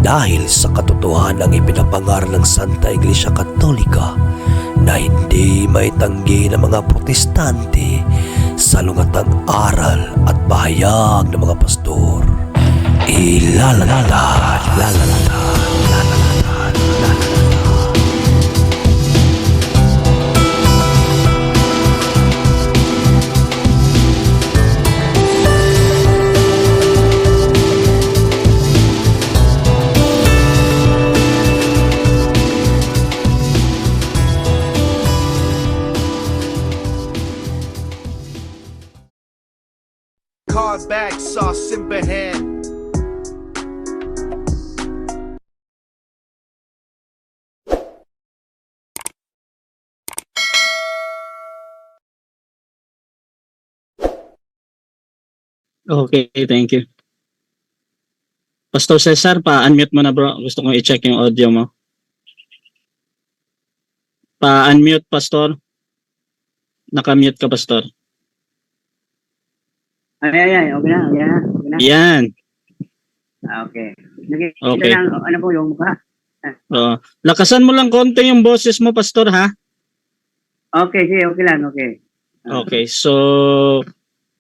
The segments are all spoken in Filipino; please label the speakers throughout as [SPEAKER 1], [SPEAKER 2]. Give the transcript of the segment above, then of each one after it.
[SPEAKER 1] dahil sa katotohanang ipinapangaral ng Santa Iglesia Katolika na hindi maitanggi ng mga protestante sa lungatang aral at bahayag ng mga pastor. Ilalatad, lalatad, lalatad, lalatad.
[SPEAKER 2] Card bag sauce in hand.
[SPEAKER 3] Okay, thank you. Pastor Cesar, pa-unmute mo na bro. Gusto kong i-check yung audio mo. Pa-unmute, Pastor. Naka-mute ka, Pastor.
[SPEAKER 4] Ay, okay na.
[SPEAKER 3] Yan.
[SPEAKER 4] Okay. Nakikita
[SPEAKER 3] Okay.
[SPEAKER 4] na, ano po yung mukha?
[SPEAKER 3] Lakasan mo lang konti yung boses mo, Pastor, ha?
[SPEAKER 4] Okay, sige, okay lang, okay.
[SPEAKER 3] Okay, so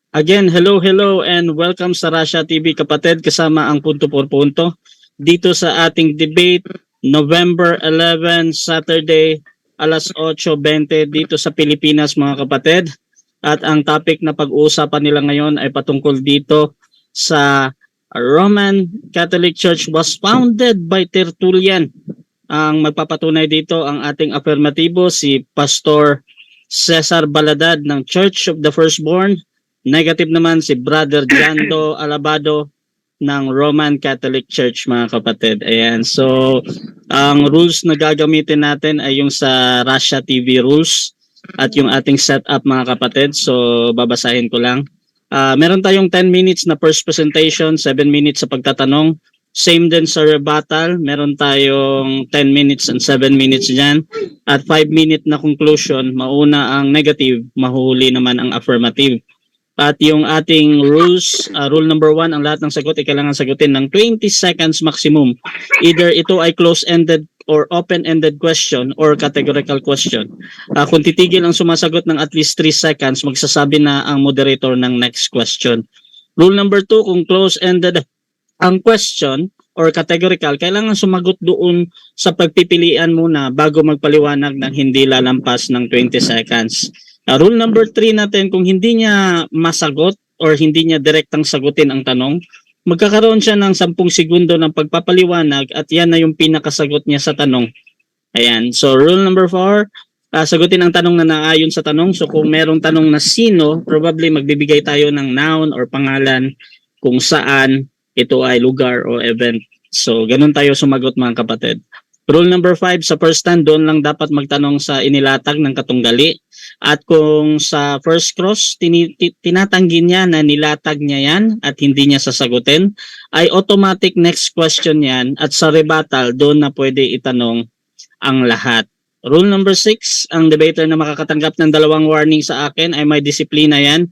[SPEAKER 3] again, hello and welcome sa Russia TV kapatid kasama ang Punto por Punto dito sa ating debate November 11, Saturday, alas 8:20 dito sa Pilipinas mga kapatid. At ang topic na pag-uusapan nila ngayon ay patungkol dito sa Roman Catholic Church was founded by Tertullian. Ang magpapatunay dito ang ating affirmatibo si Pastor Cesar Baladad ng Church of the Firstborn. Negative naman si Brother Jando Alabado ng Roman Catholic Church mga kapatid. Ayan. So, ang rules na gagamitin natin ay yung sa Russia TV rules at yung ating setup mga kapatid. So, babasahin ko lang. Meron tayong 10 minutes na first presentation, 7 minutes sa pagtatanong. Same din sa rebuttal. Meron tayong 10 minutes and 7 minutes dyan. At 5-minute na conclusion, mauna ang negative, mahuli naman ang affirmative. At yung ating rules, rule number 1, ang lahat ng sagot ay kailangan sagutin ng 20 seconds maximum. Either ito ay close-ended or open-ended question or categorical question. Kung titigil ang sumasagot ng at least 3 seconds, magsasabi na ang moderator ng next question. Rule number 2, kung close-ended ang question or categorical, kailangan sumagot doon sa pagpipilian muna bago magpaliwanag ng hindi lalampas ng 20 seconds. Rule number 3 natin, kung hindi niya masagot or hindi niya direktang sagutin ang tanong, magkakaroon siya ng 10 segundo ng pagpapaliwanag at yan na yung pinakasagot niya sa tanong. Ayan. So, rule number 4, sagutin ang tanong na naayon sa tanong. So, kung merong tanong na sino, probably magbibigay tayo ng noun or pangalan kung saan ito ay lugar o event. So, ganun tayo sumagot mga kapatid. Rule number 5, sa first stand, doon lang dapat magtanong sa inilatag ng katunggali. At kung sa first cross, tinatanggi niya na nilatag niya yan at hindi niya sasagutin, ay automatic next question yan. At sa rebuttal, doon na pwede itanong ang lahat. Rule number 6, ang debater na makakatanggap ng 2 warning sa akin ay may disiplina yan.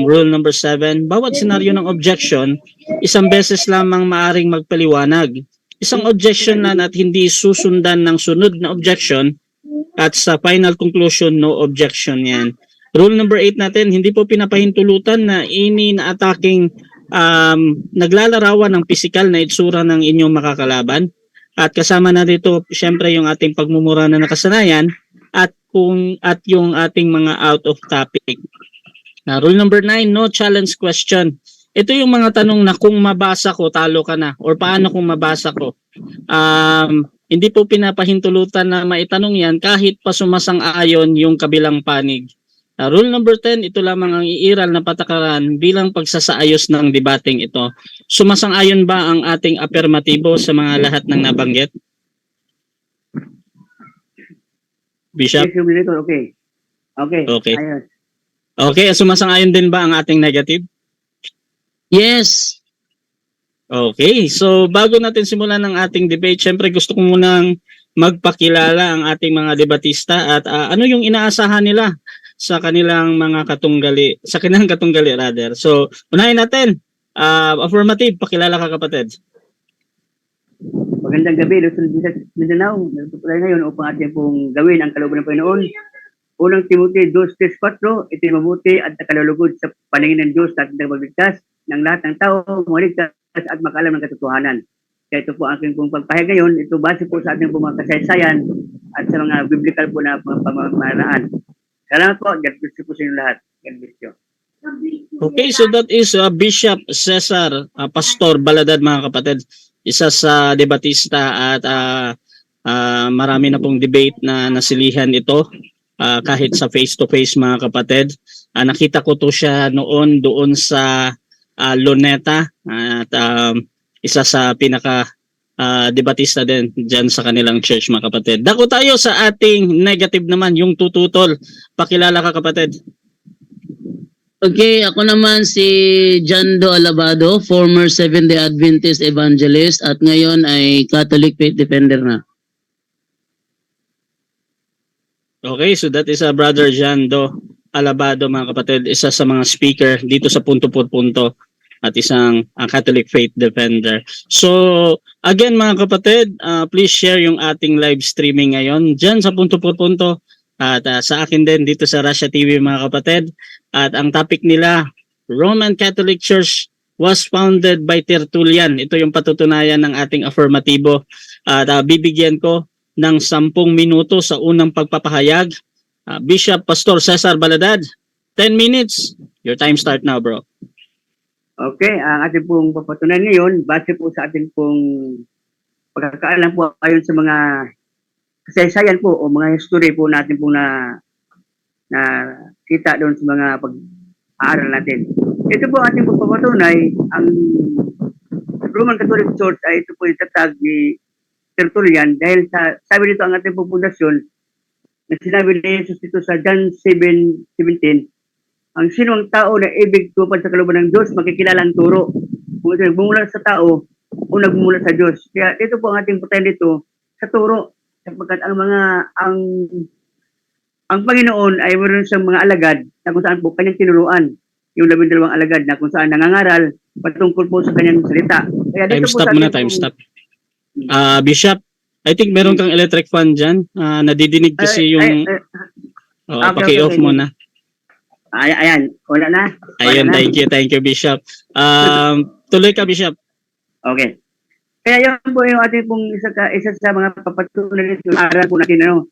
[SPEAKER 3] Rule number 7, bawat senaryo ng objection, 1 beses lamang maaring magpaliwanag. Isang objection na at hindi susundan ng sunod na objection at sa final conclusion, no objection yan. Rule number 8 natin, hindi po pinapahintulutan na na-attacking naglalarawan ng pisikal na itsura ng inyong makakalaban. At kasama na dito, syempre yung ating pagmumura na nakasanayan at yung ating mga out of topic. Rule number 9, no challenge question. Ito yung mga tanong na kung mabasa ko, talo ka na. Or paano kung mabasa ko? Hindi po pinapahintulutan na maitanong yan kahit pa sumasang-ayon yung kabilang panig. Rule number 10, ito lamang ang iiral na patakaran bilang pagsasaayos ng debating ito. Sumasang-ayon ba ang ating affirmatibo sa mga lahat ng nabanggit? Bishop?
[SPEAKER 4] Okay.
[SPEAKER 3] Okay.
[SPEAKER 4] Ayos.
[SPEAKER 3] Okay, sumasang-ayon din ba ang ating negative? Yes. Okay, so bago natin simulan ng ating debate, syempre gusto ko munang magpakilala ang ating mga debatista at ano yung inaasahan nila sa kanilang mga katunggali, sa kanilang katunggali rather. So, unahin natin, affirmative, pakilala ka kapatid.
[SPEAKER 4] Magandang gabi, Luzon, Visayas, Mindanao. Nagtutuloy tayo ngayon upang ating pong gawin ang kalooban ng Panginoon. Unang Timothy 2:4, ito'y mabuti at nakalulugod sa paningin ng Diyos at nagpagligtas ng lahat ng tao, maligtas at makaalam ng katotohanan. Kaya ito po ang aking pong pagpahayag ngayon. Ito base po sa ating pong mga kasaysayan at sa mga biblical po na pamamaraan. Salamat po. God bless you po sa inyo lahat. God bless you.
[SPEAKER 3] Okay, so that is Bishop Cesar Pastor Baladad, mga kapatid. Isa sa debatista at marami na pong debate na nasilihan ito kahit sa face-to-face, mga kapatid. Nakita ko to siya noon doon sa Luneta at isa sa pinaka debatista din dyan sa kanilang church, mga kapatid. Dako tayo sa ating negative naman, yung tututol. Pakilala ka, kapatid.
[SPEAKER 5] Okay, ako naman si Jando Alabado, former Seventh-day Adventist evangelist at ngayon ay Catholic Faith Defender na.
[SPEAKER 3] Okay, so that is Brother Jando Alabado, mga kapatid, isa sa mga speaker dito sa Punto por Punto at isang Catholic Faith Defender. So, again, mga kapatid, please share yung ating live streaming ngayon dyan sa Punto por Punto at sa akin din dito sa Russia TV, mga kapatid. At ang topic nila, Roman Catholic Church was founded by Tertullian. Ito yung patutunayan ng ating affirmatibo. At bibigyan ko ng 10 minuto sa unang pagpapahayag. Bishop Pastor Cesar Baladad, 10 minutes. Your time start now, bro.
[SPEAKER 4] Okay, ang ating pong papatunan ngayon, base po sa ating pong pagkakaalam po ayon sa mga kasaysayan po o mga history po natin po na kita doon sa mga pag-aaral natin. Ito po ating pagpapatunay, ang Roman Catholic Church ay ito po itatag ni Tertullian dahil sa, sabi dito ang ating pundasyon na sinabi ni Jesus dito sa John 7:17, ang sinong tao na ibig tupad sa kalooban ng Diyos, makikilala ang turo. Kung ito nagmumula sa tao o nagmumula sa Diyos. Kaya ito po ang ating putayan dito sa turo. Sapagkat ang Panginoon ay mayroon siyang mga alagad na kung saan po kanyang tinuruan. Yung 12 alagad na kung saan nangangaral patungkol po sa kanyang salita. Kaya
[SPEAKER 3] Time
[SPEAKER 4] dito
[SPEAKER 3] stop
[SPEAKER 4] po
[SPEAKER 3] muna, time stop. Bishop, I think meron kang electric fan dyan. Nadidinig kasi yung... paki-off muna.
[SPEAKER 4] Ayan, wala na.
[SPEAKER 3] Ayun, thank you, Bishop. Tuloy ka, Bishop.
[SPEAKER 4] Okay. Kaya yan po yung ating pong isa sa mga papatunan nito, aral po natin, ano.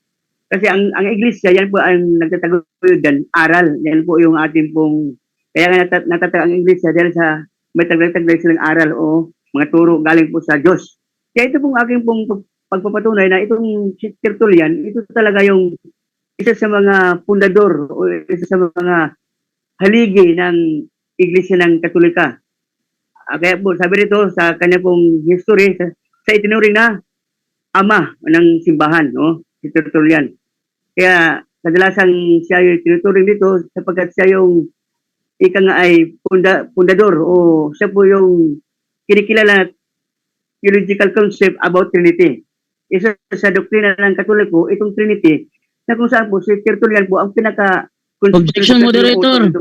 [SPEAKER 4] Kasi ang iglesia, yan po ang nagtataguyod dyan, aral. Yan po yung ating pong, kaya nga natatag ang iglesia dahil sa may taglay silang aral o mga turo galing po sa Diyos. Kaya ito pong aking pong pagpapatunay na itong si Tertullian, ito talaga yung isa sa mga pundador o isa sa mga haligi ng iglesia ng Katolika. Kaya po, sabi rito sa kanya pong history, sa itinuring na ama ng simbahan, no? Si Tertullian. Kaya kadalasan siya yung tinuturing dito sapagkat siya yung ika nga ay pundador o siya po yung kinikilala na theological concept about Trinity. Isa sa doktrina ng Katoliko, itong Trinity, na kung saan po si Tertullian po ang pinaka...
[SPEAKER 5] Objection, moderator.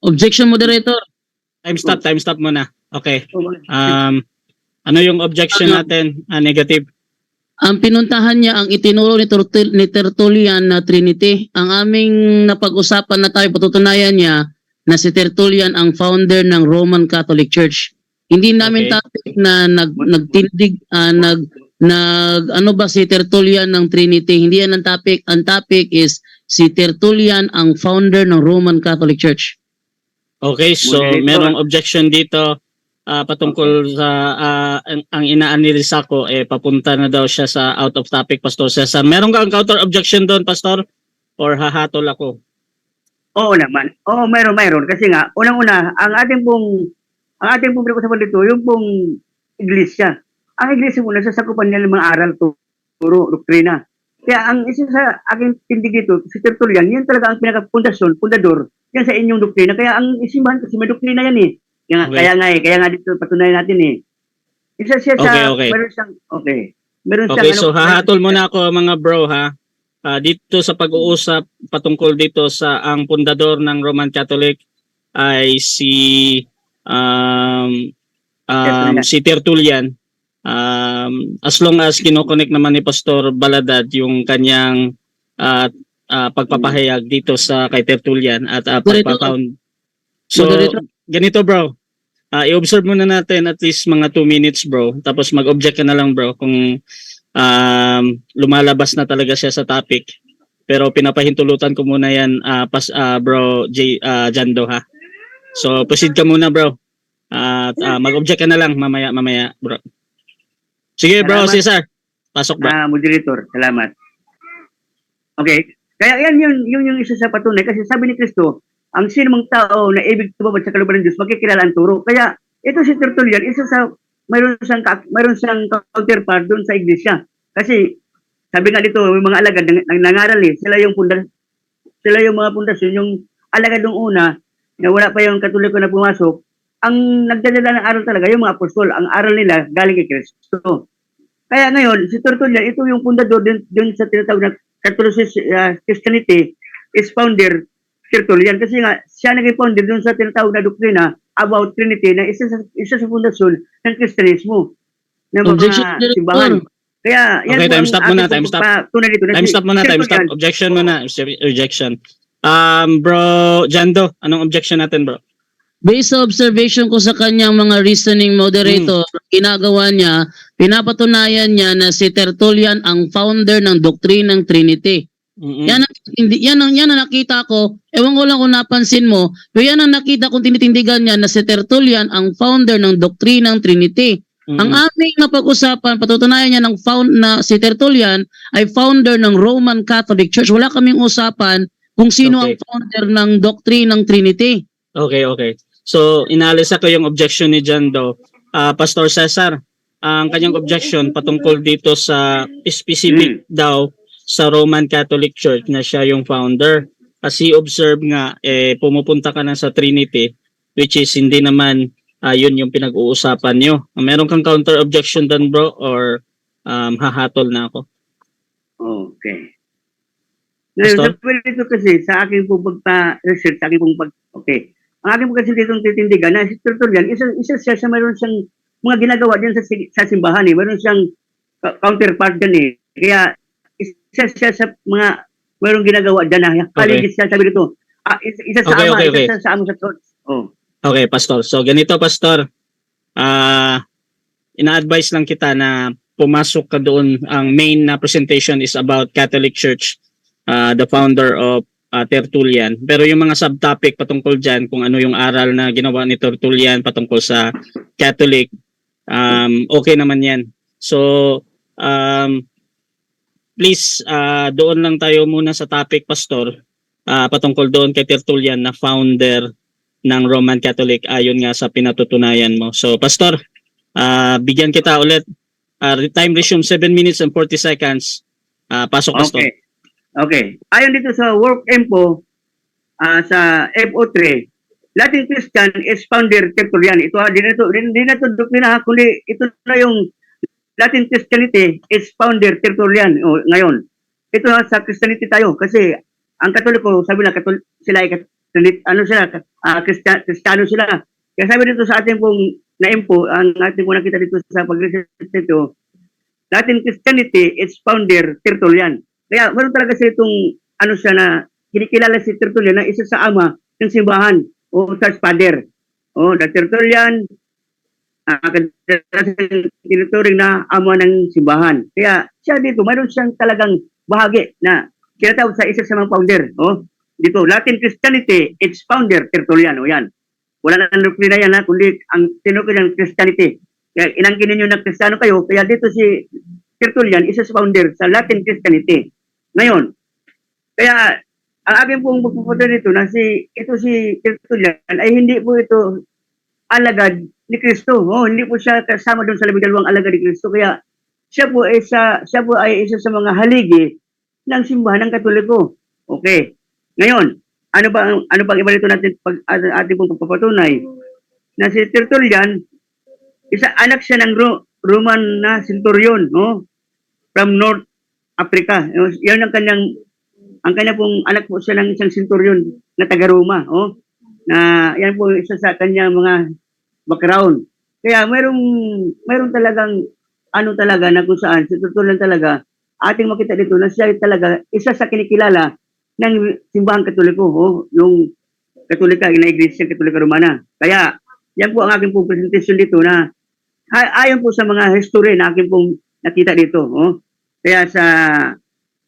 [SPEAKER 5] Objection, moderator.
[SPEAKER 3] Time stop muna. Okay. Ano yung objection natin? Negative.
[SPEAKER 5] Ang pinuntahan niya ang itinuro ni Tertullian na Trinity. Ang aming napag-usapan na tayo, patutunayan niya na si Tertullian ang founder ng Roman Catholic Church. Hindi namin topic na nagtindig, ano ba si Tertullian ng Trinity. Hindi yan ang topic. Ang topic is si Tertullian ang founder ng Roman Catholic Church.
[SPEAKER 3] Okay, so merong objection dito patungkol sa ang ina-analyze ko papunta na daw siya sa out of topic, Pastor Cesar. Meron kang counter objection doon, Pastor? Or hahatol ako?
[SPEAKER 4] Oo naman. Oo, mayroon. Kasi nga, unang-una, ang ating pong pinag-usapan dito, yung pong iglesia. Ang iglesia muna, sasakupan niya ng mga aral, turo, doktrina. Kaya ang isa sa aking tindig dito, si Tertullian, yan talaga ang pundador, yan sa inyong doktrina. Kaya ang isimbahan kasi may doktrina yan eh. Kaya nga dito patunayan natin eh. Isa siya sa meron siyang Meron siyang
[SPEAKER 3] so hahatol muna ako mga bro ha. Dito sa pag-uusap patungkol dito sa ang pundador ng Roman Catholic ay si Tertullian. as long as kinoconnect naman ni Pastor Baladad yung kanyang pagpapahayag dito sa kay Tertullian at pagpapound. So,
[SPEAKER 5] Moderator.
[SPEAKER 3] ganito bro. I-observe muna natin at least mga 2 minutes bro. Tapos mag-object ka na lang bro kung lumalabas na talaga siya sa topic. Pero pinapahintulutan ko muna yan bro Jando ha. So proceed ka muna bro. At mag-object ka na lang mamaya bro. Sige bro,
[SPEAKER 4] Salamat.
[SPEAKER 3] Cesar. Pasok bro.
[SPEAKER 4] Moderator, salamat. Okay, kaya yan yung isa sa patunay kasi sabi ni Kristo, ang sinumang tao na ibig tumabad sa kalooban ng Diyos, magkikilala ang turo. Kaya ito si Tertullian, isa sa mayroon siyang counterpart doon sa iglesia. Kasi sabi nga dito, may mga alagad nangaral sila yung mga pundasyon, yung alagad nung una na wala pa yung Katoliko na pumasok, ang nagdadala ng aral talaga yung mga apostol, ang aral nila galing kay Kristo. Kaya ngayon, si Tertullian, ito yung pundador dun sa tinatawag na Catholic Christianity is founder Tertullian kasi nga siya naging founder dun sa tinatawag na doktrina about Trinity na isa sa pundasyon ng Kristyanismo ng
[SPEAKER 5] Objection,
[SPEAKER 4] mga simbahan. Kaya yan
[SPEAKER 3] Okay,
[SPEAKER 4] po
[SPEAKER 3] time
[SPEAKER 4] ang
[SPEAKER 3] stop muna,
[SPEAKER 4] ating
[SPEAKER 3] time stop.
[SPEAKER 4] pagpatunay dito na
[SPEAKER 3] Time
[SPEAKER 4] si
[SPEAKER 3] stop muna, time stop.
[SPEAKER 4] Tertullian.
[SPEAKER 3] Objection muna. Rejection. Bro Jando, anong objection natin bro?
[SPEAKER 5] Based sa observation ko sa kanyang mga reasoning moderator, ginagawa niya, pinapatunayan niya na si Tertullian ang founder ng doktrinang Trinity.
[SPEAKER 3] Mm-mm.
[SPEAKER 5] Yan ang nakita ko. Ewan ko lang kung napansin mo, pero yan ang nakita kong tinitindigan niya na si Tertullian ang founder ng doktrinang Trinity.
[SPEAKER 3] Mm-mm.
[SPEAKER 5] Ang aming napag-usapan, patutunayan niya na si Tertullian ay founder ng Roman Catholic Church. Wala kaming usapan kung sino
[SPEAKER 3] Okay.
[SPEAKER 5] ang founder ng doktrinang Trinity.
[SPEAKER 3] Okay. So, inalisa ko yung objection ni Jando. Pastor Cesar, ang kanyang objection patungkol dito sa specific daw sa Roman Catholic Church na siya yung founder. Kasi observe nga, pumupunta ka na sa Trinity, which is hindi naman yun yung pinag-uusapan nyo. Meron kang counter objection dan bro or hahatol na ako?
[SPEAKER 4] Okay. Ngayon,
[SPEAKER 3] Pastor?
[SPEAKER 4] dito kasi sa aking pong pagpa-research, sa aking pong okay. Ang aking po kasi ditong titindigan na si Tertullian, isa siya sa mayroon siyang mga ginagawa dyan sa simbahan eh. Mayroon siyang counterpart dyan eh. Kaya isa siya sa mga mayroong ginagawa dyan na kaligis siya, sabi dito. Isa sa ama, isa sa ama sa church. Oh.
[SPEAKER 3] Okay, Pastor. So, ganito, Pastor. Ina-advise lang kita na pumasok ka doon. Ang main na presentation is about Catholic Church, the founder of Tertullian. Pero yung mga subtopic patungkol dyan, kung ano yung aral na ginawa ni Tertullian patungkol sa Catholic, okay naman yan. So, please, doon lang tayo muna sa topic, Pastor, patungkol doon kay Tertullian na founder ng Roman Catholic ayon nga sa pinatutunayan mo. So, Pastor, bigyan kita ulit. Time resume 7 minutes and 40 seconds. Pasok, Pastor.
[SPEAKER 4] Okay. Ayon dito sa work info, sa FO3, Latin Christian is founder Tertullian. Ito, hindi na ito doktrina, kundi ito na yung Latin Christianity is founder Tertullian ngayon. Ito sa Christianity tayo kasi ang Katoliko, sabi na sila ay Kristiyano sila. Kaya sabi dito sa ating pong na-info, ang ating pong nakita dito sa pag-research dito, Latin Christianity is founder Tertullian. Kaya meron talaga siya itong siya na kinikilala si Tertullian na isa sa ama ng simbahan o church father. The Tertullian tinuturing na ama ng simbahan. Kaya siya dito, mayroon siyang talagang bahagi na kinatawag sa isa sa mga founder. Dito, Latin Christianity, its founder, Tertullian. Yan. Wala na doktrina yan, kundi ang tinuturing ng Christianity. Kaya inangkin ninyo na Kristiyano kayo, kaya dito si Tertullian, isa sa founder sa Latin Christianity. Ngayon, kaya ang aking pong magpupunta dito na si Tertullian ay hindi po ito alagad ni Kristo. Hindi po siya kasama doon sa 12 alagad ni Kristo. Kaya siya po ay isa sa mga haligi ng simbahan ng Katoliko. Okay. Ngayon, ano bang iba dito natin ating pong pagpapatunay na si Tertullian, anak siya ng Roman na centurion, from North Africa. Yan ang kanyang pong anak po siya ng isang centurion na taga Roma, na yan po isa sa kanyang mga background. Kaya mayroong talagang ano talaga na kung saan, sa totoo lang talaga, ating makita dito na siya talaga isa sa kinikilala ng simbahan katoliko, yung katolika, na Iglesia Katolika Romana. Kaya, yan po ang aking pong presentation dito na ayon po sa mga history na aking pong nakita dito. Kaya sa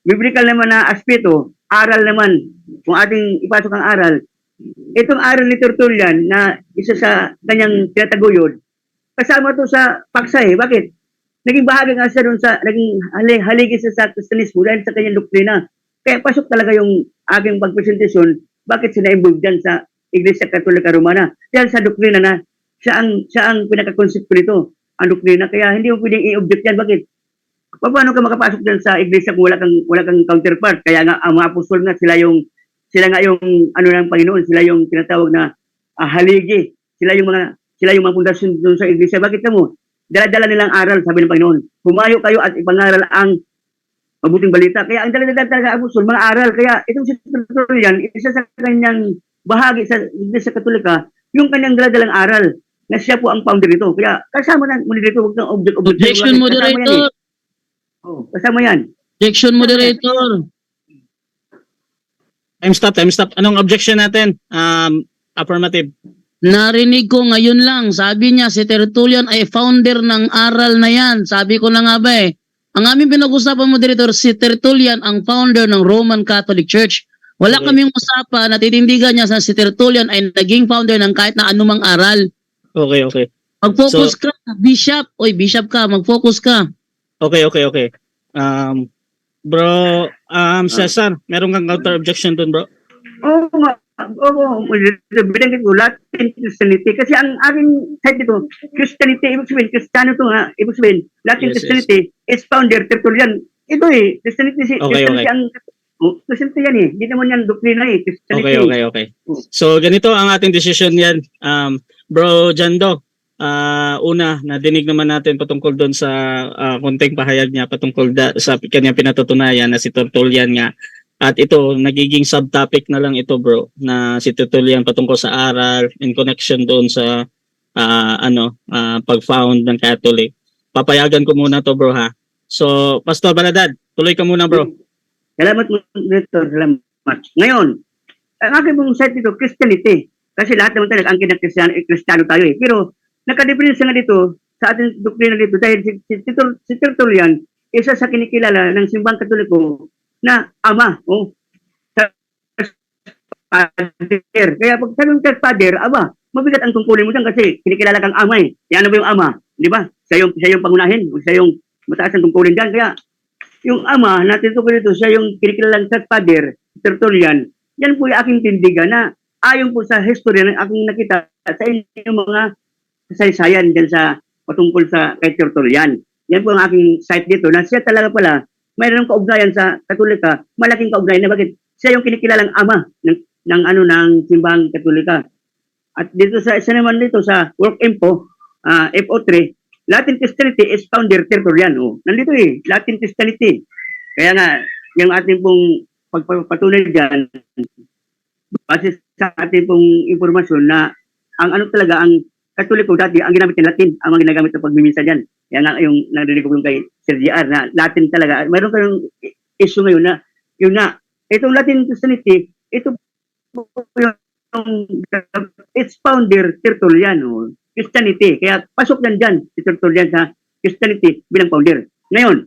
[SPEAKER 4] biblical naman na aspeto, aral naman, kung ating ipasok ang aral, itong aral ni Tertullian na isa sa kanyang tinataguyod, kasama to sa paksa Bakit? Naging bahagi nga siya doon sa, naging haligi siya sa Kristiyanismo dahil sa kanyang doktrina. Kaya pasok talaga yung aking pagpresentasyon, bakit siya na-involve dyan sa Iglesia Katolika Romana. Dahil sa doktrina na siya ang pinaka-concept nito, ang doktrina. Kaya hindi mo pwedeng i-object yan. Bakit? Paano ka makapasok dyan sa iglesia kung wala kang counterpart? Kaya nga ang mga apostol nga sila nga yung ano ng Panginoon, sila yung tinatawag na haligi. Sila yung mga pundasyon doon sa iglesia. Bakit mo? Dala-dala nilang aral, sabi ng Panginoon. Humayo kayo at ipangaral ang mabuting balita. Kaya ang dala-dala talaga apostol, mga aral. Kaya itong si Tertullian, isa sa kanyang bahagi sa Iglesia Katolika, yung kanyang dala-dalang aral na siya po ang founder nito. Kaya kasama na muli dito, huwag kang object.
[SPEAKER 5] Objection, moderator.
[SPEAKER 4] Kasama yan.
[SPEAKER 5] Objection, moderator.
[SPEAKER 3] Time stop. Anong objection natin? Affirmative.
[SPEAKER 5] Narinig ko ngayon lang, sabi niya si Tertullian ay founder ng aral na yan. Sabi ko na nga ba ang aming pinag-usapan, moderator, si Tertullian ang founder ng Roman Catholic Church. Wala
[SPEAKER 3] Okay.
[SPEAKER 5] kaming usapan na titindigan niya sa si Tertullian ay naging founder ng kahit na anumang aral.
[SPEAKER 3] Okay.
[SPEAKER 5] Mag-focus ka, bishop. Oy, bishop ka, mag-focus ka.
[SPEAKER 3] Okay. Bro, Cesar, meron kang counter objection dun, bro?
[SPEAKER 4] Binanggit ko, Latin Christianity. Kasi ang aking side dito, Christianity, ibig sabihin, Kristiyano to nga, ibig sabihin, Latin
[SPEAKER 3] Yes,
[SPEAKER 4] Christianity is founder Tertullian. Ito Christianity, Christianity ang Christianity yan hindi naman yan doktrina Christianity.
[SPEAKER 3] Okay. So, ganito ang ating decision yan. Bro Jando, una, nadinig naman natin patungkol doon sa konting pahayag niya patungkol sa kanyang pinatutunayan na si Tertullian nga. At ito, nagiging subtopic na lang ito, bro, na si Tertullian patungkol sa aral in connection doon sa pag-found ng Catholic. Papayagan ko muna to, bro, ha? So, Pastor Baladad, tuloy ka muna, bro.
[SPEAKER 4] Salamat mo dito, salamat. Ngayon, ang aking pong side dito, Christianity. Kasi lahat naman tayo, ang Kristiyano tayo Pero, nakadependensa nga dito sa ating doktrina dito dahil si Tertullian, isa sa kinikilala ng simbang katoliko na ama, father. Kaya pag sabi ng father, mabigat ang tungkulin mo dyan kasi kinikilala kang ama Yan ba yung ama? Di ba? Siya yung pangunahin, siya yung mataas ang tungkulin dyan. Kaya yung ama na tinutukoy dito, siya yung kinikilalang father, Tertullian. Yan po yung aking tindigan na ayon po sa history na aking nakita sa inyong mga kasaysayan dyan sa patungkol sa kay Tertullian. Yan po ang aking site dito na siya talaga pala mayroong kaugnayan sa Katolika, malaking kaugnayan na bakit siya yung kinikilalang ama ng simbahang Katolika. At dito sa isa naman dito sa work info, FO3, Latin Christianity is founder Tertullian. Nandito Latin Christianity. Kaya nga, yung ating pong pagpapatunay dyan, base sa ating pong informasyon na ang Katoliko dati, ang ginamit ng Latin, ang mga ginagamit ng pagmimisa dyan. Kaya nga yung narinig ko yung kay Sir GR na Latin talaga. Mayroon kayong issue ngayon na itong Latin Christianity, ito it's founder Tertullian, Christianity. Kaya pasok dyan si Tertullian sa Christianity bilang founder. Ngayon,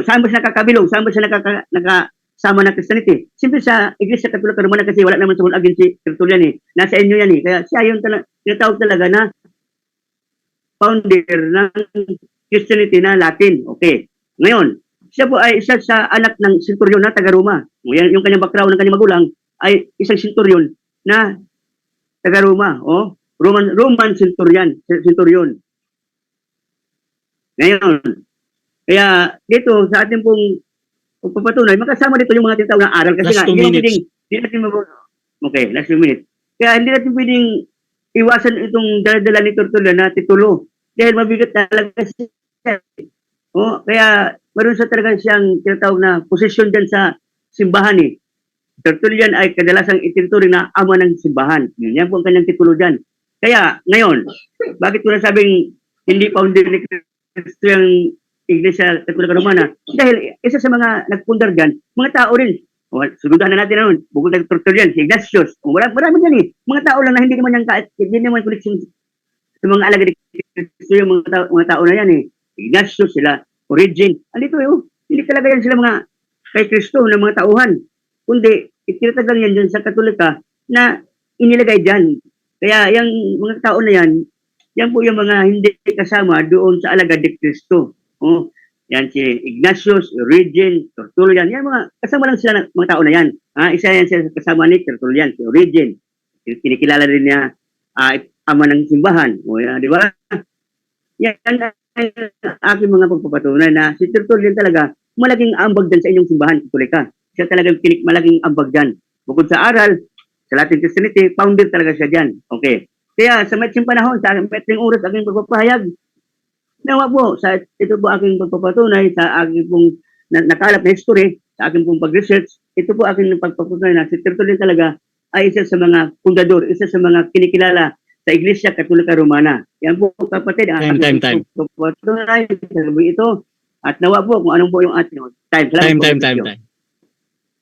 [SPEAKER 4] saan ba siya nakakabilong? Saan ba siya nakasama ng Christianity? Siyempre sa Iglesia Katolika Romana kasi wala naman sa agent si Tertullian Nasa inyo yan Kaya siya yung tinatawag talaga na founder ng Christianity na Latin. Okay. Ngayon, siya po ay isa sa anak ng senturyon na taga-Roma. Yung kanyang background ng kanyang magulang ay isang senturyon na taga-Roma. Roman centurion. Ngayon, kaya dito sa ating pong pagpapatunay, makasama dito yung mga tinatawag na aral. Kasi
[SPEAKER 3] Last 2 minutes.
[SPEAKER 4] Okay, last 2 minutes. Kaya hindi natin pwedeng iwasan itong dala-dala ni Tertullian na titulo. Dahil mabigat talaga siya. Kaya meron siya talaga siyang tinatawag na posisyon dyan sa simbahan Tertullian ay kadalasang itinuturing na ama ng simbahan. Yan po ang kanyang titulo dyan. Kaya, ngayon, bakit ko nasabing hindi founder ni Iglesia Katolika Romana. Dahil isa sa mga nagpundar dyan, mga tao rin. O, sundutan na natin naman, bukod ng Tertullian, si Ignatius. O, marami yan eh. Mga tao lang na hindi naman connection sa mga alagad ni Cristo yung mga tao na yan eh. Ignatius, sila, Origen. Andito yun. Hindi talaga yan sila mga kay Kristo na mga tauhan. Kundi, itinatag lang yan dyan sa Katolika na inilagay dyan. Kaya yung mga tao na yan po yung mga hindi kasama doon sa alagad ni Kristo. Oh, yan si Ignatius, Origen, Tertullian, yan mga kasama lang sila ng mga tao na yan. Isa yan siya kasama ni Tertullian, si Origen. Kinikilala rin niya ama ng simbahan. O yan, di ba? Yan ang aking mga pagpapatunay na si Tertullian talaga malaking ambag dyan sa inyong simbahan, Katolika. Siya talagang malaking ambag dyan. Bukod sa aral, sa Latin Christianity, founder talaga siya dyan. Okay. Kaya sa metsing panahon, sa metsing oras, aking pagpapahayag, nawa po, ito po aking pagpapatunay sa aking pong nakalap na history, sa aking pong pag-research, ito po aking pagpapatunay na si Tertullian talaga ay isa sa mga fundador, isa sa mga kinikilala sa Iglesia Katolika Romana. Yan po kapatid, ang aking pagpapatunay sa gabi ito. At nawa po kung anong po yung ating time.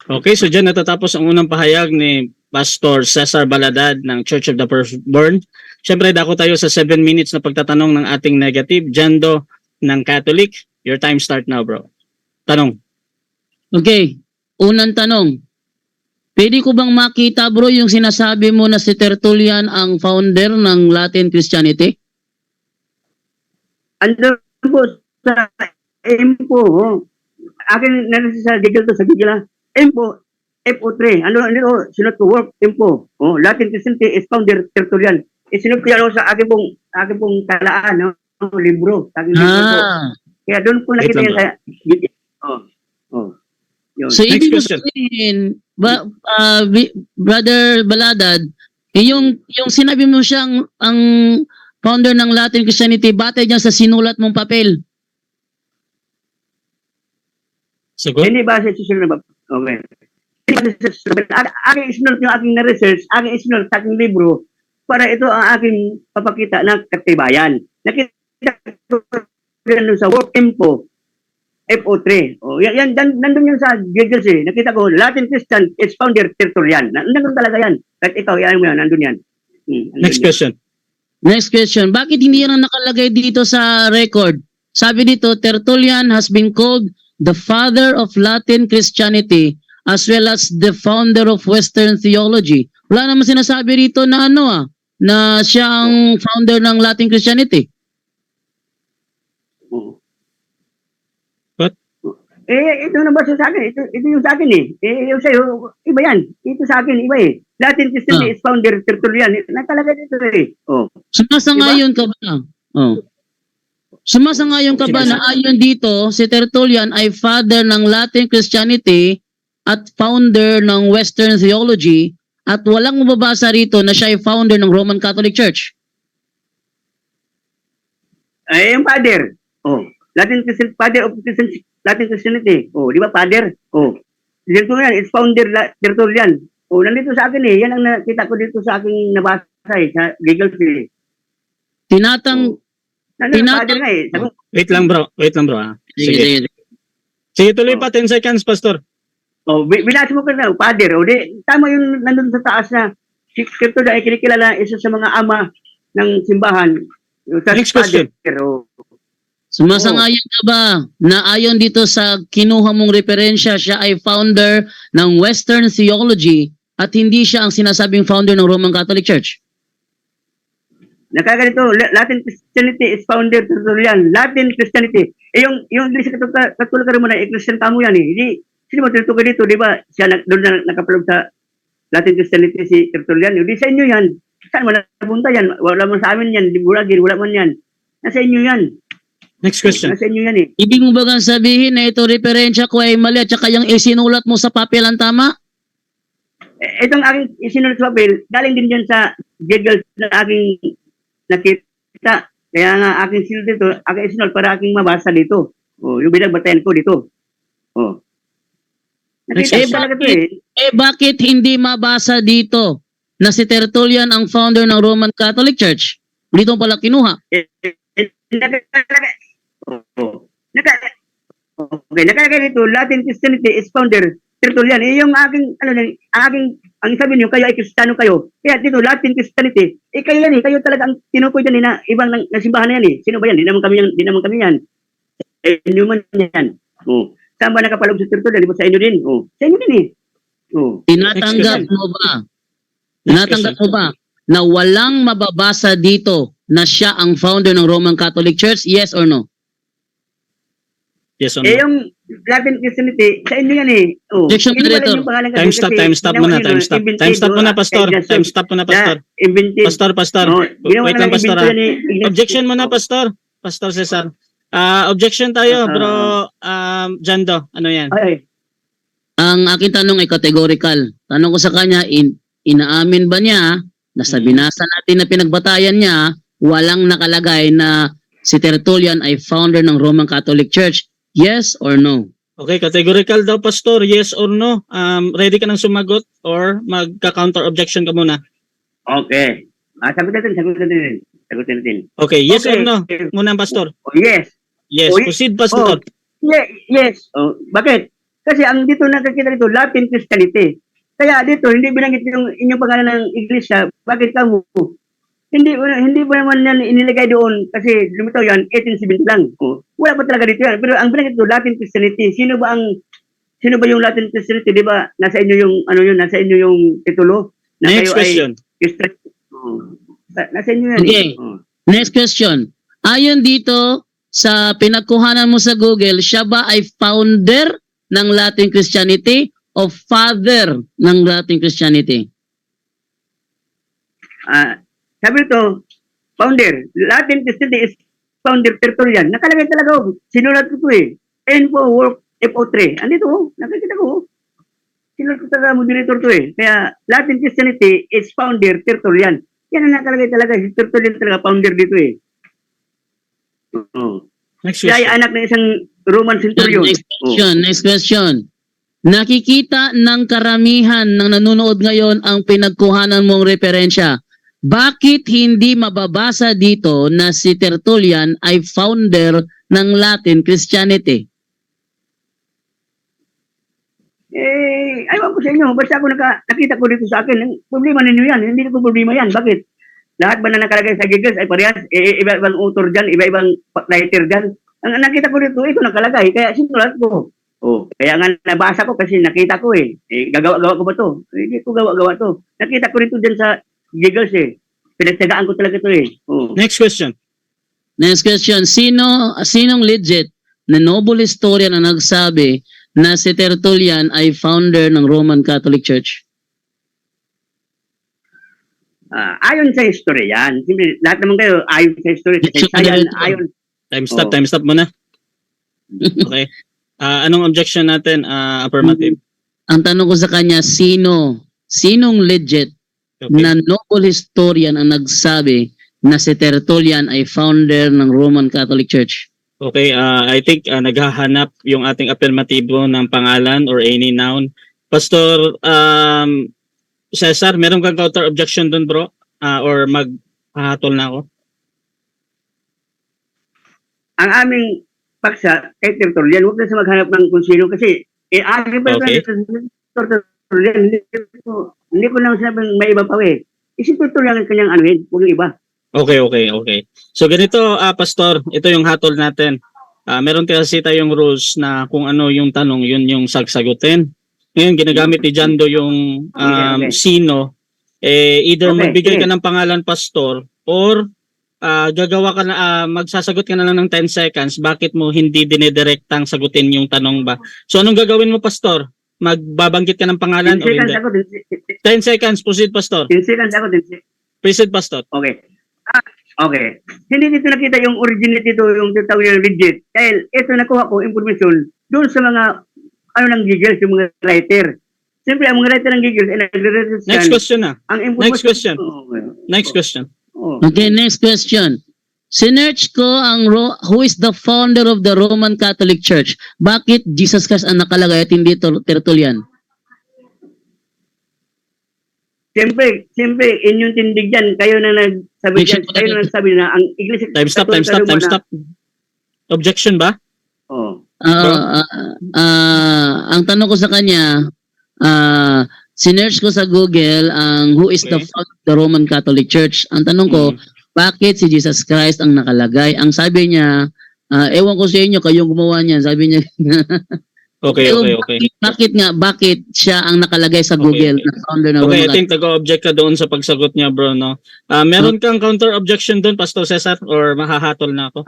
[SPEAKER 3] Okay, so dyan natatapos ang unang pahayag ni Pastor Cesar Baladad ng Church of the Firstborn. Siyempre, dako tayo sa 7 minutes na pagtatanong ng ating negative. Jando ng Catholic. Your time start now, bro. Tanong.
[SPEAKER 5] Okay, unang tanong. Pwede ko bang makita, bro, yung sinasabi mo na si Tertullian ang founder ng Latin Christianity?
[SPEAKER 4] Ando po sa MPO, akin sa Google to, sa Google, MPO, FO3, sinot ko work, MPO, Latin Christianity is founder Tertullian. Sinot ko yan sa akin pong talaan, libro, sa aking libro po. Kaya doon po nakita yan sa yun.
[SPEAKER 5] So, ibig sabihin, Brother Baladad, yung sinabi mo siyang ang founder ng Latin Christianity, batay dyan sa sinulat mong papel.
[SPEAKER 3] Sagot?
[SPEAKER 4] Hindi ba sa susunod na ba? Okay. Aking isinulot yung aking na-research, aking isinulot sa aking libro, para ito ang aking papakita ng katibayan. Nakita ko sa work info, FO3. Yan, nandun yan sa Google eh. Nakita ko, Latin Christian is founder Tertullian. Nandun talaga yan. Kahit ikaw, yan mo yan, nandun yan.
[SPEAKER 3] Next question.
[SPEAKER 5] Next question. Bakit hindi yan ang nakalagay dito sa record? Sabi dito, Tertullian has been called the father of Latin Christianity as well as the founder of Western theology. Wala naman sinasabi rito na na siya ang founder ng Latin Christianity.
[SPEAKER 3] What?
[SPEAKER 4] Ito na ba sa akin? Ito yung sa akin eh. Yung sa'yo, iba yan. Ito sa akin, iba eh. Latin Christianity is founder Tertullian. Natalaga dito eh.
[SPEAKER 5] Sumasangayon ka ba? Sumasangayon ka ba na ayon dito, si Tertullian ay father ng Latin Christianity at founder ng Western theology at walang mababasa rito na siya ay founder ng Roman Catholic Church?
[SPEAKER 4] Yung father. Latin Christian, father of Latin Christianity. Di ba father? Tertullian, it's founder Tertullian. Nandito sa akin eh. Yan ang nakita ko dito sa aking nabasa eh, sa Google eh. Father nga eh.
[SPEAKER 3] Wait lang bro. Sige. Sige, tuloy pa 10 seconds, Pastor.
[SPEAKER 4] Binasa mo ka na, father. Tama yung nandun sa taas na si Tertullian ay kinikilala isa sa mga ama ng simbahan.
[SPEAKER 3] Next question.
[SPEAKER 5] Sumasangayon ka ba na ayon dito sa kinuha mong referensya, siya ay founder ng Western theology at hindi siya ang sinasabing founder ng Roman Catholic Church?
[SPEAKER 4] Nakaganito, Latin Christianity is founder Tertullian. Latin Christianity. Yung Iglesia Katolika Romana, Christian tamo yan eh. Hindi, sino mo tinutukoy dito, di ba? Siya doon na nakapalog sa Latin Christianity si Tertullian. Hindi sa inyo yan. Saan mo napunta yan? Wala mo sa amin yan. Di bulagin, wala man yan. Nasa inyo yan.
[SPEAKER 3] Next question.
[SPEAKER 4] Nasa inyo yan eh.
[SPEAKER 5] Ibig mo ba kang sabihin na ito referensya ko ay mali at saka yung isinulat mo sa papel ang tama?
[SPEAKER 4] Itong aking isinulat sa papel, galing din dyan sa Google na aking nakita. Kaya nga aking sinulat dito, aking isinulat para aking mabasa dito. Yung binagbatayan ko dito. Nakita talaga ito eh.
[SPEAKER 5] Bakit hindi mabasa dito na si Tertullian ang founder ng Roman Catholic Church? Dito pala kinuha.
[SPEAKER 4] Nakalagay dito, Latin Christianity is founder Tertullian. Yung aking, ang sabi niyo, kayo ay Kristiyano kayo. Kaya dito, Latin Christianity, kayo yan kayo talaga ang tinukoy dyan na ibang nasimbahan na yan Sino ba yan? Di naman kami yan. Inyo man yan. Saan ba nakapalog sa Tertullian? Di ba sa inyo din? Sa inyo din
[SPEAKER 5] Tinatanggap mo ba na walang mababasa dito na siya ang founder ng Roman Catholic Church? Yes or no?
[SPEAKER 3] Yes or no?
[SPEAKER 4] Yung Latin Christianity, sa inyo yan
[SPEAKER 5] Objection, Moderator.
[SPEAKER 3] Time stop muna, Pastor. Time stop muna, Pastor. Pastor. Wait lang, Pastor. Objection muna, Pastor. Pastor Cesar. Objection tayo, bro. Jando, ano yan?
[SPEAKER 5] Ang aking tanong ay categorical. Tanong ko sa kanya, inaamin ba niya na sa binasa natin na pinagbatayan niya, walang nakalagay na si Tertullian ay founder ng Roman Catholic Church? Yes or no?
[SPEAKER 3] Okay, categorical daw, Pastor. Yes or no? Ready ka nang sumagot or magka-counter objection ka muna?
[SPEAKER 4] Okay. Sagutin natin.
[SPEAKER 3] Okay, yes or no? Muna, Pastor.
[SPEAKER 4] Yes.
[SPEAKER 3] Yes, proceed, Pastor.
[SPEAKER 4] Yes. Bakit? Kasi ang dito nakikita dito, Latin Christianity. Kaya dito, hindi binanggit yung inyong pangalan ng iglesia. Bakit ka mo? Hindi ba naman yan inilagay doon kasi lumitaw yan 1870 lang. Wala pa talaga dito yan. Pero ang binanggit dito, Latin Christianity. Sino ba yung Latin Christianity? Di ba nasa inyo yung nasa inyo yung titulo? Na
[SPEAKER 3] Next question.
[SPEAKER 4] Nasa inyo yan.
[SPEAKER 5] Okay. Next question. Ayon dito sa pinagkuhanan mo sa Google, siya ba ay founder ng Latin Christianity o father ng Latin Christianity?
[SPEAKER 4] Sabi ito, founder. Latin Christianity is founder Tertullian. Nakalagay talaga sinulat ko Info work FO3. Andito nakikita ko sinulat ko talaga moderator to Kaya Latin Christianity is founder Tertullian. Yan ang nakalagay talaga. Si Tertullian talaga founder dito
[SPEAKER 3] Next
[SPEAKER 4] Siya ay
[SPEAKER 3] question.
[SPEAKER 4] anak ng isang Roman centurion.
[SPEAKER 5] Next question. Nakikita ng karamihan ng nanonood ngayon ang pinagkuhanan mong referensya. Bakit hindi mababasa dito na si Tertullian ay founder ng Latin Christianity?
[SPEAKER 4] Ayaw ko sa inyo. Basta ako nakita ko dito sa akin. Ang problema ninyo yan. Hindi ko problema yan. Bakit? Lahat ba na nakalagay sa Gigas ay parehas? Iba-ibang author dyan, iba-ibang writer dyan. Ang nakita ko dito, ito nakalagay. Kaya sinulat ko. Kaya nga nabasa ko kasi nakita ko gagawa-gawa ko ba to? Hindi ko gawa-gawa to. Nakita ko rito dyan sa Gigas Pinagtagaan ko talaga to
[SPEAKER 3] Next question.
[SPEAKER 5] Next question. Sinong legit na noble historian na nagsabi na si Tertullian ay founder ng Roman Catholic Church?
[SPEAKER 4] Ayon sa history yan. Siyempre, lahat naman kayo ayon sa history. Ayon.
[SPEAKER 3] Time stop muna. Okay. Anong objection natin? Affirmative.
[SPEAKER 5] Ang tanong ko sa kanya, sinong legit na noble historian ang nagsabi na si Tertullian ay founder ng Roman Catholic Church?
[SPEAKER 3] Okay, I think naghahanap yung ating affirmatibo ng pangalan or any noun. Pastor Cesar, meron kang counter objection dun, bro? Or maghahatol na ako?
[SPEAKER 4] Ang aming paksa kay Tertullian, huwag na sa maghanap ng kung sino kasi aking pa
[SPEAKER 3] Okay.
[SPEAKER 4] Tertullian, hindi ko lang sinabing may iba pa si Tertullian ang kanyang anuhin, huwag yung iba.
[SPEAKER 3] Okay. So ganito, Pastor, ito yung hatol natin. Meron kasi tayong rules na kung ano yung tanong, yun yung sasagutin. Ngayon, ginagamit ni Jando yung
[SPEAKER 4] Okay.
[SPEAKER 3] sino. Either
[SPEAKER 4] Okay,
[SPEAKER 3] magbigay ka
[SPEAKER 4] sige.
[SPEAKER 3] ng pangalan, Pastor, or gagawa ka na, magsasagot ka na lang ng 10 seconds. Bakit mo hindi dinidirektang sagutin yung tanong ba? So anong gagawin mo, Pastor? Magbabanggit ka ng pangalan
[SPEAKER 4] 10
[SPEAKER 3] o
[SPEAKER 4] seconds
[SPEAKER 3] hindi?
[SPEAKER 4] ako,
[SPEAKER 3] 10 seconds, proceed, Pastor.
[SPEAKER 4] 10 seconds ako, 10 seconds.
[SPEAKER 3] Proceed, Pastor.
[SPEAKER 4] Okay. Okay. Hindi dito nakita yung original dito, yung tinatawag yung legit. Dahil ito nakuha ko information doon sa mga ng Giggles, yung mga writer. Siyempre, ang mga writer ng Giggles ay nagre-research
[SPEAKER 3] Next question na.
[SPEAKER 4] Ang information.
[SPEAKER 3] Next question. Next question.
[SPEAKER 5] Okay, next question. Sinearch ko who is the founder of the Roman Catholic Church. Bakit Jesus Christ ang nakalagay at hindi Tertullian?
[SPEAKER 4] Siyempre, inyong tindig dyan, kayo na nagsabi dyan, kayo na nagsabi na ang Iglesia
[SPEAKER 3] Time stop. Objection ba?
[SPEAKER 5] Ang tanong ko sa kanya, sinearch ko sa Google ang who is the
[SPEAKER 3] Okay.
[SPEAKER 5] founder of the Roman Catholic Church. Ang tanong ko, bakit si Jesus Christ ang nakalagay? Ang sabi niya, ewan ko sa inyo, kayong gumawa niyan. Sabi niya,
[SPEAKER 3] Okay,
[SPEAKER 5] pero
[SPEAKER 3] okay, okay.
[SPEAKER 5] bakit siya ang nakalagay sa Google
[SPEAKER 3] Okay.
[SPEAKER 5] na founder ng
[SPEAKER 3] Okay,
[SPEAKER 5] Roman
[SPEAKER 3] I think nag-object ka doon sa pagsagot niya, bro, no? Meron kang counter-objection doon, Pastor Cesar, or mahahatol na ako?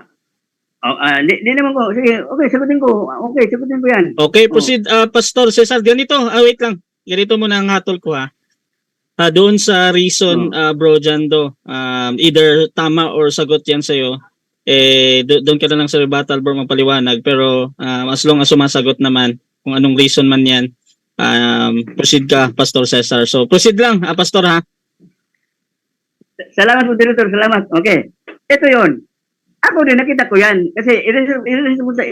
[SPEAKER 4] Di naman ko. Sige, okay, sagutin ko. Okay, sagutin ko yan.
[SPEAKER 3] Okay, proceed, Pastor Cesar. Ganito, wait lang. Ganito muna ang hatol ko, ha? Doon sa reason, bro, Jando, either tama or sagot yan sa'yo, doon ka na lang sa rebuttal, bro, magpaliwanag. Pero as long as sumasagot naman, kung anong reason man yan, proceed ka, Pastor Cesar. So, proceed lang, Pastor, ha?
[SPEAKER 4] Salamat po, Director. Salamat. Okay. Ito yon. Ako din, nakita ko yan. Kasi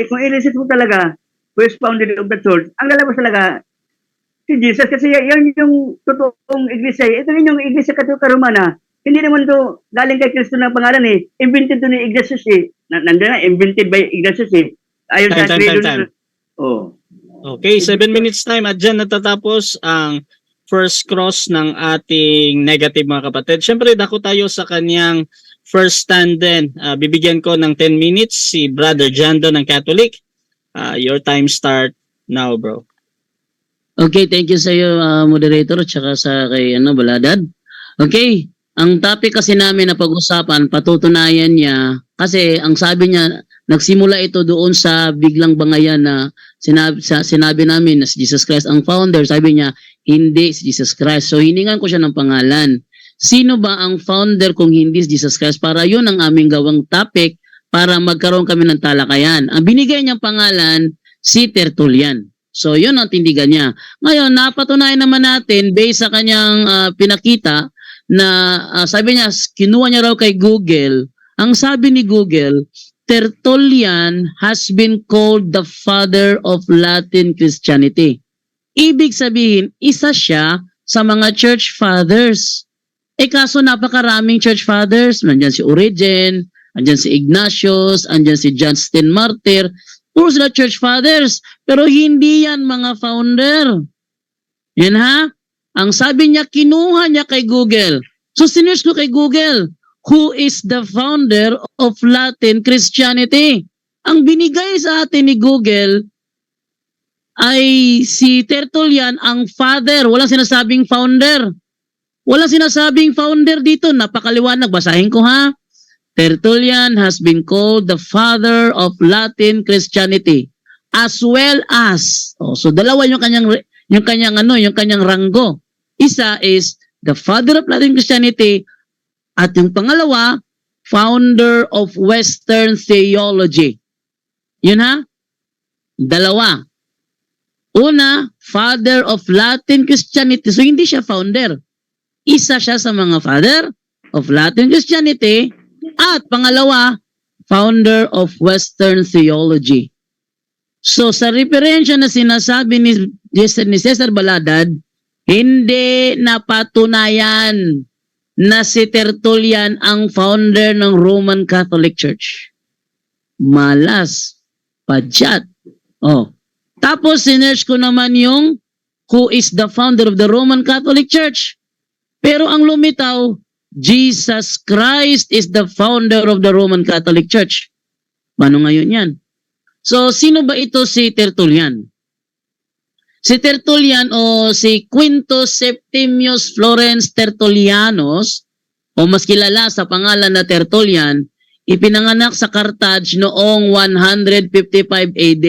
[SPEAKER 4] kung i-research mo talaga, who is founded of the church, ang lalabas talaga, si Jesus. Kasi yan yung totoong iglesia. Ito rin yung iglesia Katolika Romana. Hindi naman to galing kay Kristo na pangalan eh. Invented to ni Ignatius eh. Nandiyan na, invented by Ignatius eh. Ayon sa
[SPEAKER 3] Time.
[SPEAKER 4] Oh.
[SPEAKER 3] Okay, 7 minutes time. At dyan natatapos ang first cross ng ating negative, mga kapatid. Siyempre, dako tayo sa kanyang first stand din. Bibigyan ko ng 10 minutes si Brother Jando ng Catholic. Your time start now, bro.
[SPEAKER 5] Okay, thank you sa iyo, moderator, at saka sa kay Baladad. Okay, ang topic kasi namin na pag-usapan, patutunayan niya, kasi ang sabi niya, nagsimula ito doon sa biglang bangayan na sinabi namin na si Jesus Christ ang founder. Sabi niya, hindi si Jesus Christ. So, hiningan ko siya ng pangalan. Sino ba ang founder kung hindi si Jesus Christ? Para yun ang aming gawang topic para magkaroon kami ng talakayan. Ang binigay niyang pangalan, si Tertullian. So, yun ang tindigan niya. Ngayon, napatunayan naman natin, based sa kanyang pinakita, na sabi niya, kinuha niya raw kay Google. Ang sabi ni Google, Tertullian has been called the father of Latin Christianity. Ibig sabihin, isa siya sa mga church fathers. Kaso napakaraming church fathers. Nandyan si Origen, andyan si Ignatius, andyan si Justin Martyr. Puro sila church fathers. Pero hindi yan mga founder. Yan ha? Ang sabi niya, kinuha niya kay Google. So sinearch ko kay Google, who is the founder of Latin Christianity? Ang binigay sa atin ni Google ay si Tertullian ang father. Walang sinasabing founder. Walang sinasabing founder dito. Napakaliwanag. Basahin ko ha. Tertullian has been called the father of Latin Christianity as well as, so dalawa yung kanyang ranggo. Isa is the father of Latin Christianity at yung pangalawa, founder of Western theology. Yun ha? Dalawa. Una, father of Latin Christianity. So hindi siya founder. Isa siya sa mga father of Latin Christianity at pangalawa, founder of Western theology. So sa referensya na sinasabi ni Cesar Baladad, hindi napatunayan na si Tertullian ang founder ng Roman Catholic Church. Malas. Padyat. Tapos sinearch ko naman yung who is the founder of the Roman Catholic Church. Pero ang lumitaw, Jesus Christ is the founder of the Roman Catholic Church. Paano ngayon yan? So, sino ba ito si Tertullian? Si Tertullian o si Quintus Septimius Florens Tertullianus, o mas kilala sa pangalan na Tertullian, ipinanganak sa Carthage noong 155 AD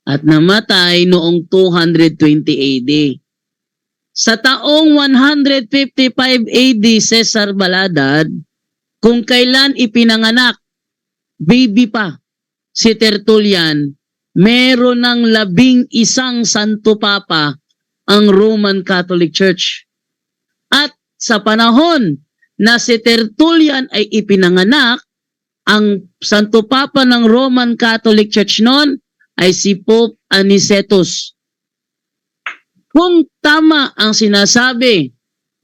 [SPEAKER 5] at namatay noong 220 AD. Sa taong 155 AD, Cesar Baladad, kung kailan ipinanganak, baby pa, si Tertullian, meron ng 11 Santo Papa ang Roman Catholic Church. At sa panahon na si Tertullian ay ipinanganak, ang Santo Papa ng Roman Catholic Church noon ay si Pope Anicetus. Kung tama ang sinasabi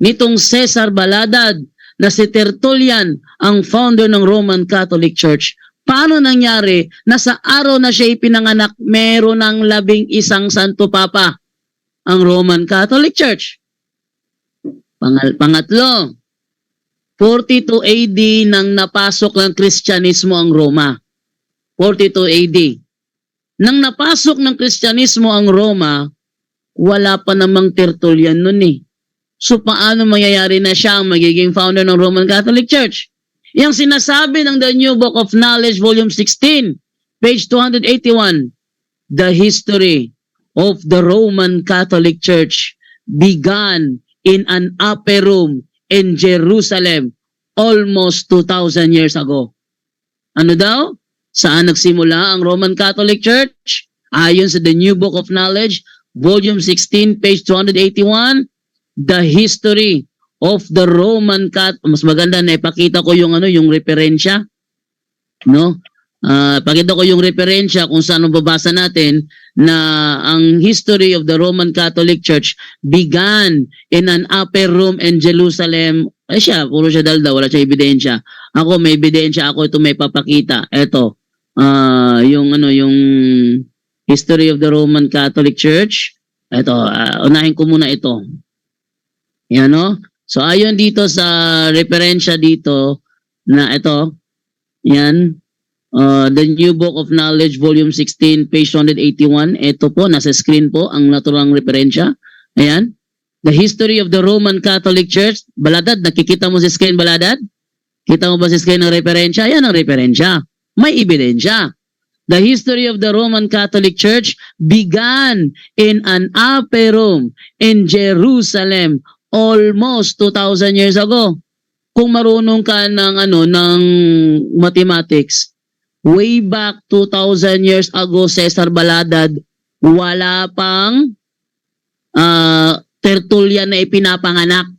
[SPEAKER 5] nitong Cesar Baladad na si Tertullian ang founder ng Roman Catholic Church, Paano nangyari na sa araw na siya ipinanganak, meron ng 11 Santo Papa ang Roman Catholic Church? Pangatlo, 42 AD nang napasok ng Kristyanismo ang Roma. 42 AD. Nang napasok ng Kristyanismo ang Roma, wala pa namang Tertullian nun eh. So paano mangyayari na siya ang magiging founder ng Roman Catholic Church? Yang sinasabi ng The New Book of Knowledge, Volume 16, page 281, the history of the Roman Catholic Church began in an upper room in Jerusalem almost 2,000 years ago. Ano daw? Saan nagsimula ang Roman Catholic Church? Ayon sa The New Book of Knowledge, Volume 16, page 281, the history of the Roman Catholic. Mas maganda na ipakita ko yung yung referensya, no? Pakita ko yung referensya kung saan babasa natin na ang history of the Roman Catholic Church began in an upper room in Jerusalem. Ay siya, puro siya dalda, wala siya ebidensya. Ako may ebidensya, ako ito may papakita. Ito, yung history of the Roman Catholic Church. Ito, unahin ko muna ito. Yan, no? So ayon dito sa referensya dito na ito, yan, The New Book of Knowledge, Volume 16, page 181. Ito po, nasa screen po ang naturang referensya. Ayan. The history of the Roman Catholic Church. Baladad, nakikita mo sa screen, Baladad? Kita mo ba sa screen ng referensya? Ayan ang referensya. May ebidensya. The history of the Roman Catholic Church began in an upper room in Jerusalem almost 2,000 years ago. Kung marunong ka ng ng mathematics, way back 2,000 years ago, Cesar Baladad, wala pang Tertullian na ipinapanganak.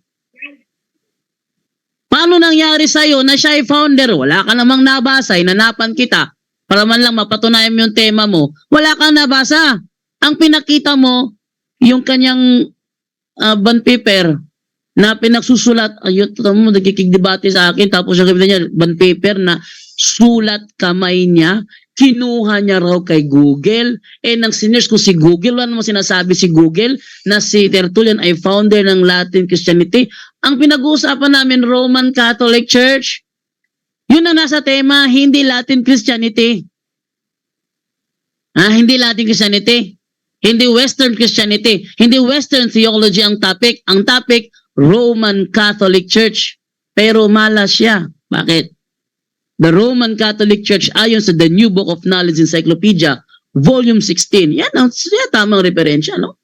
[SPEAKER 5] Paano nangyari sa'yo na siya ay founder? Wala ka namang nabasa, inanapan kita para man lang mapatunayan mo yung tema mo. Wala kang nabasa. Ang pinakita mo, yung kanyang bond paper na pinagsusulat, ayun, mo, nagkikigdebate sa akin, tapos yung niya, bond paper na sulat kamay niya, kinuha niya raw kay Google. Nang sinearch ko si Google, wala namang sinasabi si Google na si Tertullian ay founder ng Latin Christianity. Ang pinag-uusapan namin, Roman Catholic Church. Yun ang nasa tema, hindi Latin Christianity. Hindi Latin Christianity. Hindi Western Christianity. Hindi Western theology ang topic. Ang topic, Roman Catholic Church. Pero malas siya. Bakit? The Roman Catholic Church, ayon sa The New Book of Knowledge Encyclopedia, Volume 16. Yan ang tamang referensya, no?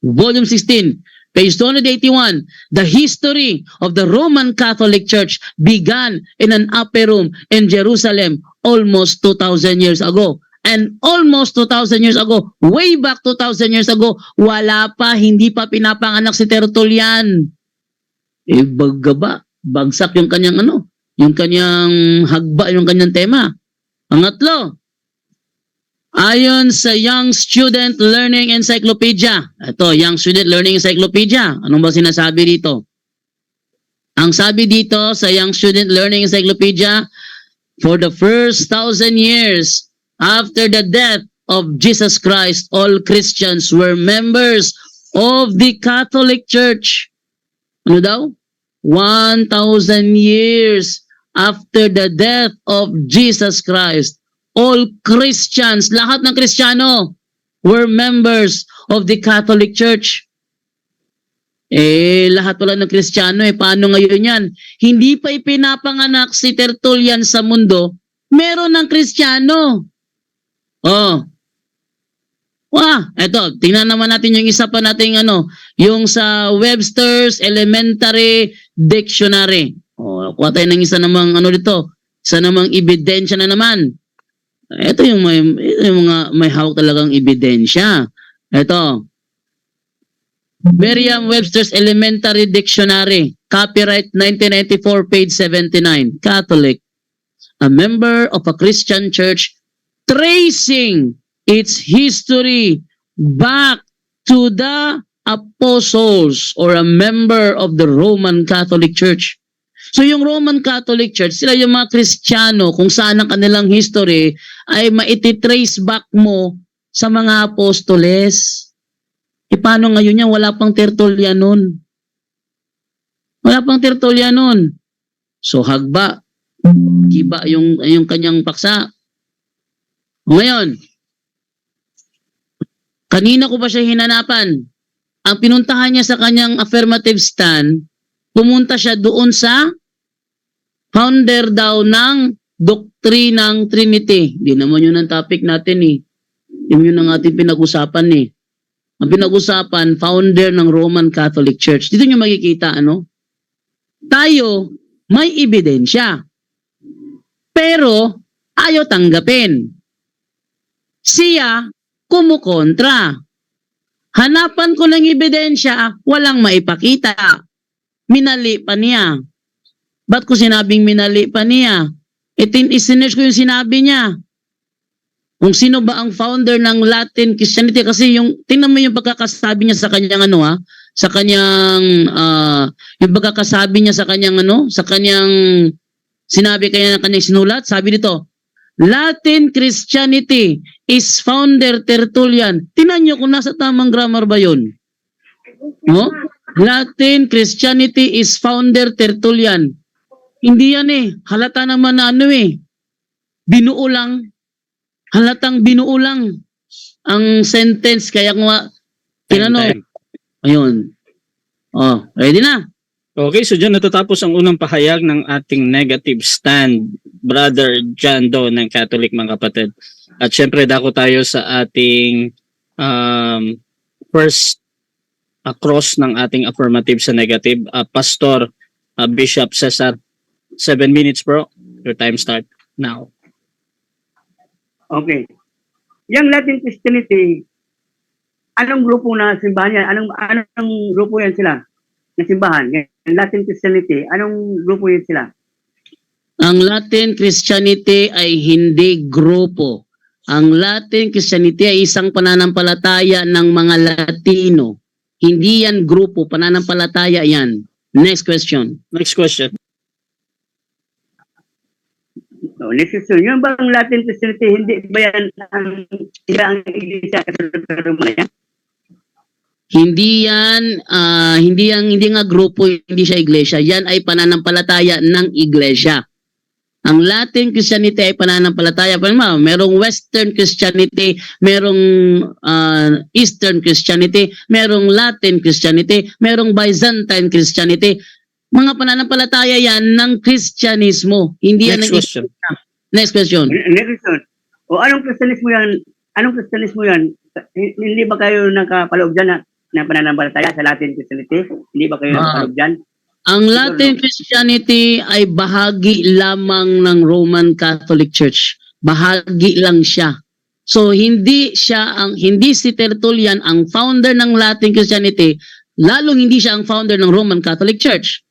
[SPEAKER 5] Volume 16, page 281. The history of the Roman Catholic Church began in an upper room in Jerusalem almost 2,000 years ago. And almost 2,000 years ago, way back 2,000 years ago, wala pa, hindi pa pinapanganak si Tertullian. Bagsak yung kanyang yung kanyang hagba, yung kanyang tema. Pangatlo, ayon sa Young Student Learning Encyclopedia. Ito, Young Student Learning Encyclopedia. Anong ba sinasabi dito? Ang sabi dito sa Young Student Learning Encyclopedia, for the first 1,000 years after the death of Jesus Christ, all Christians were members of the Catholic Church. Ano daw? 1,000 years after the death of Jesus Christ, all Christians, lahat ng Kristiyano, were members of the Catholic Church. Lahat wala ng Kristiyano, paano ngayon yan? Hindi pa ipinapanganak si Tertullian sa mundo, meron ng Kristiyano. Eto, tingnan naman natin yung isa pa nating yung sa Webster's Elementary Dictionary. Kuha tayo ng isa namang dito. Isa namang ebidensya na naman. Ito yung mga may hawak talagang ebidensya. Ito. Merriam-Webster's Elementary Dictionary. Copyright 1994, page 79. Catholic. A member of a Christian church tracing its history back to the apostles or a member of the Roman Catholic Church. So yung Roman Catholic Church, sila yung mga Kristiyano, kung saan ang kanilang history ay maititrace back mo sa mga apostoles. E paano ngayon yan? Wala pang Tertullian nun. Wala pang Tertullian nun. So hagba, giba yung kanyang paksa. Ngayon, kanina ko ba siya hinanapan? Ang pinuntahan niya sa kanyang affirmative stand, pumunta siya doon sa founder daw ng doktrinang Trinity. Di naman yun ang topic natin eh. Yun ang ating pinag-usapan eh. Ang pinag-usapan, founder ng Roman Catholic Church. Dito nyo makikita, ano? Tayo, may ebidensya. Pero, ayaw tanggapin. Siya, kumukontra. Hanapan ko ng ebidensya, walang maipakita. Minali pa niya. Ba't ko sinabing minali pa niya? Isinerge ko yung sinabi niya. Kung sino ba ang founder ng Latin Christianity, kasi tingnan mo yung pagkakasabi niya sa kanyang sa kanyang yung pagkakasabi niya sa kanyang sa kanyang sinabi kanya ng kanyang sinulat, sabi dito, Latin Christianity is founder Tertullian. Tingnan niyo kung nasa tamang grammar ba yun. No? Latin Christianity is founder Tertullian. Hindi yan eh. Halata naman na binuo lang. Halatang binuo lang ang sentence. Kaya kung
[SPEAKER 3] Time.
[SPEAKER 5] Ayun. Oh, ready na.
[SPEAKER 3] Okay, so dyan natatapos ang unang pahayag ng ating negative stand, Brother John Doe ng Catholic, mga kapatid. At syempre, dako tayo sa ating first across ng ating affirmative sa negative. Pastor Bishop Cesar, 7 minutes bro. Your time start now.
[SPEAKER 4] Okay. Yung Latin Christianity, anong grupo na simbahan yan? Anong grupo yan sila? Na simbahan? Yung Latin Christianity, anong grupo yan sila?
[SPEAKER 5] Ang Latin Christianity ay hindi grupo. Ang Latin Christianity ay isang pananampalataya ng mga Latino. Hindi yan grupo, pananampalataya yan. Next question.
[SPEAKER 3] Next question.
[SPEAKER 4] No, next question. Yung bang Latin Christianity, hindi ba yan ang Iglesia Katolika Romana?
[SPEAKER 5] Hindi yan, hindi nga grupo, hindi siya iglesia. Yan ay pananampalataya ng iglesia. Ang Latin Christianity ay pananampalataya. Merong Western Christianity, merong Eastern Christianity, merong Latin Christianity, merong Byzantine Christianity. Mga pananampalataya yan ng Kristyanismo. Hindi yan
[SPEAKER 3] Next
[SPEAKER 5] ng
[SPEAKER 3] question.
[SPEAKER 4] Next
[SPEAKER 5] Next question.
[SPEAKER 4] question. O anong Kristyanismo yan? Anong Kristyanismo yan? Hindi ba kayo nakapaloob dyan na pananampalataya sa Latin Christianity? Hindi ba kayo nakapaloob dyan?
[SPEAKER 5] Ang Latin Christianity ay bahagi lamang ng Roman Catholic Church. Bahagi lang siya. So hindi si Tertullian ang founder ng Latin Christianity, lalong hindi siya ang founder ng Roman Catholic Church.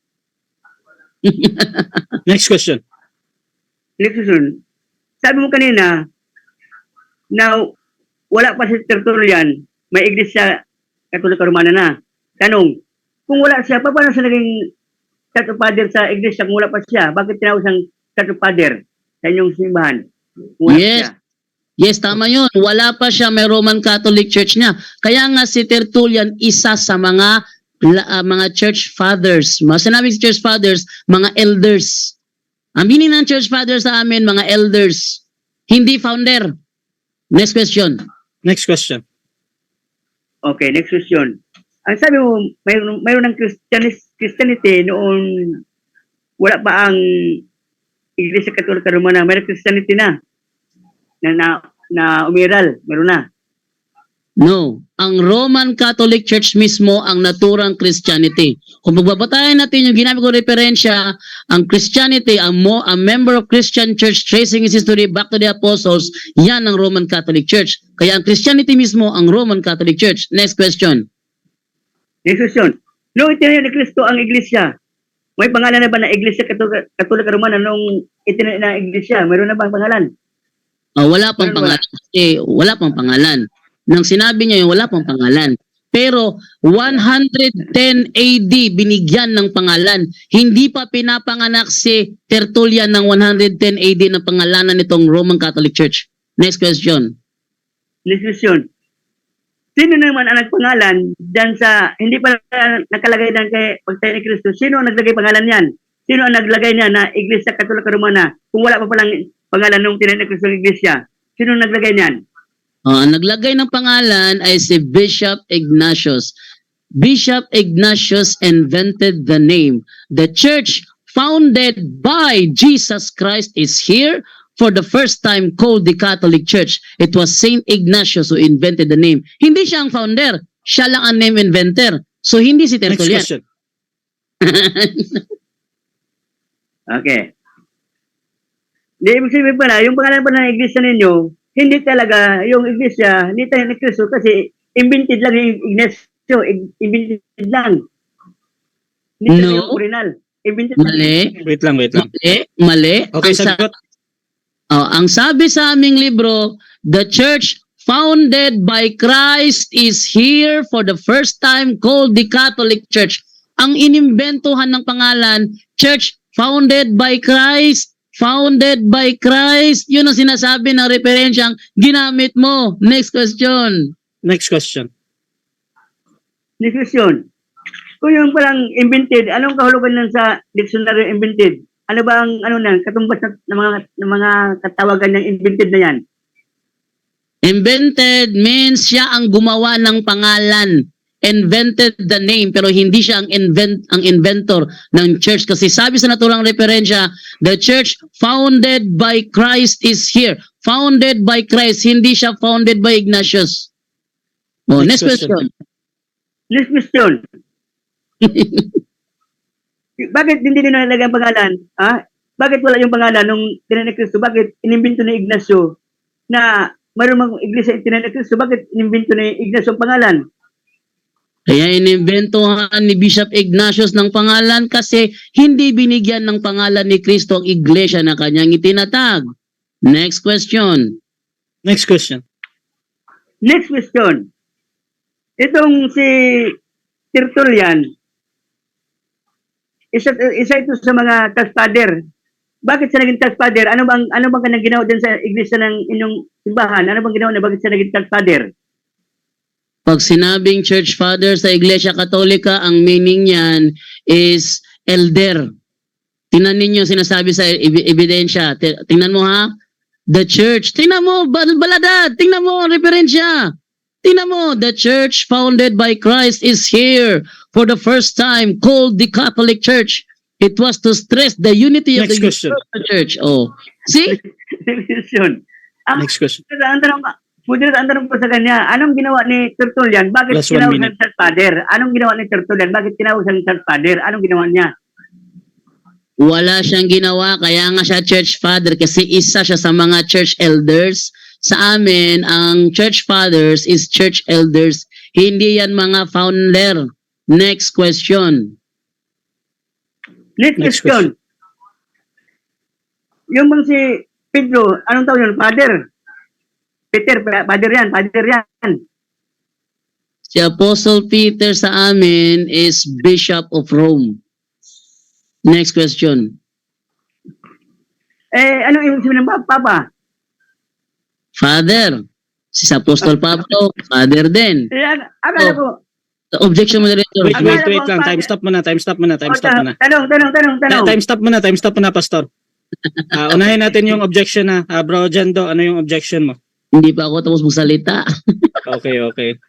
[SPEAKER 3] Next question.
[SPEAKER 4] Next question. Sabi mo kanina na wala pa si Tertullian, may Iglesia Katolika Romana na. Tanong, kung wala siya, paano siya naging Church of Father sa Iglesia kung wala pa siya? Bakit tinawag siyang Church of Father sa inyong simbahan? Kung wala
[SPEAKER 5] Yes.
[SPEAKER 4] siya.
[SPEAKER 5] Yes, tama yun. Wala pa siya, may Roman Catholic Church niya. Kaya nga si Tertullian, isa sa mga church fathers. Sinabi si church fathers, mga elders. Ang meaning ng church fathers sa amin, mga elders. Hindi founder. Next question.
[SPEAKER 3] Next question.
[SPEAKER 4] Okay, next question. Ang sabi mo, mayroon ng Christianity noon wala pa ang Iglesia Katolika Romana, mayroon Christianity na umiral, mayroon na.
[SPEAKER 5] No. Ang Roman Catholic Church mismo ang naturang Christianity. Kung magbabatayan natin yung ginamit ko referensya, ang Christianity, a member of Christian Church tracing its history back to the Apostles, yan ang Roman Catholic Church. Kaya ang Christianity mismo ang Roman Catholic Church. Next question.
[SPEAKER 4] Next question. Noong itinayo ni Kristo ang Iglesia, may pangalan na ba na Iglesia Katolika Romana nung itinayo na Iglesia? Mayroon na bang pangalan?
[SPEAKER 5] Wala pang pangalan. Wala pang pangalan. Nang sinabi niya yun, wala pang pangalan. Pero 110 AD binigyan ng pangalan. Hindi pa pinapanganak si Tertullian ng 110 AD na pangalanan nitong Roman Catholic Church. Next question.
[SPEAKER 4] Next question. Sino naman ang nagpangalan dyan sa, hindi pa nakalagay dyan kay pagtayo ni Kristo, sino ang naglagay pangalan yan? Sino ang naglagay niya na Iglesia Katolika Romana kung wala pa palang pangalan nung tinayo ni Kristo ng Iglesia? Sino ang naglagay niyan?
[SPEAKER 5] Ang naglagay ng pangalan ay si Bishop Ignatius. Bishop Ignatius invented the name. The church founded by Jesus Christ is here for the first time called the Catholic Church. It was Saint Ignatius who invented the name. Hindi siya ang founder. Siya lang ang name inventor. So hindi si
[SPEAKER 3] Next
[SPEAKER 5] Tertullian.
[SPEAKER 3] question.
[SPEAKER 4] Okay. Di ibig sabihin pala, yung pangalan pa ng iglesia ninyo, hindi talaga yung iglesia, hindi tayo ni Kristo kasi invented lang yung Ignacio, invented lang. Hindi talaga
[SPEAKER 5] No.
[SPEAKER 4] yung original. Invented lang.
[SPEAKER 5] Mali.
[SPEAKER 3] Wait lang.
[SPEAKER 5] Mali.
[SPEAKER 3] Okay,
[SPEAKER 5] Ang
[SPEAKER 3] sagot.
[SPEAKER 5] ang sabi sa aming libro, the church founded by Christ is here for the first time called the Catholic Church. Ang inimbentuhan ng pangalan, church founded by Christ, founded by Christ. Yun ang sinasabi ng referensyang ginamit mo. Next question.
[SPEAKER 3] Next question.
[SPEAKER 4] Next question. Kung yung palang invented, anong kahulugan nun sa dictionary invented? Ano ba ang katumbas ng mga katawagan ng invented na yan?
[SPEAKER 5] Invented means siya ang gumawa ng pangalan. Invented the name, pero hindi siya ang inventor ng church. Kasi sabi sa naturang referensya, the church founded by Christ is here. Founded by Christ, hindi siya founded by Ignatius. Oh, next
[SPEAKER 3] Next
[SPEAKER 5] question.
[SPEAKER 4] Next question. Bakit hindi nila nalagay ang pangalan? Ha? Bakit wala yung pangalan nung tinayo ni Kristo? Bakit inimbento ni Ignacio na mayroon mga iglesia tinayo ni Kristo? Bakit inimbento ni Ignacio ang pangalan?
[SPEAKER 5] Kaya inimbentohan ni Bishop Ignatius ng pangalan kasi hindi binigyan ng pangalan ni Kristo ang iglesia na kanyang itinatag. Next question.
[SPEAKER 3] Next question.
[SPEAKER 4] Next question. Itong si Tertullian, isa ito sa mga church father. Bakit siya naging church father? Ano bang kanyang ginawa din sa iglesia ng inyong simbahan? Ano bang ginawa niya? Bakit siya naging church father?
[SPEAKER 5] Pag sinabing church father sa Iglesia Katolika, ang meaning niyan is elder. Tingnan ninyo sinasabi sa ebidensya. Tingnan mo ha. The church. Tingnan mo, balada. Tingnan mo ang referensya. Tingnan mo, the church founded by Christ is here for the first time called the Catholic Church. It was to stress the unity of
[SPEAKER 3] Next
[SPEAKER 5] the
[SPEAKER 3] question.
[SPEAKER 5] church. Oh. See?
[SPEAKER 4] Yun.
[SPEAKER 3] Next question.
[SPEAKER 4] Ang tanong ko sa kanya, anong ginawa ni Tertullian? Bakit
[SPEAKER 3] Last 1
[SPEAKER 4] tinawag
[SPEAKER 3] minute.
[SPEAKER 4] siyang church father? Anong ginawa ni Tertullian? Bakit tinawag siyang church father? Anong ginawa niya?
[SPEAKER 5] Wala siyang ginawa, kaya nga siya church father kasi isa siya sa mga church elders. Sa amin, ang church fathers is church elders. Hindi yan mga founder. Next question.
[SPEAKER 4] Next
[SPEAKER 3] Next
[SPEAKER 4] question. Yung bang si Pedro, anong tawag yun? Father. Peter, father yan.
[SPEAKER 5] Si Apostle Peter sa amin is Bishop of Rome. Next question.
[SPEAKER 4] Anong ibig sabihin ng Papa?
[SPEAKER 5] Father. Si Apostle Pablo, father din.
[SPEAKER 4] Akala ko,
[SPEAKER 5] Objection, moderator.
[SPEAKER 3] Wait lang. Time stop muna. Time stop muna.
[SPEAKER 4] Tanong.
[SPEAKER 3] Time stop muna, Pastor. Unahin natin yung objection na. Bro Jando, ano yung objection mo?
[SPEAKER 5] Hindi pa ako tapos magsalita.
[SPEAKER 3] Okay.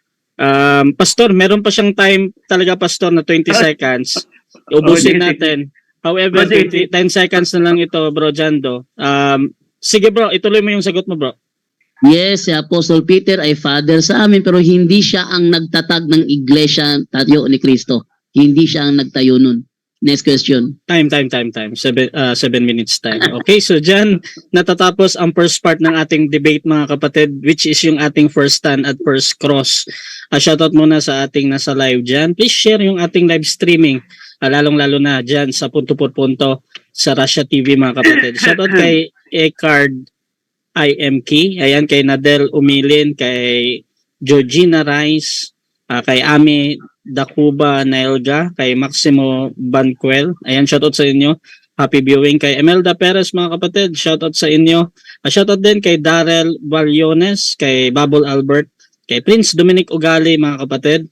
[SPEAKER 3] Pastor, meron pa siyang time talaga, Pastor, na 20 seconds. Ubusin natin. However, 10 seconds na lang ito, Bro Jando. Sige bro, ituloy mo yung sagot mo, bro.
[SPEAKER 5] Yes, si Apostle Peter ay father sa amin pero hindi siya ang nagtatag ng iglesia tayo ni Kristo. Hindi siya ang nagtayo nun. Next question.
[SPEAKER 3] Time. 7 minutes time. Okay, so dyan natatapos ang first part ng ating debate, mga kapatid, which is yung ating first stand at first cross. Shoutout muna sa ating nasa live dyan. Please share yung ating live streaming, lalong-lalo na dyan sa Punto por Punto sa Russia TV, mga kapatid. Shoutout kay Ecard IMK, ayan, kay Nadel Umilin, kay Georgina Rice, kay Ami Dacuba Naelga, kay Maximo Banquel. Ayan, shoutout sa inyo. Happy viewing kay Emelda Perez, mga kapatid. Shoutout sa inyo. Shoutout din kay Darrell Balyones, kay Babol Albert, kay Prince Dominic Ugali, mga kapatid.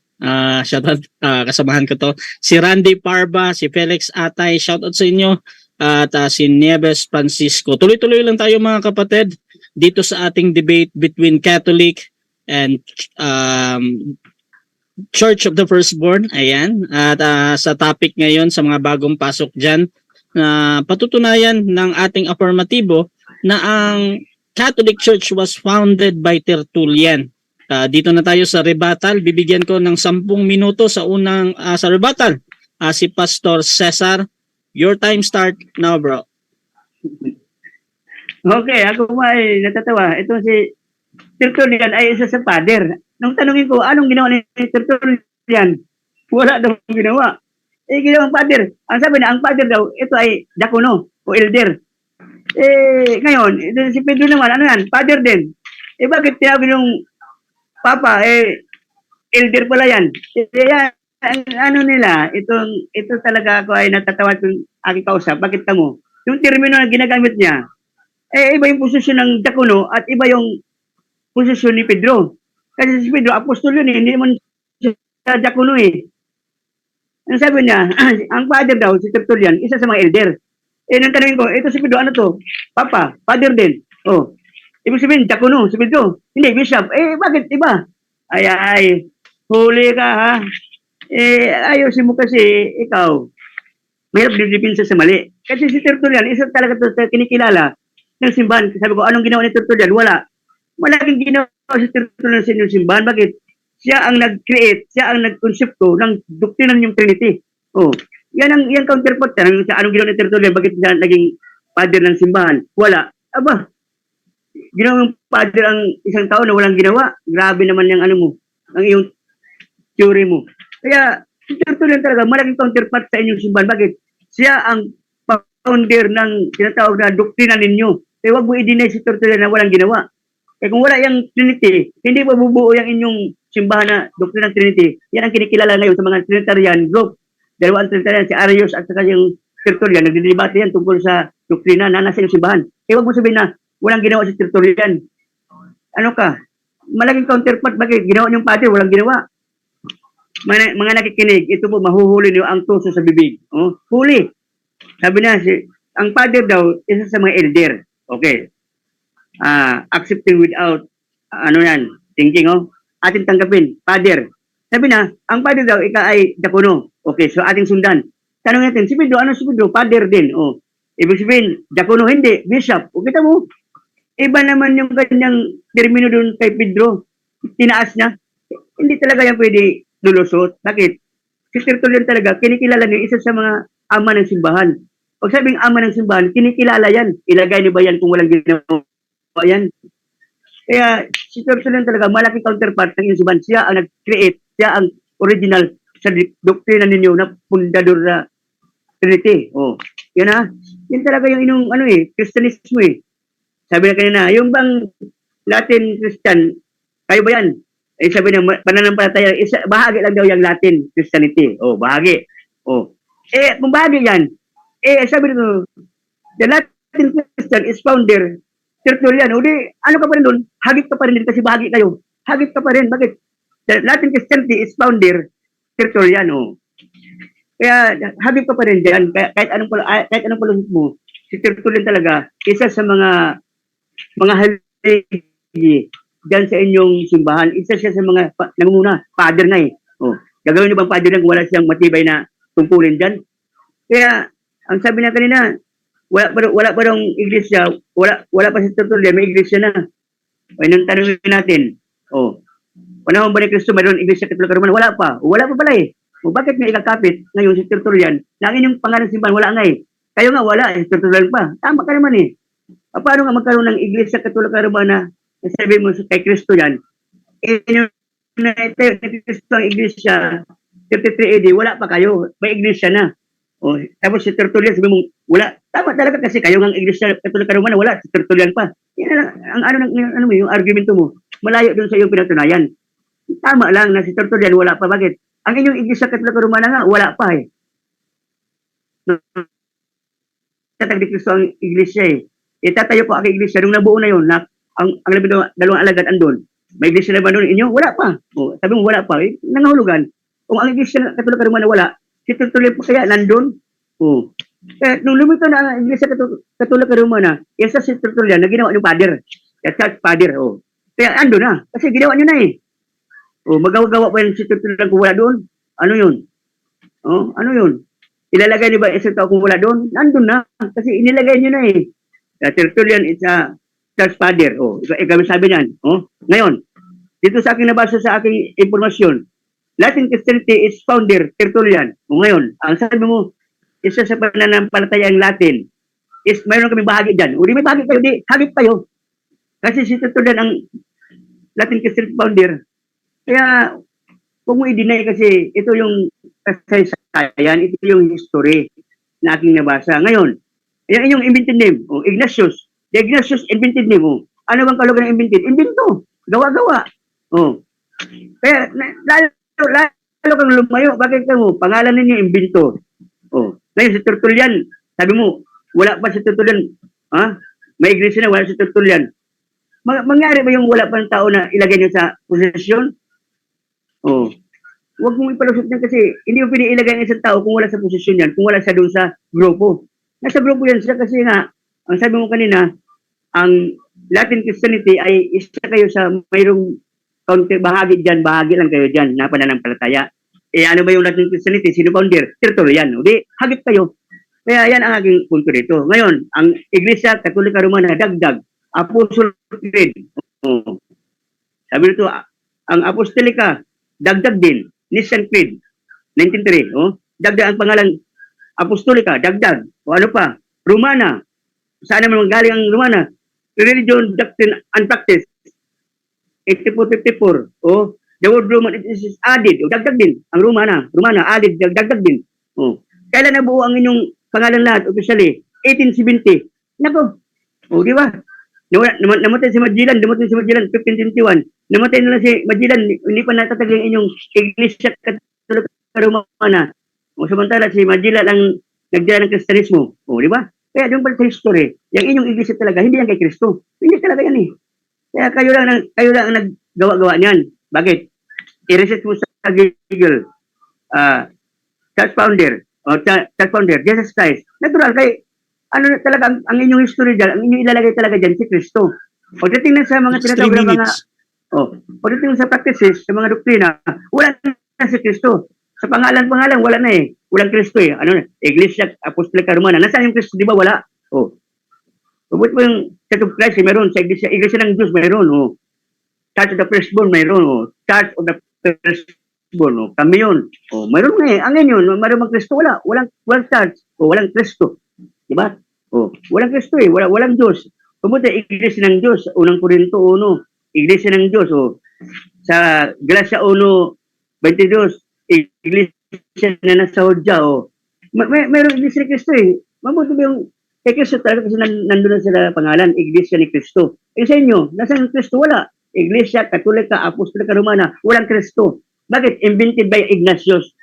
[SPEAKER 3] Shoutout, kasamahan ko to. Si Randy Parba, si Felix Atay, shoutout sa inyo. At si Nieves Francisco. Tuloy-tuloy lang tayo, mga kapatid, dito sa ating debate between Catholic and Church of the Firstborn. Ayan. At sa topic ngayon, sa mga bagong pasok dyan, patutunayan ng ating affirmatibo na ang Catholic Church was founded by Tertullian. Dito na tayo sa rebuttal. Bibigyan ko ng 10 minuto sa unang sa rebuttal. Si Pastor Cesar. Your time start now, bro.
[SPEAKER 4] Okay, ako ay natatawa. Ito si Tertullian ay isa sa father. Nung tanungin ko, anong ginawa ni Tertullian? Wala daw ginawa. Ginawang father. Ang sabi na, ang father daw, ito ay diakono o elder. Ngayon, ito si Pedro naman, ano yan? Father din. Bakit tinawag yung papa? Elder pala yan. Yan, ano nila, ito talaga ako ay natatawa yung aking kausap. Bakit tamo? Yung termino na ginagamit niya, iba yung posisyon ng diakono at iba yung posisyon ni Pedro. Kasi si Pedro, apostol yun hindi naman siya diakono Ang sabi niya, ang father daw, si Tertullian, isa sa mga elder. Nang tanongin ko, ito si Pedro, ano to? Papa, father din. Ibig sabihin, diakono, si Pedro. Hindi, bishop. Bakit iba? Ay, huli ka ha. Ayusin mo kasi, ikaw, mahirap didipinsa sa mali. Kasi si Tertullian, isa talaga to kinikilala ng simbahan. Sabi ko, anong ginawa ni Tertullian? Wala. Malaking ginawa si Tertullian sa inyong simbahan. Bakit? Siya ang nag-create, siya ang nag-konsepto ng doktrina ng Trinity. Yan counterpart. Anong ginawa ni Tertullian? Bakit siya naging father ng simbahan? Wala. Aba, ginawa yung father ang isang tao na walang ginawa. Grabe naman yung ano mo, ang iyong theory mo. Kaya, si Tertullian talaga, malaking counterpart sa inyong simbahan. Bakit? Siya ang founder ng tinatawag na doktrina ninyo. Kaya wag mo i-deny si Tertullian na walang ginawa. Kung wala yung Trinity, hindi mabubuo yung inyong simbahan na doktrina ng Trinity. Yan ang kinikilala ngayon sa mga Trinitarian group. Dalawang Trinitarian, si Arius at saka yung Tertullian, nagdidebate yan tungkol sa doktrina na nasa inyong simbahan. Kaya wag mo sabihin na walang ginawa si Tertullian. Ano ka? Malaking counterpart, bakit? Ginawa niyong father, walang ginawa. Mga nakikinig, ito po, mahuhuli niyo ang tuso sa bibig. Huli. Sabi na, ang father daw, isa sa mga elder. Okay. Accepting without, thinking, ating tanggapin, father. Sabi na, ang father daw, ika ay diakono. Okay, so ating sundan. Tanong natin, si Pedro, ano si Pedro? Father din. Ibig sabihin, diakono, hindi, bishop. O kita mo, iba naman yung kanyang termino doon kay Pedro. Tinaas niya. Hindi talaga yan pwede lulusot. Bakit? Si Tertullian talaga, kinikilala niya isa sa mga ama ng simbahan. Pag sabing ama ng simbahan, kinikilala yan. Ilagay niyo ba yan kung walang ginawa yan? Kaya si Tertullian talaga, malaking counterpart ng inyong simbahan. Siya ang nag-create, siya ang original sa doktrina ninyo na fundador na Trinity. Yan ha. Yan talaga yung inyong Christianismo Sabi na kanina, yung bang Latin Christian, kayo ba yan? Sabi na pananampalataya, bahagi lang daw yung Latin Christianity. Bahagi. Kung bahagi yan, sabi nito, the Latin Christian is founder Tertullian. Ano ka pa rin doon? Hagit ka pa rin din kasi bahagi kayo. Hagit ka pa rin. Bakit? The Latin Christianity is founder Tertullian. Kaya hagit ka pa rin dyan. Kahit anong palusot mo, si Tertullian talaga, isa sa mga haligi dyan sa inyong simbahan. Isa siya sa mga nangunguna. Father na Gagawin niyo bang father na kung wala siyang matibay na tungkulin dyan? Kaya, ang sabi na kanina, wala pa daw iglesia, wala pa si Tertullian, may iglesia na. Nang tanongin natin, panahon ba ni Cristo mayroon iglesia Katoliko Romana? Wala pa pala bakit nga ikakapit ngayon si Tertullian? Na ang inyong pangalan simbahan, wala nga Kayo nga wala, Tertullian pa. Tama ka naman Paano nga magkaroon ng iglesia Katoliko Romana? Sabi mo kay Cristo yan, Cristo ang iglesia 33 AD, wala pa kayo, may iglesia na. Tapos si Tertullian, sabi mo, wala. Tama talaga kasi kayo ng iglesia Katoliko Romana, wala, si Tertullian pa. Yan lang, yung argumento mo, malayo dun sa iyong pinatunayan. tama lang na si Tertullian wala pa. Bakit? Ang inyong Iglesia Katolika Romana nga, wala pa eh. Tatag ni Cristo ang Iglesia eh. Itatayo po ang Iglesia. Nung nabuo na yun, na ang dalawang alagad andun, may Iglesia na ba doon inyo? Wala pa. O, sabi mo wala pa. Eh, nangahulugan. Kung ang Iglesia Katolika Romana wala, si Tertullian po kaya nandun? O. Kaya nung lumito na ang Iglesia Katolika Romana, isa si Tertullian na ginawa ng father. Kaya church father. O. Kaya andun na. Kasi ginawa nyo na eh. O, magawa-gawa pa yun si Tertullian kung wala doon. Ano yun? O, ano yun? Ilalagay niyo ba isang tao kung wala doon? Nandun na. Kasi inilagay niyo na eh. Tertullian is a church father. O, ikaw sabi niyan. O, ngayon, dito sa aking nabasa sa aking impormasyon, Latin Christianity is founder Tertullian. O ngayon, ang sabi mo, isa sa pananampalatayang Latin, is mayroon kami bahagi dyan. O di may bahagi kayo, di hagip kayo. Kasi si Tertullian ang Latin Christianity founder. Kaya, huwag mo i-deny kasi ito yung kasaysayan, ito yung history na aking nabasa. Ngayon, yung inyong invented name, Ignatius. The Ignatius invented name. Ano bang kalugay ng invented? Invento. Gawa-gawa. Kaya, lalo kang lumayo. Bakit ka mo? Pangalan ninyo, invento. Ngayon, si Tertullian, sabi mo, wala pa si Tertullian. May iglesia na, wala si Tertullian. Mangyari ba yung wala pa ng tao na ilagay niyo sa posisyon? Huwag mong ipalusot niyan kasi hindi mo piniilagay ng isang tao kung wala sa posisyon yan, kung wala siya doon sa grupo. Nasa grupo yan siya kasi nga, ang sabi mo kanina, ang Latin Christianity ay isa kayo sa mayroong bahagi dyan, bahagi lang kayo dyan na pananampalataya. Ano ba yung Latin Christianity? Sino founder? Tertullian. Di, hagip kayo. Kaya yan ang aking punto dito. Ngayon, ang Iglesia Katolika Romana, dagdag, Apostolic Creed. Sabi nito, ang Apostolica, dagdag din, Nicene Creed, 1903, dagdag ang pangalan Apostolica, dagdag, o ano pa, Romana, saan naman galing ang Romana? Religion, Doctrine, and Practice, 8454, the word Roman is added, dagdag din, ang Romana, added, dagdag din, kailan nabuo ang inyong pangalan lahat, officially, 1870, nako, di ba? Namatay si Magellan 1521. Namatay na lang si Magellan, hindi pa natatag yung inyong Iglesia Katolika Romana. Samantala si Magellan ang nagdala ng Kristiyanismo. Di ba? Kaya doon pa sa history, yung inyong Iglesia talaga, hindi yan kay Kristo. Hindi talaga yan eh. Kaya kayo lang ang naggawa-gawa niyan. Bakit? I-research mo sa Google, church founder, Jesus Christ. Natural, kay ano talaga ang inyong history dyan, ang inyong ilalagay talaga dyan si Kristo. Pagdating na sa mga tinatawag na mga pagdating sa practices, sa mga doktrina, wala na si Kristo. Sa pangalan, wala na eh. Walang Kristo eh. Ano na? Iglesia Apostolica Romana. Nasaan yung Kristo? Di ba? Wala. Mabuti po yung Church of Christ, meron. Sa Iglesia ng Diyos, meron. Church of the Firstborn, meron. Church of the Firstborn. Kami yun. Meron nga eh. Ang yun, meron mang Kristo, wala. Walang church. Walang Kristo. Diba? Walang Kristo eh. Walang Diyos. Mabuti, Iglesia ng Diyos. Unang Korinto 1. Iglesia ng Diyos. Sa Galacia 1:22, Iglesia na nasa Hodja. Mayroong Iglesia ni Kristo eh. Mabuti ba yung kay Kristo talaga kasi nandun na sila pangalan, Iglesia ni Kristo. Sa inyo, nasaan Kristo? Wala. Iglesia Katolika, Apostolica Romana, walang Kristo. Bakit? Invented by Ignatius.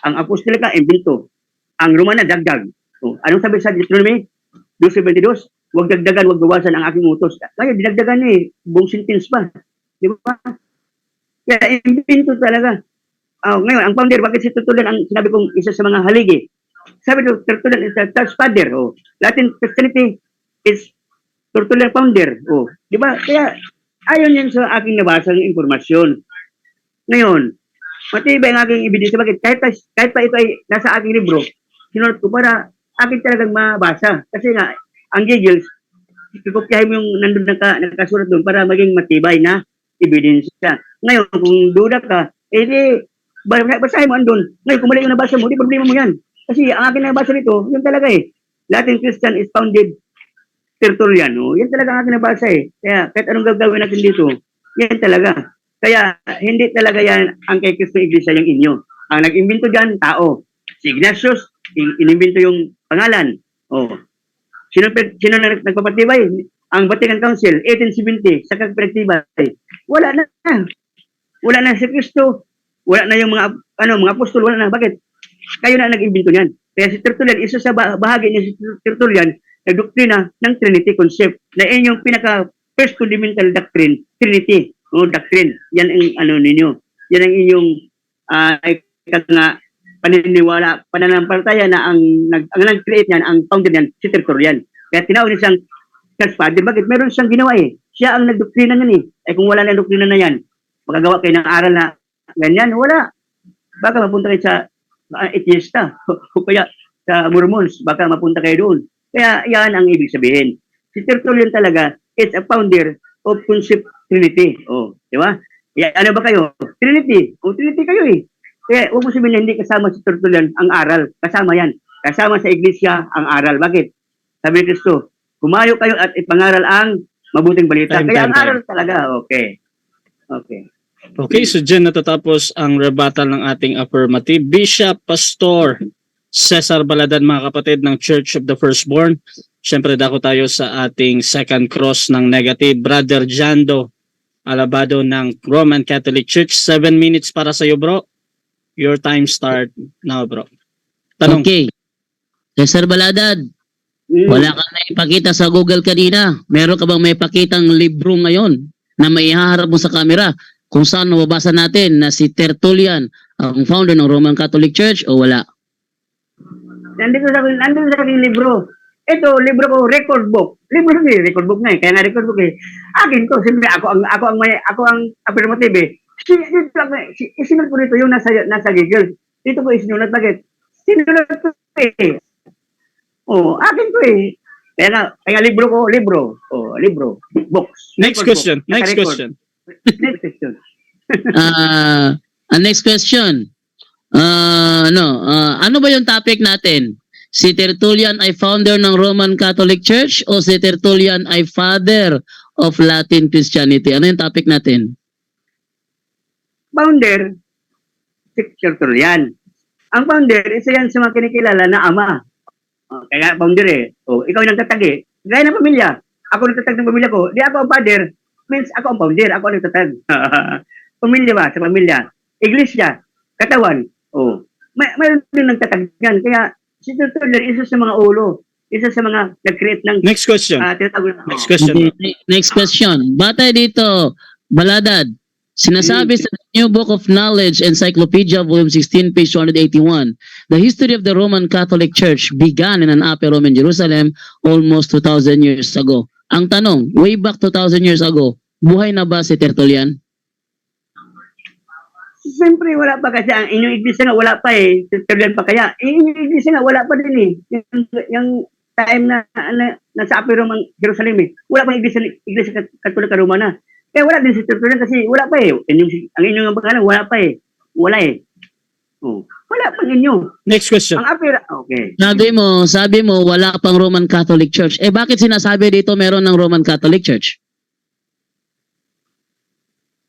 [SPEAKER 4] Ang Apostolica, invento. Ang Romana, dagdag. Anong sabi sa Deuteronomy 12:22? Huwag dagdagan, huwag gawasan ang aking utos. Kaya dinagdagan eh, buong sentence pa. Di ba? Kaya invento talaga. Ngayon, ang founder, bakit si Tertullian ang sinabi kong isa sa mga haligi? Sabi ko, Tertullian is a church father. Latin Christianity is Tertullian founder. Di ba? Kaya ayon yan sa aking nabasang informasyon. Ngayon, matibay ang aking ebidensya. Bakit? Kahit pa ito ay nasa aking libro, sinunod ko para akin talagang mabasa. Kasi nga, ang Giggles, ikukopyahin mo yung nandun nakasulat doon para maging matibay na ebidensya. Ngayon, kung duda ka, basahin mo andun. Ngayon, kung mali yung nabasa mo, di problema mo yan. Kasi ang akin nabasa nito, yun talaga eh. Latin Christian is founded Tertullian. Yan talaga ang akin nabasa eh. Kaya kahit anong gagawin natin dito, yan talaga. Kaya hindi talaga yan ang kay Kristo Iglesia yung inyo. Ang nag-imbento dyan, tao. Si Ignatius, inimbento yung pangalan. Sino na nagpapatibay? Ang Vatican Council, 1870, sa pinagtibay. Wala na. wala na si Kristo, wala na yung mga apostol, wala na. Bakit? Kayo na nag-imbento niyan. Kaya si Tertullian, isa sa bahagi niya si Tertullian, na doktrina ng Trinity concept, na inyong first fundamental doctrine, Trinity, doctrine. Yan ang ninyo. Yan ang inyong paniniwala, pananampalataya na ang nag-create niyan, ang founder niyan, si Tertullian. Kaya tinawag niya siyang church father. Bakit? Meron siyang ginawa Siya ang nagdoktrina niyan kung wala na doktrina na yan, magagawa kayo ng aral na ganyan, wala. Baka mapunta kayo sa atheista o kaya sa Mormons, baka mapunta kayo doon. Kaya yan ang ibig sabihin. Si Tertullian talaga is a founder of concept Trinity. Di ba? Ano ba kayo? Trinity. Trinity kayo Kaya huwag mo sabihin na hindi kasama si Tertullian ang aral. Kasama yan. Kasama sa iglesia ang aral. Bakit? Sabi ni Kristo, kumayo kayo at ipangaral ang mabuting balita. Kaya ang aral talaga. Okay.
[SPEAKER 3] Okay, so dyan natatapos ang rebuttal ng ating affirmative. Bishop Pastor Cesar Baladan, mga kapatid ng Church of the Firstborn. Siyempre dako tayo sa ating second cross ng negative. Brother Jando Alabado ng Roman Catholic Church. 7 minutes para sa iyo, bro. Your time start now, bro. Tanong.
[SPEAKER 5] Okay. Cesar Baladan, wala kang naipakita sa Google kanina. Meron ka bang may pakitang libro ngayon na maihaharap mo sa camera kung saan mababasa natin na si Tertullian ang founder ng Roman Catholic Church o wala?
[SPEAKER 4] Nandito sa aking libro. Ito, libro ko, record book. Libro record book na Kaya nga record book Akin ko, siyempre ako ang affirmative Isinulat ko dito yung nasa Google. Dito ko isinulat. Bakit? Sinulat ko akin ko Kaya libro ko, libro, books.
[SPEAKER 3] Next question. Next question.
[SPEAKER 5] Next question. Ano ba yung topic natin? Si Tertullian ay founder ng Roman Catholic Church o si Tertullian ay father of Latin Christianity? Ano yung topic natin?
[SPEAKER 4] Founder, si Tertullian. Ang founder, isa yan sa mga kinikilala na ama. Kaya founder ikaw yung nagtatag Gaya ng pamilya. Ako nagtatag ng pamilya ko. Di ako ang father. Means ako ang founder. Ako ang nagtatag. Pamilya ba? Sa pamilya. Iglesia. Katawan. Mayroon din nagtatag yan. Kaya si Tertullian, isa sa mga ulo. Isa sa mga nag-create ng...
[SPEAKER 3] Next question. Next question.
[SPEAKER 5] Next question. Batay dito, Baladad, sinasabi sa New Book of Knowledge, Encyclopedia, Volume 16, page 281, the history of the Roman Catholic Church began in an upper Room in Jerusalem almost 2,000 years ago. Ang tanong, way back 2,000 years ago, buhay na ba si Tertullian?
[SPEAKER 4] Siyempre, wala pa kasi ang inyong iglesia nga wala pa Tertullian pa kaya. Inyong iglesia nga wala pa din Yung time na nasa upper Room ng Jerusalem Wala pa iglesia Katolika Romana. Kaya wala din si Tertullian kasi wala pa ang inyong pangalan, wala pa Wala wala pang inyo.
[SPEAKER 3] Next question.
[SPEAKER 4] Ang apira, okay.
[SPEAKER 5] Sabi mo, wala pang Roman Catholic Church. Bakit sinasabi dito meron ng Roman Catholic Church?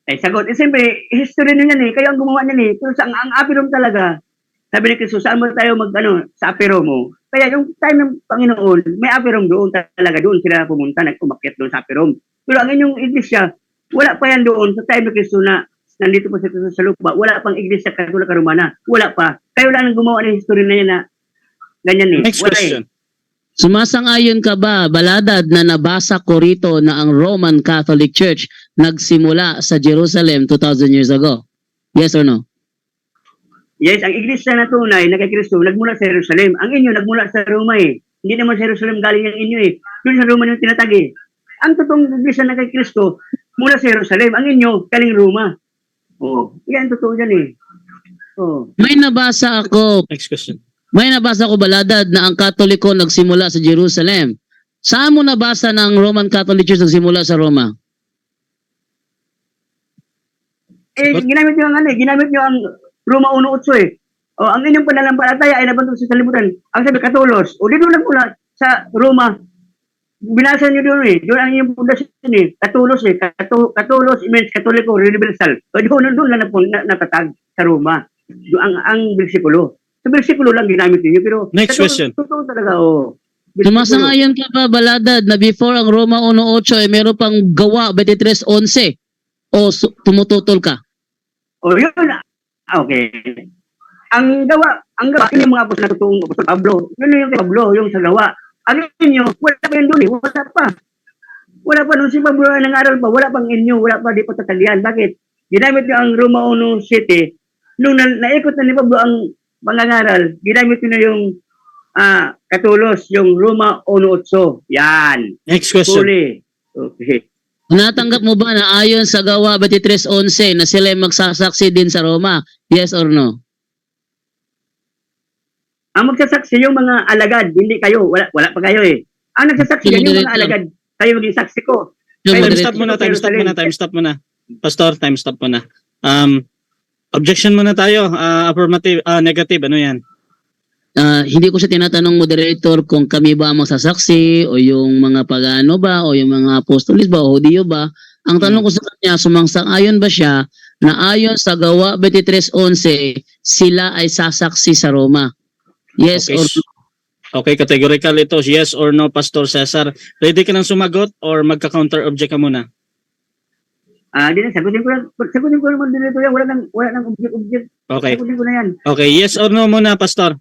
[SPEAKER 4] Sagot. Siyempre, history nyo yan Kayo ang gumawa niyan Pero ang apirom talaga, sabi ni Kristo, saan mo tayo sa apirom mo? Kaya yung time ng Panginoon, may apirom doon talaga. Doon sila pumunta, nag-umakyat doon sa apirom. Pero ang inyong iglesia, wala pa yan doon sa time ni Kristo na nandito po sa Kristo sa lupa. Wala pang iglesia Katolika Romana. Wala pa. Kayo lang ang gumawa ng history na yan na ganyan
[SPEAKER 3] Next
[SPEAKER 4] wala
[SPEAKER 3] question.
[SPEAKER 5] Sumasang-ayon ka ba, Baladad, na nabasa ko rito na ang Roman Catholic Church nagsimula sa Jerusalem 2,000 years ago? Yes or no?
[SPEAKER 4] Yes, ang iglesia na tunay na kay Kristo nagmula sa Jerusalem. Ang inyo nagmula sa Roma Hindi naman sa Jerusalem galing ang inyo Doon sa Roma yung tinatag Ang totoong iglesia na kay Kristo mula sa Jerusalem. Ang inyo galing Roma. Yan totoo yan
[SPEAKER 5] May nabasa ako,
[SPEAKER 3] Next question.
[SPEAKER 5] Baladad, na ang Katoliko nagsimula sa Jerusalem. Saan mo nabasa ng Roman Catholic Church nagsimula sa Roma?
[SPEAKER 4] Ginamit nyo ang Roma 1:8 ang inyong pananampalataya ay nabantog sa salimutan. Ang sabi, Katolos. Dito lang mula sa Roma. Binasa nyo doon Doon ang inyong pundasyon Katolos Katolos means Katoliko, universal. Doon lang natatag sa Roma. Ang bersikulo. Sa bersikulo lang ginamit niyo pero
[SPEAKER 3] Next question.
[SPEAKER 4] Totoo talaga
[SPEAKER 5] Sumasang-ayon ka ba, Baladad, na before ang Roma 1:8 meron pang gawa 23:11? O tumututol ka?
[SPEAKER 4] O yun, okay. Ang gawa yung mga apostol na totoong apostol Pablo. Yun yung kay Pablo, yung sa gawa. Ang inyo, wala pa yun doon eh. Wala pa. Wala pa nung si Pablo na nangaral pa. Wala pang inyo. Wala pa, di pa tatalian. Bakit? Ginamit nyo ang Roma 1:7. Nung naikot na ni Pablo ang pangangaral, ginamit nyo na yung katulos, yung Roma 1:8. Yan.
[SPEAKER 3] Next question.
[SPEAKER 4] Huli. Okay.
[SPEAKER 5] Natanggap mo ba na ayon sa gawa 23:11 na sila ay magsasaksi din sa Roma? Yes or no?
[SPEAKER 4] Ang magsasaksi yung mga alagad, hindi kayo. Wala pa kayo eh. Ang nagsasaksi yan yung mga alagad. Kayo maging saksi ko.
[SPEAKER 5] Yung
[SPEAKER 3] Time
[SPEAKER 5] moderate-
[SPEAKER 3] stop muna. Pastor, time stop muna. Objection muna tayo. Affirmative, negative, ano yan?
[SPEAKER 5] hindi ko siya tinatanong moderator kung kami ba ang magsasaksi o yung mga pagano ba o yung mga apostolis ba o Hudiyo ba. Ang tanong ko sa kanya, sumangsang-ayon ba siya na ayon sa gawa 23:11 sila ay sasaksi sa Roma? Yes
[SPEAKER 3] Okay.
[SPEAKER 5] or no?
[SPEAKER 3] Okay, categorical ito. Yes or no, Pastor Cesar. Ready ka nang sumagot or magka-counter object ka muna?
[SPEAKER 4] Di na, sagutin ko naman din ito yan. Wala nang object.
[SPEAKER 3] Okay.
[SPEAKER 4] Sagutin ko na yan.
[SPEAKER 3] Okay, yes or no muna, Pastor.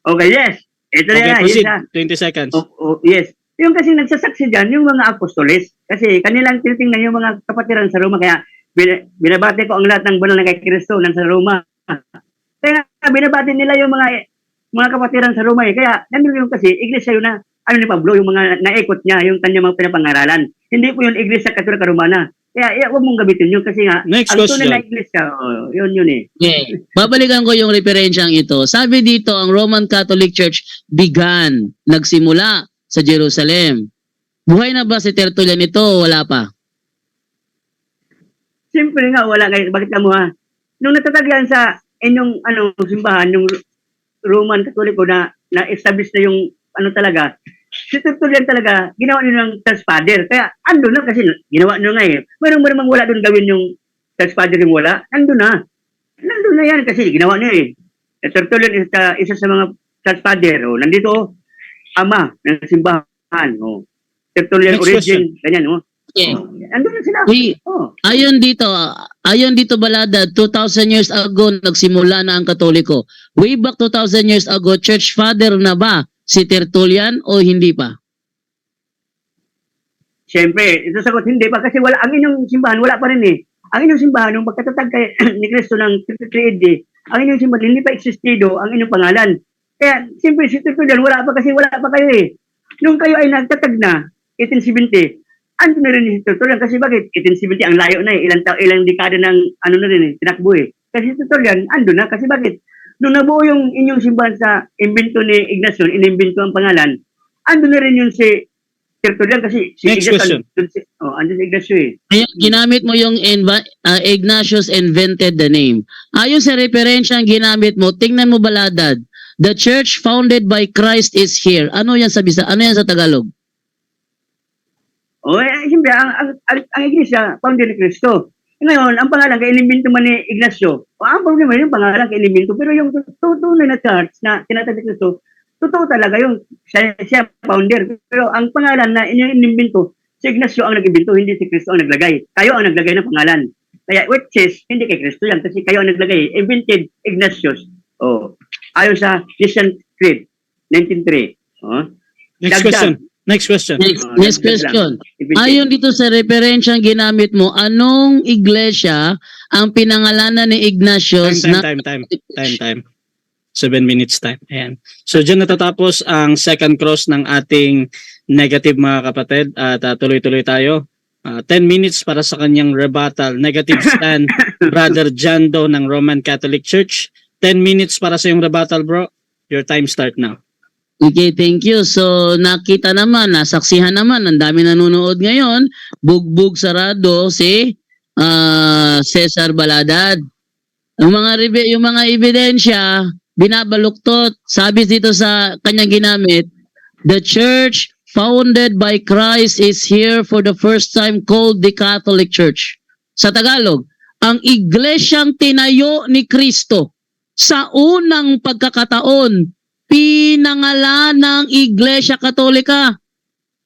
[SPEAKER 4] Okay, yes. Ito
[SPEAKER 3] Okay,
[SPEAKER 4] na,
[SPEAKER 3] proceed.
[SPEAKER 4] yes.
[SPEAKER 3] 20 seconds.
[SPEAKER 4] Yes. Yung kasi nagsasaksi dyan, yung mga apostoles. Kasi kanilang tinitingnan yung mga kapatiran sa Roma. Kaya binabati ko ang lahat ng banal na kay Kristo nasa Roma. Kaya binabati nila yung mga kapatiran sa Roma eh. Kaya nandun yung kasi, iglesia yun na, ano ni Pablo, yung mga naikot niya, yung kanyang mga pinapangaralan. Hindi po yung iglesia Katolika Romana. Kaya huwag mong gamitin yun kasi nga,
[SPEAKER 3] Next
[SPEAKER 4] ang tunay
[SPEAKER 3] question.
[SPEAKER 4] na iglesia, yun eh.
[SPEAKER 5] Okay. Babalikan ko yung referensyang ito. Sabi dito, ang Roman Catholic Church began, nagsimula sa Jerusalem. Buhay na ba si Tertullian ito o wala pa?
[SPEAKER 4] Siyempre nga, wala kayo. Bakit ka mo ha? Nung natatagyan sa inyong simbahan, yung Roman Katoliko na establish na yung talaga, si Tertullian talaga, ginawa nyo ng Church Father. Kaya ando na kasi ginawa nyo nga eh. Merong wala doon gawin yung Church Father yung wala. Ando na. Nandun na yan kasi ginawa nyo eh. Tertullian isa sa mga Church Father. Nandito, ama ng simbahan. Tertullian
[SPEAKER 3] Next
[SPEAKER 4] origin. Ganyan.
[SPEAKER 5] Okay.
[SPEAKER 4] Andun na sila.
[SPEAKER 5] Uy, ayon dito Balada, 2,000 years ago nagsimula na ang Katoliko. Way back 2,000 years ago, Church Father na ba si Tertullian o hindi pa?
[SPEAKER 4] Siyempre, ito sagot, hindi pa kasi wala, ang inyong simbahan, wala pa rin eh. Ang inyong simbahan, nung pagkatatag kay ni Cristo ng 33 AD, ang inyong simbahan, hindi pa existido ang inyong pangalan. Kaya, siyempre, si Tertullian, wala pa kasi wala pa kayo eh. Nung kayo ay nagtatag na, 1870, ando na rin si Tertullian kasi bakit? 1870, ang layo na eh. Ilang dekada ng na rin eh, tinakbo eh. Kasi si Tertullian, ando na kasi bakit? Nung nabuo yung inyong simbahan sa imbento ni Ignacio, inimbento ang pangalan, ando na rin yun si Tertullian kasi si
[SPEAKER 3] Next
[SPEAKER 4] Ignacio,
[SPEAKER 3] question.
[SPEAKER 4] ando si Ignacio eh.
[SPEAKER 5] Kaya ginamit mo yung Ignatius invented the name. Ayon sa referensya ang ginamit mo, tingnan mo Baladad, the church founded by Christ is here. Ano yan sa Tagalog?
[SPEAKER 4] Siyempre, ang iglesia, founder ni Cristo. Ngayon, ang pangalan kay inimbento man ni Ignacio. Ang problema yung pangalan kay inimbento. Pero yung tunay na church na tinatag ni Cristo, totoo talaga yung siya founder. Pero ang pangalan na inimbento, si Ignacio ang nag-imbento, hindi si Cristo ang naglagay. Kayo ang naglagay ng pangalan. Kaya which is, hindi kay Cristo yan, kasi kayo ang naglagay. Invented Ignatius. Ayon sa Nicene Creed, 1903.
[SPEAKER 3] Next question. Next question.
[SPEAKER 5] Next question. Ayon dito sa referensyang ginamit mo, anong iglesia ang pinangalanan ni Ignatius
[SPEAKER 3] Time. 7 minutes time. Ayan. So, dyan natatapos ang second cross ng ating negative mga kapatid. At tuloy-tuloy tayo. 10 minutes para sa kanyang rebuttal. Negative stand, Brother Jando ng Roman Catholic Church. 10 minutes para sa iyong rebuttal, bro. Your time start now.
[SPEAKER 5] Okay, thank you. So, nakita naman, nasaksihan naman, ang dami nanonood ngayon, bugbog sarado si Cesar Baladad. Yung mga ebidensya, binabaluktot. Sabi dito sa kanyang ginamit, the church founded by Christ is here for the first time called the Catholic Church. Sa Tagalog, ang iglesyang tinayo ni Kristo sa unang pagkakataon, pinangalan ng Iglesia Katolika.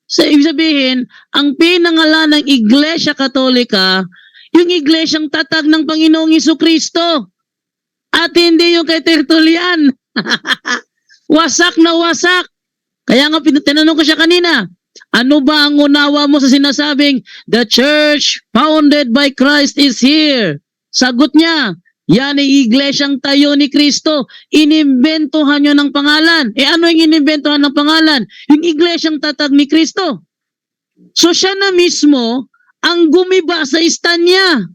[SPEAKER 5] So, ibig sabihin, ang pinangalan ng Iglesia Katolika, Yung iglesyang tatag ng Panginoong Hesukristo. At hindi yung kay Tertullian. Wasak na wasak. Kaya nga tinanong ko siya kanina, ano ba ang unawa mo sa sinasabing, the church founded by Christ is here? Sagot niya, yan ay iglesyang tayo ni Kristo. Inimbentohan nyo ng pangalan. Ano yung inimbentohan ng pangalan? Yung iglesyang tatag ni Kristo. So siya na mismo ang gumiba sa istan niya.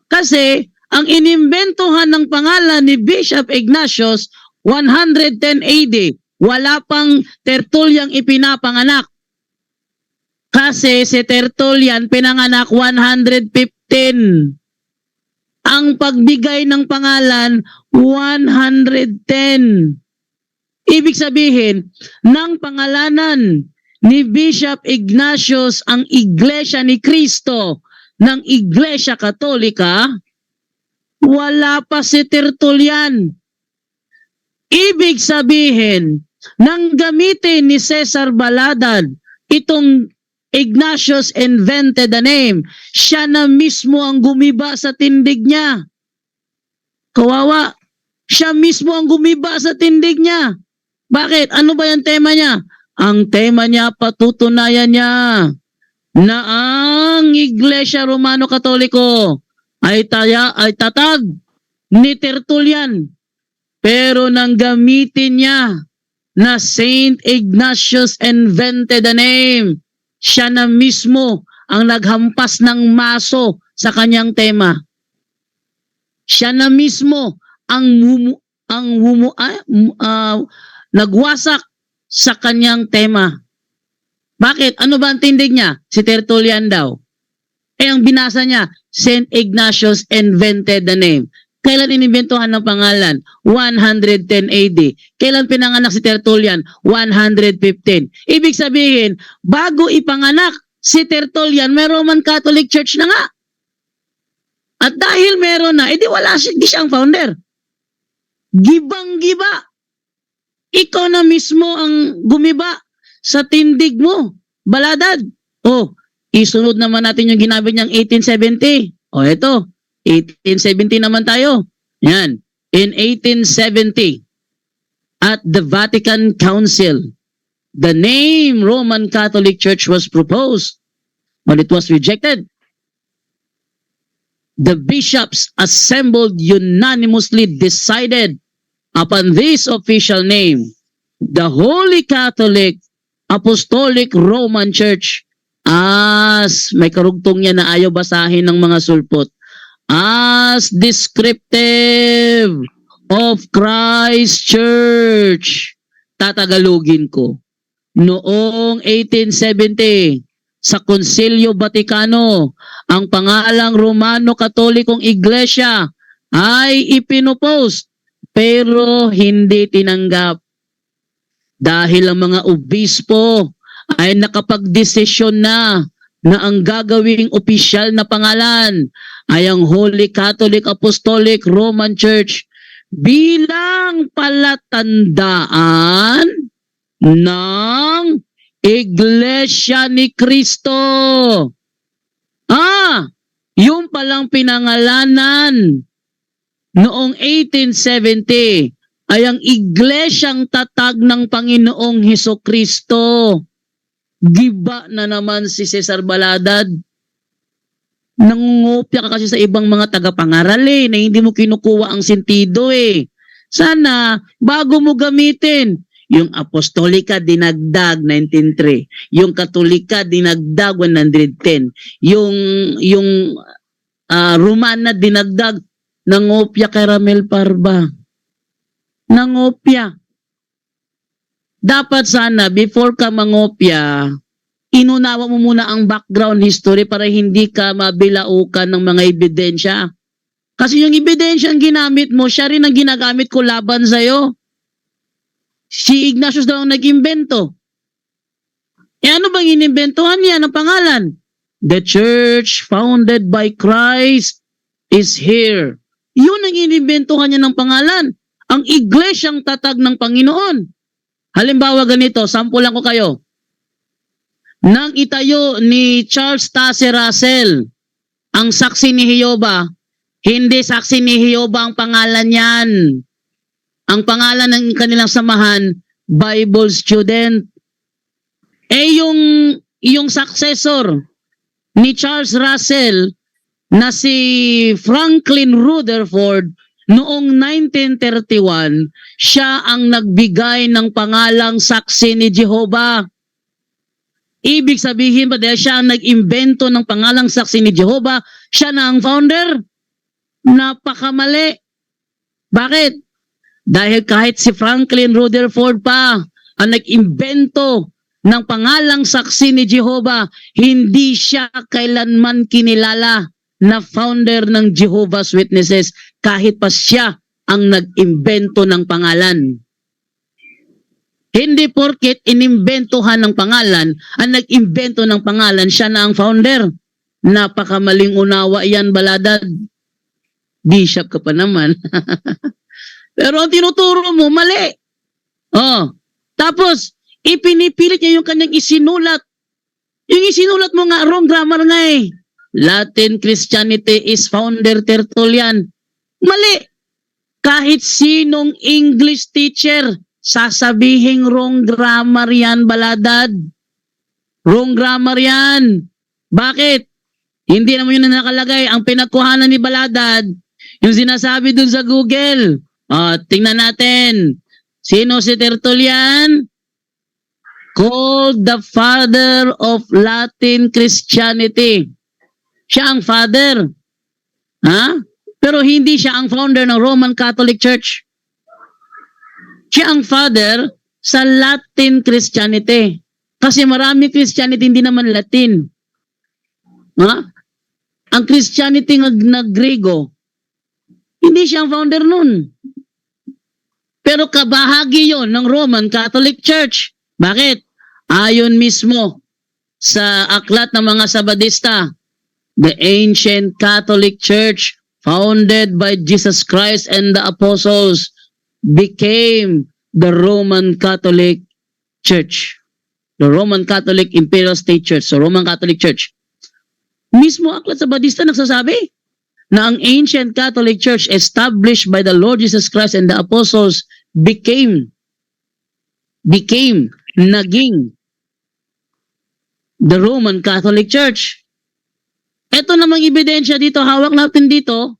[SPEAKER 5] Kasi ang inimbentohan ng pangalan ni Bishop Ignatius 110 AD. Wala pang Tertullian ipinapanganak. Kasi si Tertullian pinanganak 115. Ang pagbigay ng pangalan 110. Ibig sabihin, ng pangalanan ni Bishop Ignatius ang Iglesia ni Cristo ng Iglesia Katolika, wala pa si Tertullian. Ibig sabihin, nang gamitin ni Cesar Baladad itong Ignatius invented the name, siya na mismo ang gumiba sa tindig niya. Kawawa, siya mismo ang gumiba sa tindig niya. Bakit? Ano ba yung tema niya? Ang tema niya, patutunayan niya na ang Iglesia Romano Katoliko ay tatag ni Tertullian. Pero nang gamitin niya na Saint Ignatius invented the name, siya na mismo ang naghampas ng maso sa kanyang tema. Siya na mismo ang nagwasak sa kanyang tema. Bakit? Ano ba ang tindig niya? Si Tertullian daw. Ang binasa niya, Saint Ignatius invented the name. Kailan inimbentohan ng pangalan? 110 AD. Kailan pinanganak si Tertullian? 115. Ibig sabihin, bago ipanganak si Tertullian, may Roman Catholic Church na nga. At dahil meron na, edi di siya ang founder. Gibang-giba. Ikaw na mismo ang gumiba sa tindig mo. Baladad. Isunod naman natin yung ginamit niyang 1870. Ito. 1870 naman tayo. Yan. In 1870, at the Vatican Council, the name Roman Catholic Church was proposed, but it was rejected. The bishops assembled unanimously decided upon this official name, the Holy Catholic Apostolic Roman Church, as may karugtong niya na ayaw basahin ng mga sulpot, as descriptive of Christ Church. Tatagalogin ko. Noong 1870, sa Konsilyo Vaticano, ang pangalang Romano Katolikong Iglesia ay ipinopose pero hindi tinanggap. Dahil ang mga obispo ay nakapagdesisyon na ang gagawing opisyal na pangalan ay ang Holy Catholic Apostolic Roman Church bilang palatandaan ng Iglesia ni Cristo. Yung palang pinangalanan noong 1870 ay ang Iglesyang tatag ng Panginoong Hesukristo. Giba na naman si Cesar Baladad. Nangungopya ka kasi sa ibang mga tagapangaral na hindi mo kinukuha ang sentido Sana, bago mo gamitin, yung Apostolika dinagdag 1903, yung Katolika dinagdag 110, yung Romana dinagdag, nangopya kay Ramel Parba. Nangopya. Dapat sana, before ka mangopya, inunawa mo muna ang background history para hindi ka mabilaukan ng mga ebidensya. Kasi yung ebidensya ang ginamit mo, siya rin ang ginagamit ko laban sa'yo. Si Ignatius daw ang nag-imbento. Ano bang inimbentohan niya ng pangalan? The church founded by Christ is here. Yun ang inimbentohan niya ng pangalan. Ang iglesyang tatag ng Panginoon. Halimbawa ganito, sampulan ko kayo. Nang itayo ni Charles Taze Russell ang saksi ni Jehovah. Hindi saksi ni Jehovah ang pangalan yan. Ang pangalan ng kanilang samahan, Bible student. Yung successor ni Charles Russell na si Franklin Rutherford noong 1931, siya ang nagbigay ng pangalang saksi ni Jehovah. Ibig sabihin ba dahil siya ang nag-imbento ng pangalang saksi ni Jehovah, siya na ang founder? Napakamali. Bakit? Dahil kahit si Franklin Rutherford pa ang nag-imbento ng pangalang saksi ni Jehovah, hindi siya kailanman kinilala na founder ng Jehovah's Witnesses kahit pa siya ang nag-imbento ng pangalan. Hindi porket inimbentohan ng pangalan, ang nag-imbento ng pangalan, siya na ang founder. Napakamaling unawa yan, Baladad. Bishop ka pa naman. Pero ang tinuturo mo, mali. Oh. Tapos, ipinipilit niya yung kanyang isinulat. Yung isinulat mo nga, wrong grammar nga eh. Latin Christianity is founder Tertullian. Mali. Kahit sinong English teacher, sasabihin wrong grammar yan, Baladad. Wrong grammar yan. Bakit? Hindi naman yun na nakalagay. Ang pinagkuhanan ni Baladad, yung sinasabi dun sa Google. Tingnan natin. Sino si Tertullian? Called the father of Latin Christianity. Siya ang father. Pero hindi siya ang founder ng Roman Catholic Church. Siya ang father sa Latin Christianity. Kasi marami Christianity, hindi naman Latin. Ang Christianity na Grego, hindi siya ang founder nun. Pero kabahagi yon ng Roman Catholic Church. Bakit? Ayon mismo sa aklat ng mga Sabadista, the ancient Catholic Church founded by Jesus Christ and the apostles became the Roman Catholic Church. The Roman Catholic Imperial State Church. So Roman Catholic Church. Mismo aklat Sabadista nagsasabi na ang ancient Catholic Church established by the Lord Jesus Christ and the apostles naging the Roman Catholic Church. Ito namang ebidensya dito, hawak natin dito,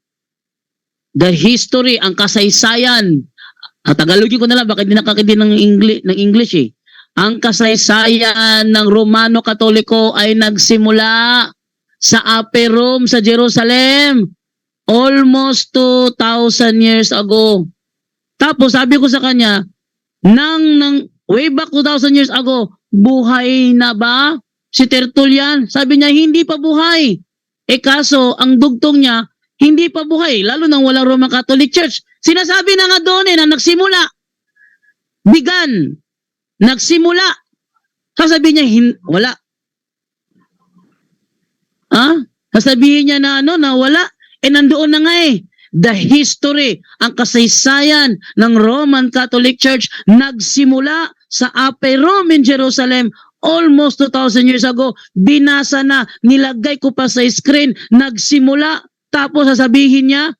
[SPEAKER 5] the history, ang kasaysayan. Tagalogin ko na lang, bakit hindi nakakindi ng English eh. Ang kasaysayan ng Romano Katoliko ay nagsimula sa Upper Rome sa Jerusalem almost 2,000 years ago. Tapos sabi ko sa kanya, way back 2,000 years ago, buhay na ba si Tertullian? Sabi niya, hindi pa buhay. Kaso, ang dugtong niya, hindi pa buhay, lalo nang walang Roman Catholic Church. Sinasabi na nga doon na nagsimula. Began. Nagsimula. Sasabihin niya, wala. Sasabihin niya na na wala. Nandoon na nga eh. The history, ang kasaysayan ng Roman Catholic Church nagsimula sa Upper Rome in Jerusalem almost 2,000 years ago. Binasa na, nilagay ko pa sa screen, nagsimula. Tapos sasabihin niya,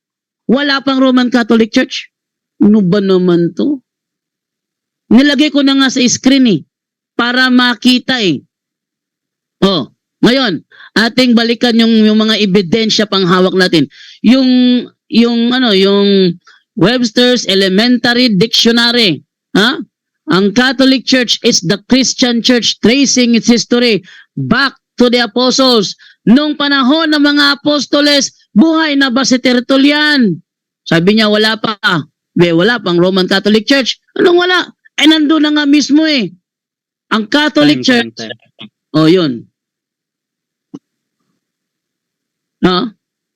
[SPEAKER 5] wala pang Roman Catholic Church. Ano ba naman to? Nilagay ko na nga sa screen eh, para makita eh. Ngayon, ating balikan yung mga ebidensya pang hawak natin. Yung Webster's Elementary Dictionary. Ang Catholic Church is the Christian Church tracing its history back to the apostles. Nung panahon ng mga apostoles, buhay na ba si Tertullian? Sabi niya, wala pa. Wala pang Roman Catholic Church. Anong wala? Nandun na nga mismo eh. Ang Catholic Church. Yun.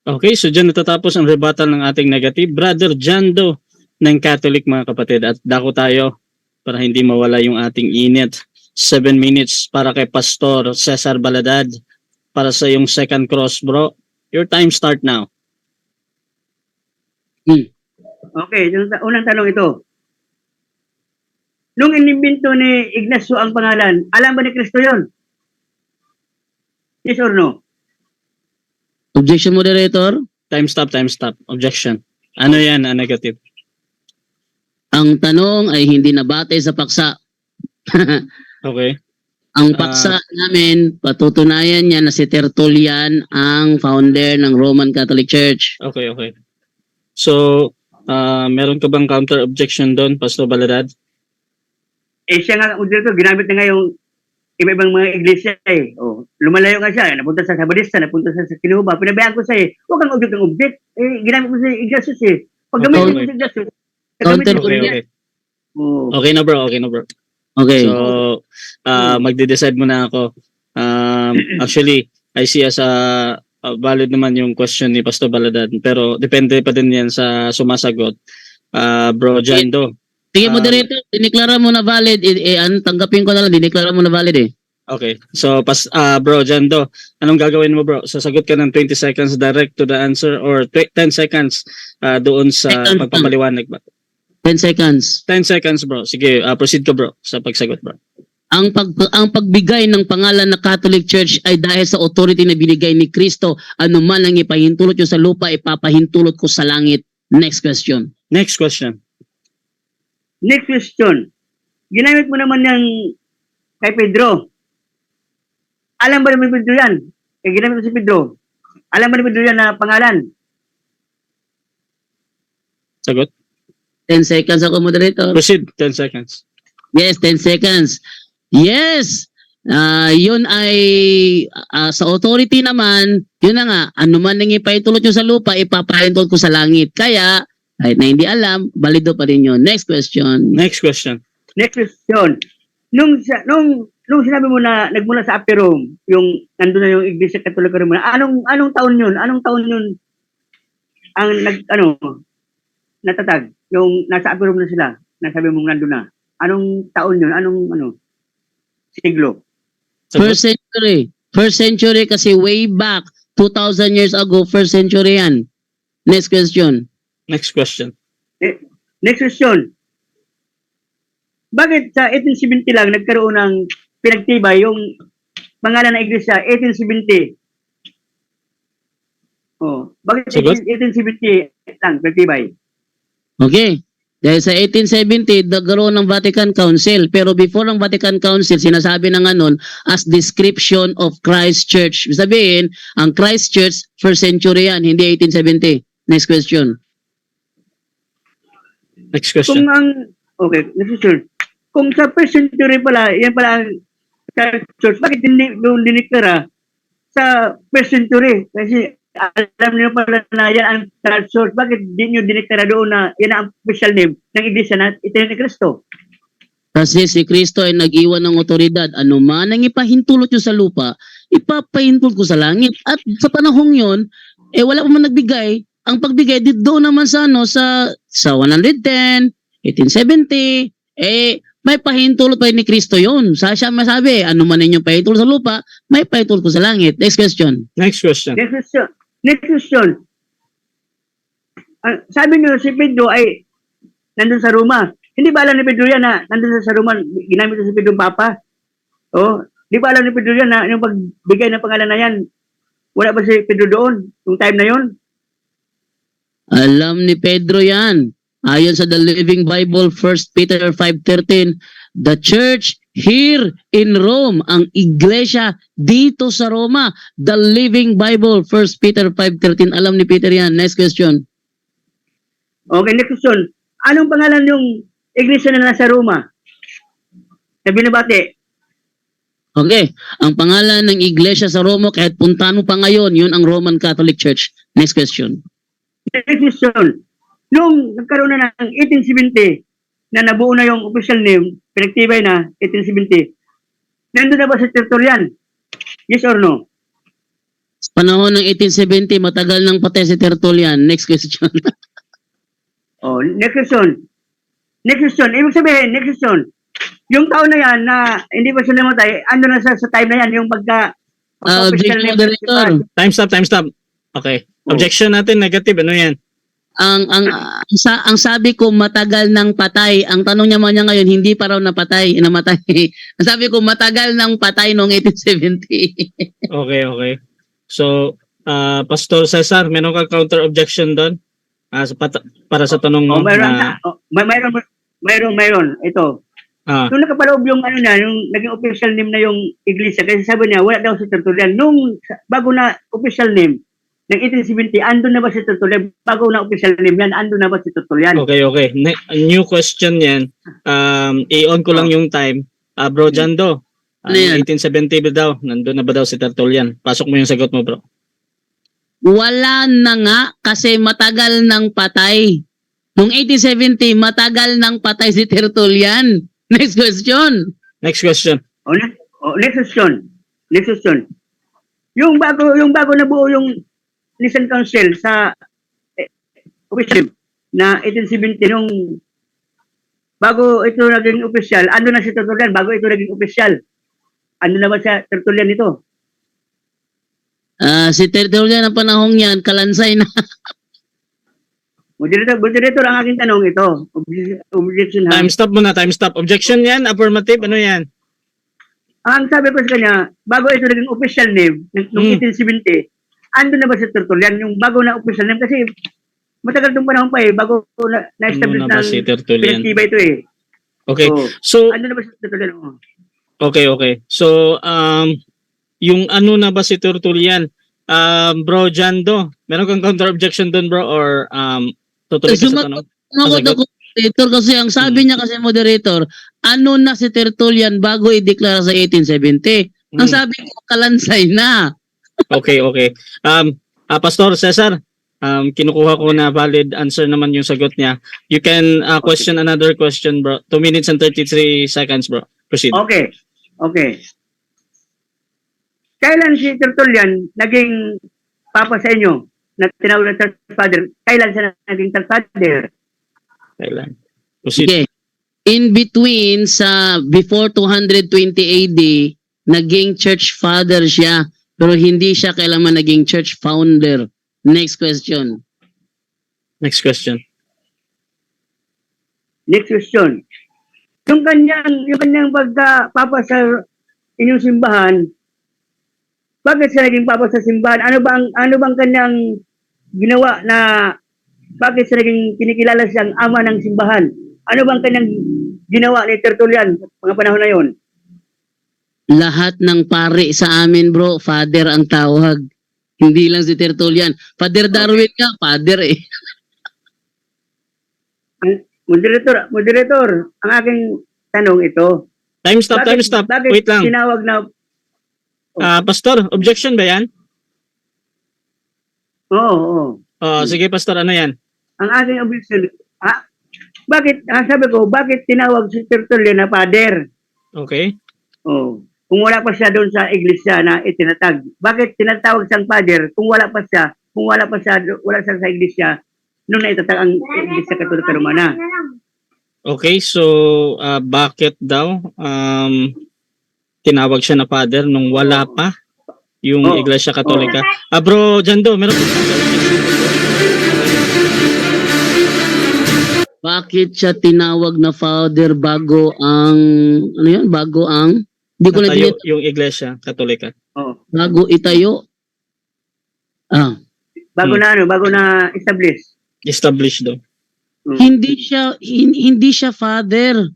[SPEAKER 3] Okay, so dyan natatapos ang rebuttal ng ating negative. Brother Jando ng Catholic, mga kapatid. At dako tayo para hindi mawala yung ating init. 7 minutes para kay Pastor Cesar Baladad para sa yung second cross, bro. Your time start now.
[SPEAKER 4] Okay, yung unang tanong ito. Nung inimbento ni Ignacio ang pangalan, alam ba ni Kristo yon? Yes or no?
[SPEAKER 5] Objection, moderator.
[SPEAKER 3] Time stop. Objection. Ano yan? Negative.
[SPEAKER 5] Ang tanong ay hindi nabate sa paksa.
[SPEAKER 3] Okay.
[SPEAKER 5] Ang paksa namin, patutunayan niya na si Tertullian ang founder ng Roman Catholic Church.
[SPEAKER 3] Okay. So, meron ka bang counter objection doon, Pastor Baladad?
[SPEAKER 4] Siya nga, moderator, ginamit na nga yung iba-ibang mga iglesia eh. Lumalayo nga siya. Napunta sa Sabadista, napunta sa Kinuba. Pinabayaan ko siya huwag kang object. Ginamit mo sa Ignatius Pag gamitin mo sa Ignatius, gagamitin mo
[SPEAKER 3] Okay.
[SPEAKER 4] Oo.
[SPEAKER 3] Okay na bro.
[SPEAKER 5] Okay.
[SPEAKER 3] So, magde-decide muna ako. Actually, I see as a valid naman yung question ni Pastor Baladad. Pero depende pa din yan sa sumasagot. Bro Jando.
[SPEAKER 5] Sige, moderator, dineklara mo na valid. Tanggapin ko na lang, dineklara mo na valid eh.
[SPEAKER 3] Okay. So, bro Jando, anong gagawin mo bro? Sasagot ka ng 20 seconds direct to the answer or 10 seconds doon sa
[SPEAKER 5] Seconds.
[SPEAKER 3] pagpapaliwanag ba?
[SPEAKER 5] 10 seconds.
[SPEAKER 3] 10 seconds bro. Sige, proceed ka bro sa pagsagot bro.
[SPEAKER 5] Ang pagbigay ng pangalan na Catholic Church ay dahil sa authority na binigay ni Kristo. Ano man ang ipahintulot nyo sa lupa, ipapahintulot ko sa langit. Next question.
[SPEAKER 3] Next question.
[SPEAKER 4] Next question. Ginamit mo naman yung kay Pedro. Alam ba naman Pedro yan? Ginamit mo si Pedro. Alam ba ni Pedro yan na pangalan?
[SPEAKER 3] Sagot.
[SPEAKER 5] 10 seconds ako, moderator.
[SPEAKER 3] Proceed. 10 seconds.
[SPEAKER 5] Yes, 10 seconds. Yes! Yun ay sa authority naman, yun na nga, ano man nang ipahintulot nyo sa lupa, ipapahintulot ko sa langit. Kaya, kahit na hindi alam, balido pa rin yun. Next question.
[SPEAKER 3] Next question.
[SPEAKER 4] Next question. Nung sinabi mo na nagmula sa Upper Rome, yung nandun na yung Iglesia Katolika Romana, anong taon yun? Anong taon yun ang natatag? Yung nasa Upper Rome na sila, nasabi mong nandun na. Anong taon yun? Anong siglo?
[SPEAKER 3] Sagot.
[SPEAKER 5] First century kasi way back, 2,000 years ago, first century yan. Next question.
[SPEAKER 3] Next question.
[SPEAKER 4] Next question. Bakit sa 1870 lang nagkaroon ng pinagtibay yung pangalan ng iglesia 1870? Bakit
[SPEAKER 3] Sagot?
[SPEAKER 4] 1870 lang pinagtibay?
[SPEAKER 5] Okay. Dahil sa 1870, nagkaroon ng Vatican Council. Pero before ng Vatican Council, sinasabi na nga nun as description of Christ Church. Sabihin, ang Christ Church, first century yan, hindi 1870. Next question.
[SPEAKER 3] Next question.
[SPEAKER 4] Next question. Kung sa first century pala, yan pala ang church, bakit doon diniklara sa first century? Kasi alam niyo pala na yan ang church. Bakit di nyo diniklara doon na yan ang official name ng iglesia na ito ni Cristo?
[SPEAKER 5] Kasi si Kristo ay nag-iwan ng otoridad. Ano man ang ipahintulot nyo sa lupa, ipapahintulot ko sa langit. At sa panahong yon, wala pa man nagbigay. Ang pagbigay, doon naman sa 110, 1870, may pahintulot pa ni Kristo yon. Siya masabi, ano man inyong pahintulot sa lupa, may pahintulot ko sa langit. Next question.
[SPEAKER 3] Next question.
[SPEAKER 4] Next question. Sabi niyo si Pedro ay nandun sa Roma. Hindi ba alam ni Pedro yan na nandun sa Roma, ginamit si Pedro Papa? Di ba alam ni Pedro yan na yung pagbigay ng pangalan na yan, wala ba si Pedro doon, yung time na yon?
[SPEAKER 5] Alam ni Pedro yan. Ayon sa The Living Bible, 1 Peter 5:13, the church here in Rome, ang iglesia dito sa Roma, The Living Bible, 1 Peter 5:13. Alam ni Peter yan. Next question.
[SPEAKER 4] Okay, next question. Anong pangalan yung iglesia na nasa Roma? Na binabati?
[SPEAKER 5] Okay. Ang pangalan ng iglesia sa Roma, kahit puntahan mo pa ngayon, yun ang Roman Catholic Church. Next question.
[SPEAKER 4] Next question. Nung nagkaroon na ng 1870, na nabuo na yung official name, pinagtibay na 1870, nandun na ba si Tertullian? Yes or no?
[SPEAKER 5] Sa panahon ng 1870, matagal nang patay si Tertullian. Next question.
[SPEAKER 4] Next question. Next question. Ibig sabihin, next question. Yung taon na yan na hindi pa siya namatay, ano na sa time na yan, yung
[SPEAKER 5] Objection, moderator.
[SPEAKER 3] Time stop. Okay. Objection natin, negative. Ano yan?
[SPEAKER 5] Ang sabi ko matagal nang patay. Ang tanong niya ngayon, hindi pa raw namatay. Ang sabi ko matagal nang patay noong 1870.
[SPEAKER 3] Okay. So, Pastor Cesar, meron ka counter objection doon? Para sa tanong mo na
[SPEAKER 4] Mayroon. Ito.
[SPEAKER 3] ah,
[SPEAKER 4] Nung nakapaloob yung ano na, yung naging official name na yung iglesia, kasi sabi niya, wala daw si Tertullian. Nung bago na official name, ng 1870, andun na ba si Tertullian? Bago na official name yan, andun na ba si Tertullian?
[SPEAKER 3] okay. New question yan. I-on ko lang yung time. Bro Jando,
[SPEAKER 5] Ano yan?
[SPEAKER 3] 1870 ba daw? Nandun na ba daw si Tertullian? Pasok mo yung sagot mo, bro.
[SPEAKER 5] Wala na nga kasi matagal nang patay. Noong 1870, matagal nang patay si Tertullian. Next question.
[SPEAKER 3] Next question.
[SPEAKER 4] Next question. Yung bago na buo yung Nicene Council sa official na 1870 nung bago ito naging official, ano na si Tertullian bago ito naging official? Ano na ba sa Tertullian ito?
[SPEAKER 5] Si Tertullian ang panahong yan, kalansay na.
[SPEAKER 4] Moderator, ang aking tanong ito. Objection ha.
[SPEAKER 3] Time stop muna, time stop. Objection yan? Affirmative? Ano yan?
[SPEAKER 4] Ang sabi ko sa kanya, bago ito naging official name, noong 1870, ando na ba si Tertullian? Yung bago na official name, kasi matagal itong panahon pa bago na-establish
[SPEAKER 3] Ano na ba si
[SPEAKER 4] ng
[SPEAKER 3] Tertullian?
[SPEAKER 4] pinagtiba ito
[SPEAKER 3] Okay.
[SPEAKER 4] Oh,
[SPEAKER 3] So,
[SPEAKER 4] ando na ba si Tertullian? Oh.
[SPEAKER 3] okay. So, yung ano na ba si Tertullian? Bro Jando, meron kang counter objection doon, bro? Or tutuloy ka sa tanong?
[SPEAKER 5] Sumagot ako, moderator, kasi ang sabi niya kasi moderator, ano na si Tertullian bago i-declare sa 1870? Ang sabi ko, kalansay na.
[SPEAKER 3] Okay. Pastor Cesar, kinukuha ko na valid answer naman yung sagot niya. You can question another question, bro. 2 minutes and 33 seconds, bro. Proceed.
[SPEAKER 4] Okay. Kailan si Tertullian naging papa sa inyo na tinawag na Church Father? Kailan siya naging Church Father?
[SPEAKER 3] Kailan? Proceed.
[SPEAKER 5] Okay. In between sa before 220 AD, naging church father siya, pero hindi siya kailanman naging church founder. Next question.
[SPEAKER 3] Next question.
[SPEAKER 4] Yung kanyang pagka-papa sa inyong simbahan, bakit siya naging papa sa simbahan? Ano bang kanyang ginawa na bakit siya naging kinikilala siyang ama ng simbahan? Ano bang kanyang ginawa ni Tertullian sa mga panahon na yon?
[SPEAKER 5] Lahat ng pare sa amin, bro, father ang tawag. Hindi lang si Tertullian. Father Darwin nga, father eh.
[SPEAKER 4] Moderator, ang aking tanong ito.
[SPEAKER 3] Time stop.
[SPEAKER 4] Bakit
[SPEAKER 3] Wait lang.
[SPEAKER 4] tinawag na...
[SPEAKER 3] Pastor, objection ba yan?
[SPEAKER 4] Oo.
[SPEAKER 3] Sige, Pastor, ano yan?
[SPEAKER 4] Ang aking objection, bakit tinawag si Tertullian na father?
[SPEAKER 3] Okay.
[SPEAKER 4] Kung wala pa siya doon sa iglesia na itinatag. Bakit tinatawag siyang father kung wala siya sa iglesia nung naitatag ang iglesia Katolika Romana?
[SPEAKER 3] Okay, so bakit daw tinawag siya na father nung wala pa yung Iglesia Katolika? Bro Jando, meron
[SPEAKER 5] Bakit siya tinawag na father bago ang hindi ko na
[SPEAKER 3] tayo yung Iglesia Katolika?
[SPEAKER 5] bago itayo?
[SPEAKER 4] Bago na establish.
[SPEAKER 3] Established daw.
[SPEAKER 5] Hindi siya father.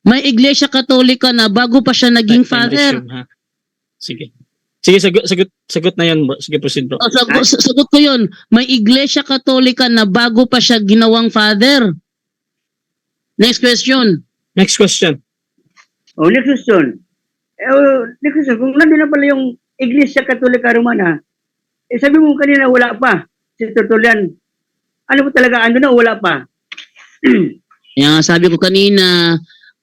[SPEAKER 5] May Iglesia Katolika na bago pa siya naging father.
[SPEAKER 3] Resume, ha? Sige, sagot na yan, bro. Sige, proceed, bro.
[SPEAKER 5] Sagot ko yun. May Iglesia Katolika na bago pa siya ginawang father. Next question.
[SPEAKER 3] Next question.
[SPEAKER 4] Next question. Kung nandun na pala yung Iglesia Katolika Romana, sabi mo kanina wala pa si Tertullian. Ano po talaga, ando na wala pa?
[SPEAKER 5] Yan, sabi ko kanina,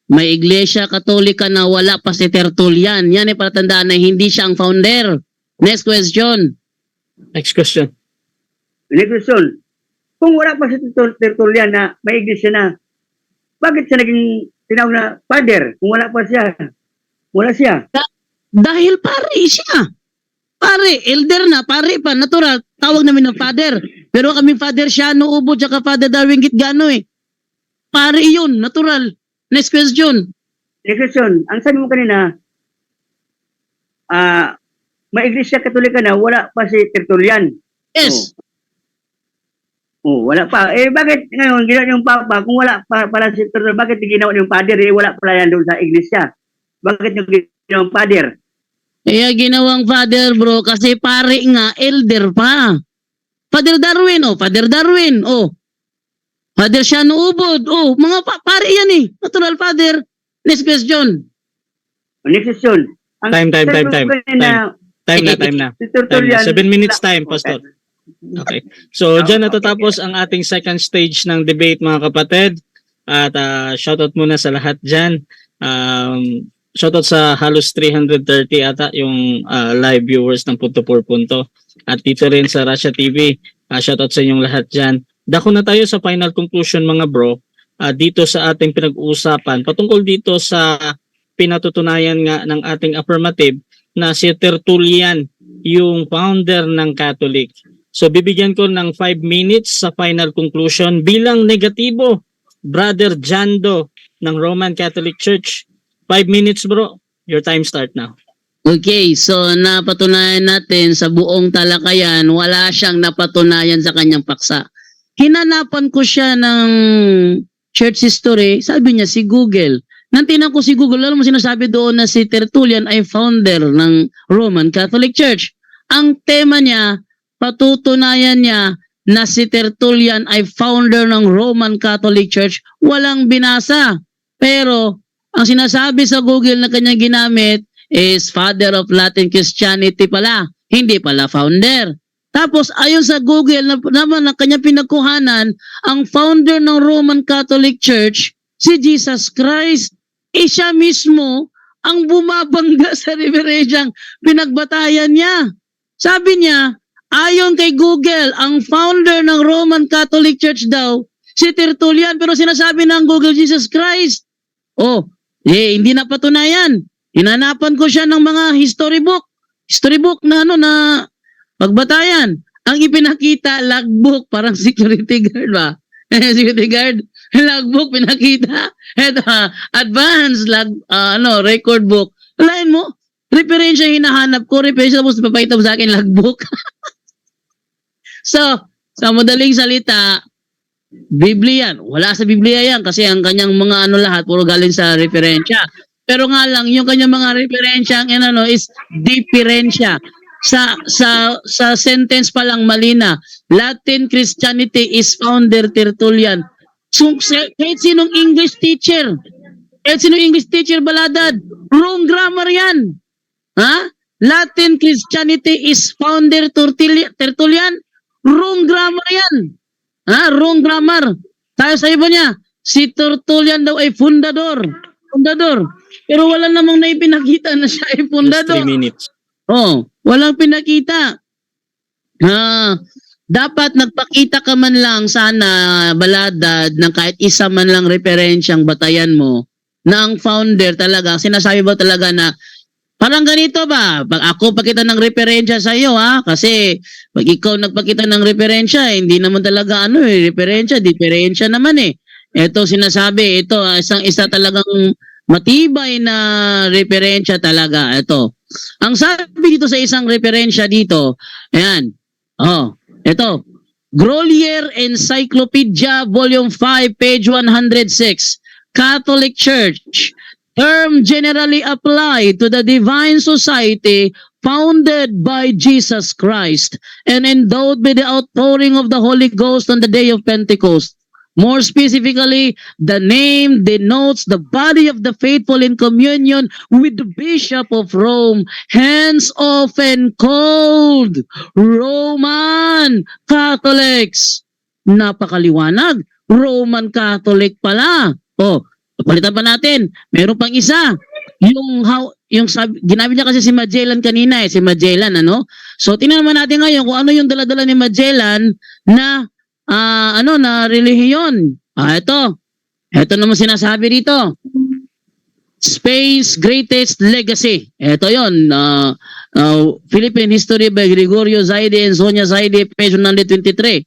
[SPEAKER 5] may Iglesia Katolika na wala pa si Tertullian. Yan ay palatandaan na hindi siya ang founder. Next question.
[SPEAKER 3] Next question.
[SPEAKER 4] Kung wala pa si Tertullian na may iglesia na, bakit siya naging tinawag na father? Kung wala pa siya. Wala siya.
[SPEAKER 5] Dahil pare siya. Pare, elder na, pare pa, natural. Tawag namin ng father. Pero kaming father siya, Ubo, tsaka Father Darwin Gitgano eh. Pare yun, natural. Next question.
[SPEAKER 4] Ang sabi mo kanina, may Iglesia Katolika na, wala pa si Tertullian.
[SPEAKER 5] Yes.
[SPEAKER 4] Wala pa. Bakit ngayon ginawa yung Papa, kung wala pa para si Tertullian, bakit ginawa yung Father? Wala pala yan doon sa Iglesia. Bakit yung ginawa yung Father?
[SPEAKER 5] Kaya ginawang father, bro, kasi pare nga, elder pa. Father Darwin, Father Darwin, Father Shano Ubod, mga pare yan eh. Natural father. Next question.
[SPEAKER 4] Next question.
[SPEAKER 3] Time na.
[SPEAKER 4] Si Tertullian.
[SPEAKER 3] 7 minutes time, Pastor. Okay. So, dyan natatapos ang ating second stage ng debate, mga kapatid. At shoutout muna sa lahat dyan. Shoutout sa halos 330 ata yung live viewers ng Punto por Punto. At dito rin sa Russia TV. Shoutout sa inyong lahat dyan. Dako na tayo sa final conclusion, mga bro. Dito sa ating pinag-uusapan. Patungkol dito sa pinatutunayan nga ng ating affirmative na si Tertullian yung founder ng Catholic. So bibigyan ko ng 5 minutes sa final conclusion bilang negatibo, Brother Jando ng Roman Catholic Church. 5 minutes, bro. Your time start now.
[SPEAKER 5] Okay, so napatunayan natin sa buong talakayan, wala siyang napatunayan sa kanyang paksa. Hinanapan ko siya ng church history, sabi niya si Google. Nang tinan ko si Google, alam mo sinasabi doon na si Tertullian ay founder ng Roman Catholic Church. Ang tema niya, patutunayan niya na si Tertullian ay founder ng Roman Catholic Church, walang binasa. Pero ang sinasabi sa Google na kanyang ginamit is Father of Latin Christianity pala, hindi pala founder. Tapos ayon sa Google naman na kanyang pinagkuhanan, ang founder ng Roman Catholic Church, si Jesus Christ, siya mismo ang bumabangga sa reverensyang pinagbatayan niya. Sabi niya, ayon kay Google, ang founder ng Roman Catholic Church daw, si Tertullian, pero sinasabi ng Google, Jesus Christ. Hindi napatunayan. Hinanapan ko siya ng mga history book na na pagbatayan. Ang ipinakita, logbook, parang security guard ba? Security guard, logbook pinakita. Ito, advanced record book. Alain mo, referensya hinahanap ko, referensya tapos papakita mo sa akin logbook. So, sa madaling salita, Biblia yan. Wala sa Biblia yan kasi ang kanyang mga lahat puro galing sa referensya. Pero nga lang yung kanyang mga referensya is diferensya. Sa sentence pa lang mali na. Latin Christianity is founder Tertullian. So, kahit sinong English teacher baladad, wrong grammar yan. Latin Christianity is founder Tertullian, wrong grammar yan. Wrong grammar. Tayo sa iba niya, si Tertullian daw ay fundador. Pero wala namang naipinakita na siya ay fundador.
[SPEAKER 3] Just 3 minutes.
[SPEAKER 5] Walang pinakita. Dapat nagpakita ka man lang sana, baladad, ng kahit isa man lang referensyang batayan mo na ang founder talaga, sinasabi ba talaga na parang ganito ba? Pag ako pakita ng referensya sa iyo, kasi pag ikaw nagpakita ng referensya, hindi naman talaga referensya, diferensya naman eh. Ito sinasabi, ito isa talagang matibay na referensya talaga. Ito. Ang sabi dito sa isang referensya dito, ayan. Ito. Grolier Encyclopedia Volume 5, page 106. Catholic Church. Term generally applied to the divine society founded by Jesus Christ and endowed by the outpouring of the Holy Ghost on the day of Pentecost. More specifically, the name denotes the body of the faithful in communion with the Bishop of Rome, hence often called Roman Catholics. Napakaliwanag. Roman Catholic pala. Palitan pa natin. Meron pang isa. Yung ginamit niya kasi si Magellan kanina si Magellan So tingnan naman natin ngayon kung ano yung dala-dala ni Magellan na na relihiyon. Ito naman sinasabi dito. Spain's greatest legacy. Ito yon. Philippine History by Gregorio Zaide and Sonia Zaide, page 123.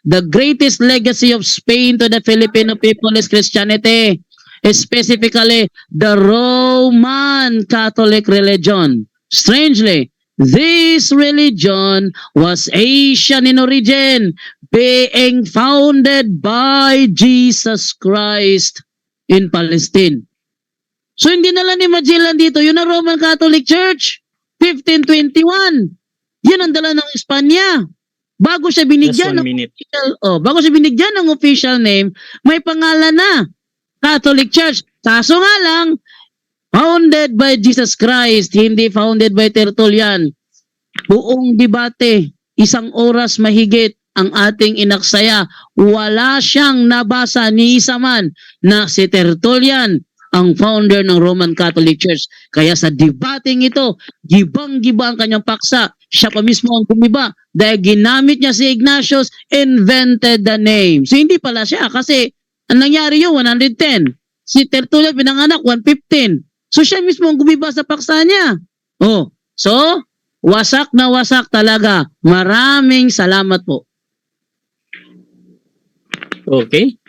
[SPEAKER 5] The greatest legacy of Spain to the Filipino people is Christianity, specifically the Roman Catholic religion. Strangely, This religion was Asian in origin, being founded by Jesus Christ in Palestine. So hindi nila ni Magellan dito, yun ang Roman Catholic Church, 1521. Yun ang dala ng Espanya. Bago siya
[SPEAKER 3] Just
[SPEAKER 5] binigyan
[SPEAKER 3] 1 minute.
[SPEAKER 5] bago siya binigyan ng official name, may pangalan na Catholic Church. Kaso nga lang, founded by Jesus Christ, hindi founded by Tertullian. Buong debate, 1 oras mahigit ang ating inaksaya. Wala siyang nabasa ni isa man na si Tertullian ang founder ng Roman Catholic Church. Kaya sa debating ito, gibang-giba ang kanyang paksa. Siya pa mismo ang gumiba dahil ginamit niya si Ignatius, invented the name. So hindi pala siya kasi ang nangyari yun, 110. Si Tertullian pinanganak, 115. So siya mismo ang gumiba sa paksa niya. Oh, so wasak na wasak talaga. Maraming salamat po.
[SPEAKER 3] Okay.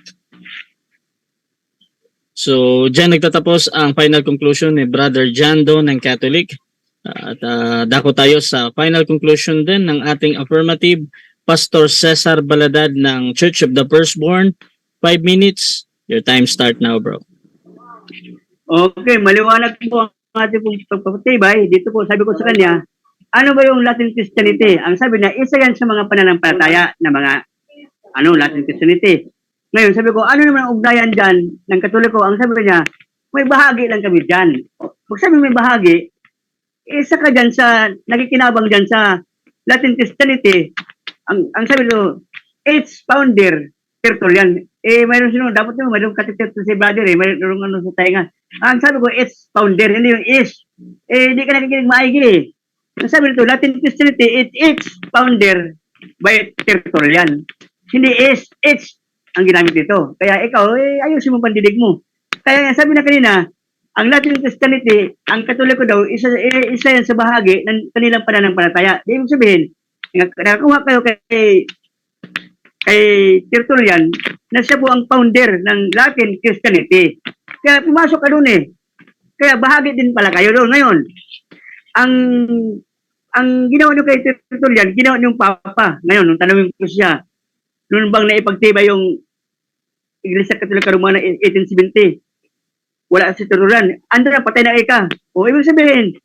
[SPEAKER 3] So, dyan nagtatapos ang final conclusion ni Brother Jando ng Catholic. At dako tayo sa final conclusion din ng ating affirmative, Pastor Cesar Baladad ng Church of the Firstborn. 5 minutes. Your time start now, bro.
[SPEAKER 4] Okay, maliwanag po ang ating pong pagpapatibay. Dito po, sabi ko sa kanya, ano ba yung Latin Christianity? Ang sabi niya, isa yan sa mga pananampalataya na mga Latin Christianity. Ngayon, sabi ko, ano naman ang ugnayan dyan ng Katoliko? Ang sabi niya, may bahagi lang kami dyan. Pag sabi may bahagi, isa ka dyan sa, nakikinabang dyan sa Latin Christianity. Ang sabi ko, its founder, Tertullian. Mayroon sino, dapat naman, mayroong katitert si brother mayroong sa tainga. Ang sabi ko, its founder, hindi yung is. Hindi ka nakikinig maigi. Ang sabi nito, Latin Christianity, its founder by Tertullian. Hindi is, it's ang ginamit dito. Kaya ikaw, ayusin mo pandidig mo. Kaya sabi na kanina, ang Latin Christianity, ang Katoliko daw, isa yan sa bahagi ng kanilang pananampalataya. Ibig sabihin, nakakuha kayo kay Tertullian na siya po ang founder ng Latin Christianity. Kaya pumasok ka doon eh. Kaya bahagi din pala kayo doon. Ngayon, ang ginawa niyo kay Tertullian, ginawa niyong Papa. Ngayon, nung tanongin ko siya, noon bang naipagtibay yung Iglesia Katolika Romana 1870? Wala si Tertullian. Ando na, patay na ika. O, ibig sabihin,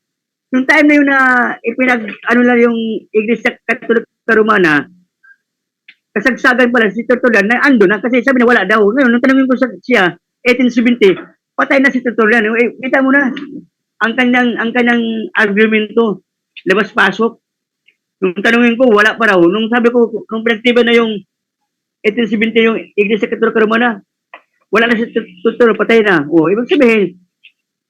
[SPEAKER 4] nung time na yun na yung Iglesia Katolika Romana, kasagsagan pala si Tertullian na ando na kasi sabi na wala daw. Ngayon, nung tanongin ko siya, 1870, patay na si Tertullian. Kita mo na, ang kanyang argumento, labas-pasok. Nung tanongin ko, wala pa raw. Nung sabi ko, nung pinagtibay na yung 1870 yung Iglesia Katolika Romana, wala na si Tertullian, patay na. O, ibig sabihin,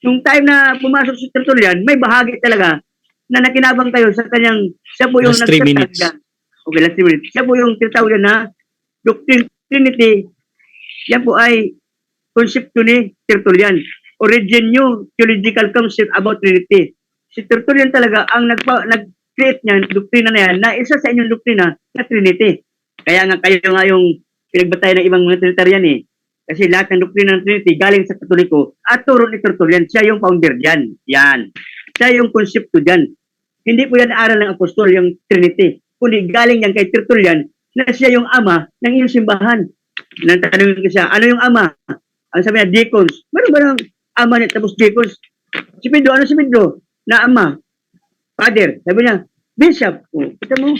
[SPEAKER 4] yung time na pumasok si Tertullian, may bahagi talaga na nakinabang tayo sa kanyang, siya po yung
[SPEAKER 3] Last 3 minutes.
[SPEAKER 4] Okay, last 3 minutes. Siya po yung tinatawag na Doctrine Trinity. Yan po ay konsepto ni Tertullian. Origin new theological concept about Trinity. Si Tertullian talaga ang nag-create niyan, doktrina na yan, na isa sa inyong doktrina na Trinity. Kaya nga kayo nga yung pinagbatayan ng ibang mga Trinitarian eh. Kasi lahat ng doktrina ng Trinity galing sa Katoliko at turo ni Tertullian. Siya yung founder dyan. Yan. Siya yung konsepto dyan. Hindi po yan aral ng apostol, yung Trinity. Kundi galing yan kay Tertullian na siya yung ama ng iyong simbahan. Natanungin ko siya, ano yung ama? Ang sabi niya, deacons. Meron ba ng ama niya tapos deacons? Si Pedro, ano si Pedro? Na ama. Father. Sabi niya, bishop. O, kita mo,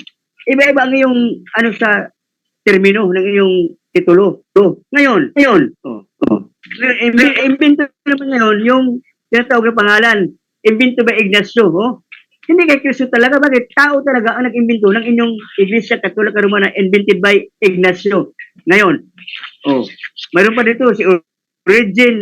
[SPEAKER 4] iba-iba ang iyong sa termino ng iyong titulo. So, ngayon, invento naman ngayon yung tinatawag na pangalan. Invento by Ignacio. Hindi kay Kristo talaga. Bakit? Tao talaga ang nag-invento ng inyong Iglesia Katolika Romana invented by Ignacio. Ngayon, mayroon pa dito si Origin,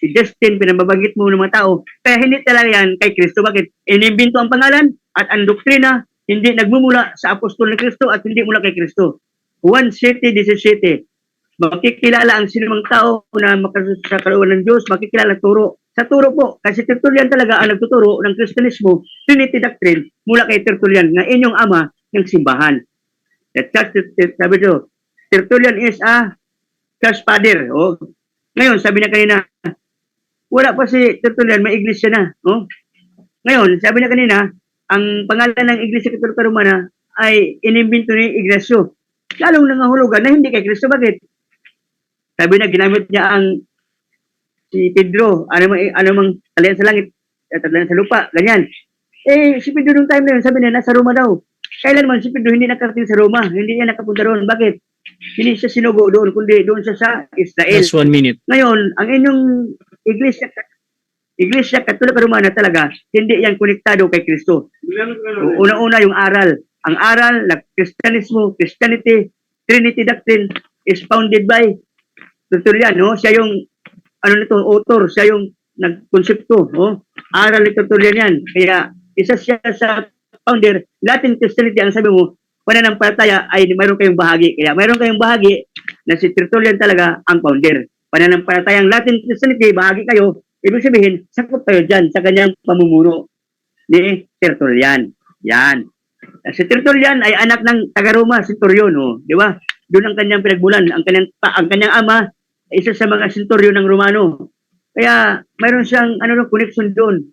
[SPEAKER 4] si Justin, pinababagit mo ng mga tao. Kaya hindi talaga yan kay Kristo. Bakit? Inimbento ang pangalan at ang doktrina hindi nagmumula sa apostol ni Kristo at hindi mula kay Kristo. 1:17. Makikilala ang sinumang tao na makasunod sa kalooban ng Diyos, makikilala turo. Sa turo po, kasi Tertullian talaga ang nagtuturo ng Kristiyanismo, Trinity Doctrine, mula kay Tertullian, na inyong ama ng simbahan. Sabi ito, Tertullian is a church father. Ngayon, sabi niya kanina, wala pa si Tertullian, may iglesia na. Ngayon, sabi niya kanina, ang pangalan ng Iglesia Katolika Romana ay inimbento ni Ignacio. Lalong nangahulugan na hindi kay Kristo. Bakit? Sabi na, ginamit niya ang si Pedro, ano mang talian sa langit, talian sa lupa, ganyan. Si Pedro nung time na yun, sabi niya, nasa Roma daw. Kailanman si Pedro hindi nakarating sa Roma, hindi niya nakapunta doon. Bakit? Hindi siya sinugo doon, kundi doon siya sa Israel.
[SPEAKER 3] Just 1 minute.
[SPEAKER 4] Ngayon, ang inyong Iglesia Katolika Romana talaga, hindi yan konektado kay Kristo. Una-una yung aral. Ang aral na Christianity, Trinity Doctrine is founded by Tertullian, no? Siya yung author, siya yung nagkonsepto, no? Aral ni Tertullian yan. Kaya isa siya sa founder. Latin Christianity, ang sabi mo, pananampalataya ay mayroon kayong bahagi. Kaya mayroon kayong bahagi na si Tertullian talaga ang founder. Pananampalatayang Latin Christianity, bahagi kayo. Ibig sabihin, sakop kayo dyan sa kanyang pamumuno ni Tertullian. Yan. Si Tertullian ay anak ng taga-Roma, Centurion, oh, di ba? Doon ang kanyang pinagbulan. Ang kanyang ama ay isa sa mga Centurion ng Romano. Kaya mayroon siyang connection doon.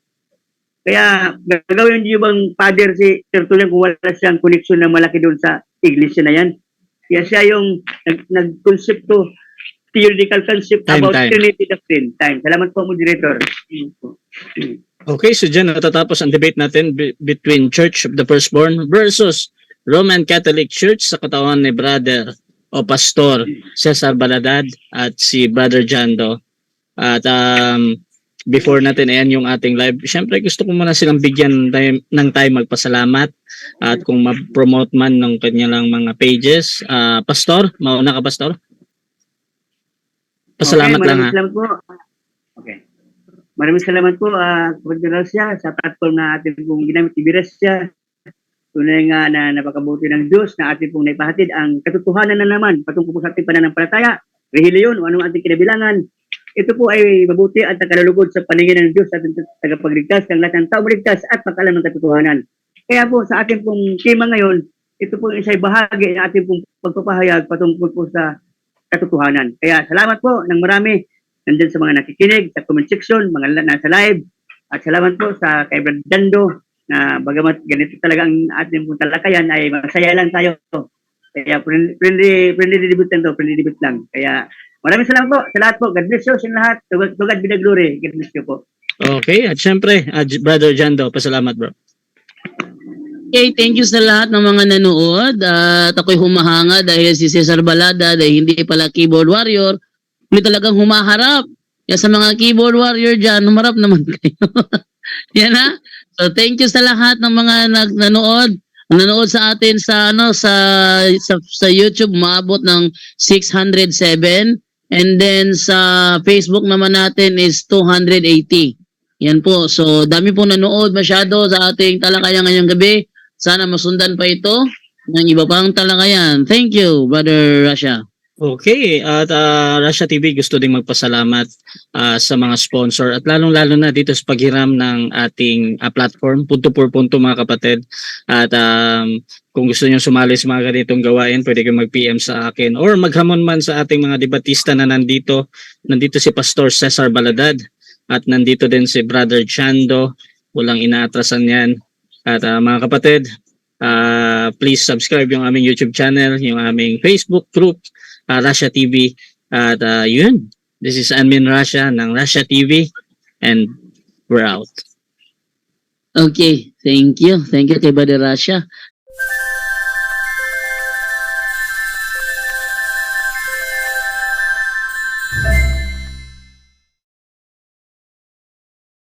[SPEAKER 4] Kaya gagawin niyo bang father si Tertullian kung wala siyang connection na malaki doon sa iglesia na yan? Kaya siya yung nag-konsepto, theoretical concept about Trinity Doctrine. Salamat po, moderator.
[SPEAKER 3] Okay, so dyan natatapos ang debate natin between Church of the Firstborn versus Roman Catholic Church sa katawan ni Brother o Pastor Cesar Baladad at si Brother Jando. At before natin ayan yung ating live, syempre gusto ko muna silang bigyan ng time magpasalamat at kung ma-promote man ng kanilang mga pages. Pastor, mauna ka, Pastor? Pasalamat
[SPEAKER 4] okay,
[SPEAKER 3] lang ha.
[SPEAKER 4] Salamat po. Okay. Maraming salamat po, Kapatid Russia, sa platform na ating pong ginamit ni Russia. Tunay nga na napakabuti ng Diyos na ating pong naipahatid ang katotohanan na naman patungkol po sa ating pananampalataya, relihiyon o anong ating kinabilangan. Ito po ay mabuti at nakalulugod sa paningin ng Diyos at tagapagligtas ng lahat ng tao maligtas at pagkalam ng katotohanan. Kaya po sa ating pong tema ngayon, ito po isa'y bahagi ng ating pong pagpapahayag patungkol po sa katotohanan. Kaya salamat po ng marami nandyan sa mga nakikinig, sa comment section, mga nasa live. At salamat po sa kay Brad Dando na bagamat ganito talaga ang ating pong talakayan ay masaya lang tayo. Kaya friendly debut lang to, friendly debut lang. Kaya maraming salamat po sa lahat po. God bless you sa lahat. To God be the glory. God bless you po.
[SPEAKER 3] Okay, at syempre, Brother Jando, pasalamat bro.
[SPEAKER 5] Okay, thank you sa lahat ng mga nanood. At ako'y humahanga dahil si Cesar Balada dahil hindi pala keyboard warrior. Hindi talagang humaharap. Kaya sa mga keyboard warrior dyan, humarap naman kayo. Yan ha. So thank you sa lahat ng mga nanood. Nanood sa atin sa sa YouTube, maabot ng 607. And then sa Facebook naman natin is 280. Yan po. So dami pong nanood masyado sa ating talakayan ngayong gabi. Sana masundan pa ito ng iba pang talakayan. Thank you, Brother Rasha.
[SPEAKER 3] Okay, at Russia TV gusto ding magpasalamat sa mga sponsor at lalong-lalo na dito sa paghiram ng ating platform, punto por punto mga kapatid. At kung gusto niyo sumali sa mga ganitong gawain, pwede kayong mag-PM sa akin or maghamon man sa ating mga debatista na nandito. Nandito si Pastor Cesar Baladad at nandito din si Brother Chando. Walang inaatrasan yan. At mga kapatid, please subscribe yung aming YouTube channel, yung aming Facebook group, Russia TV. At yun, this is Admin Russia ng Russia TV and we're out.
[SPEAKER 5] Okay, thank you. Thank you kay Brother Rasha.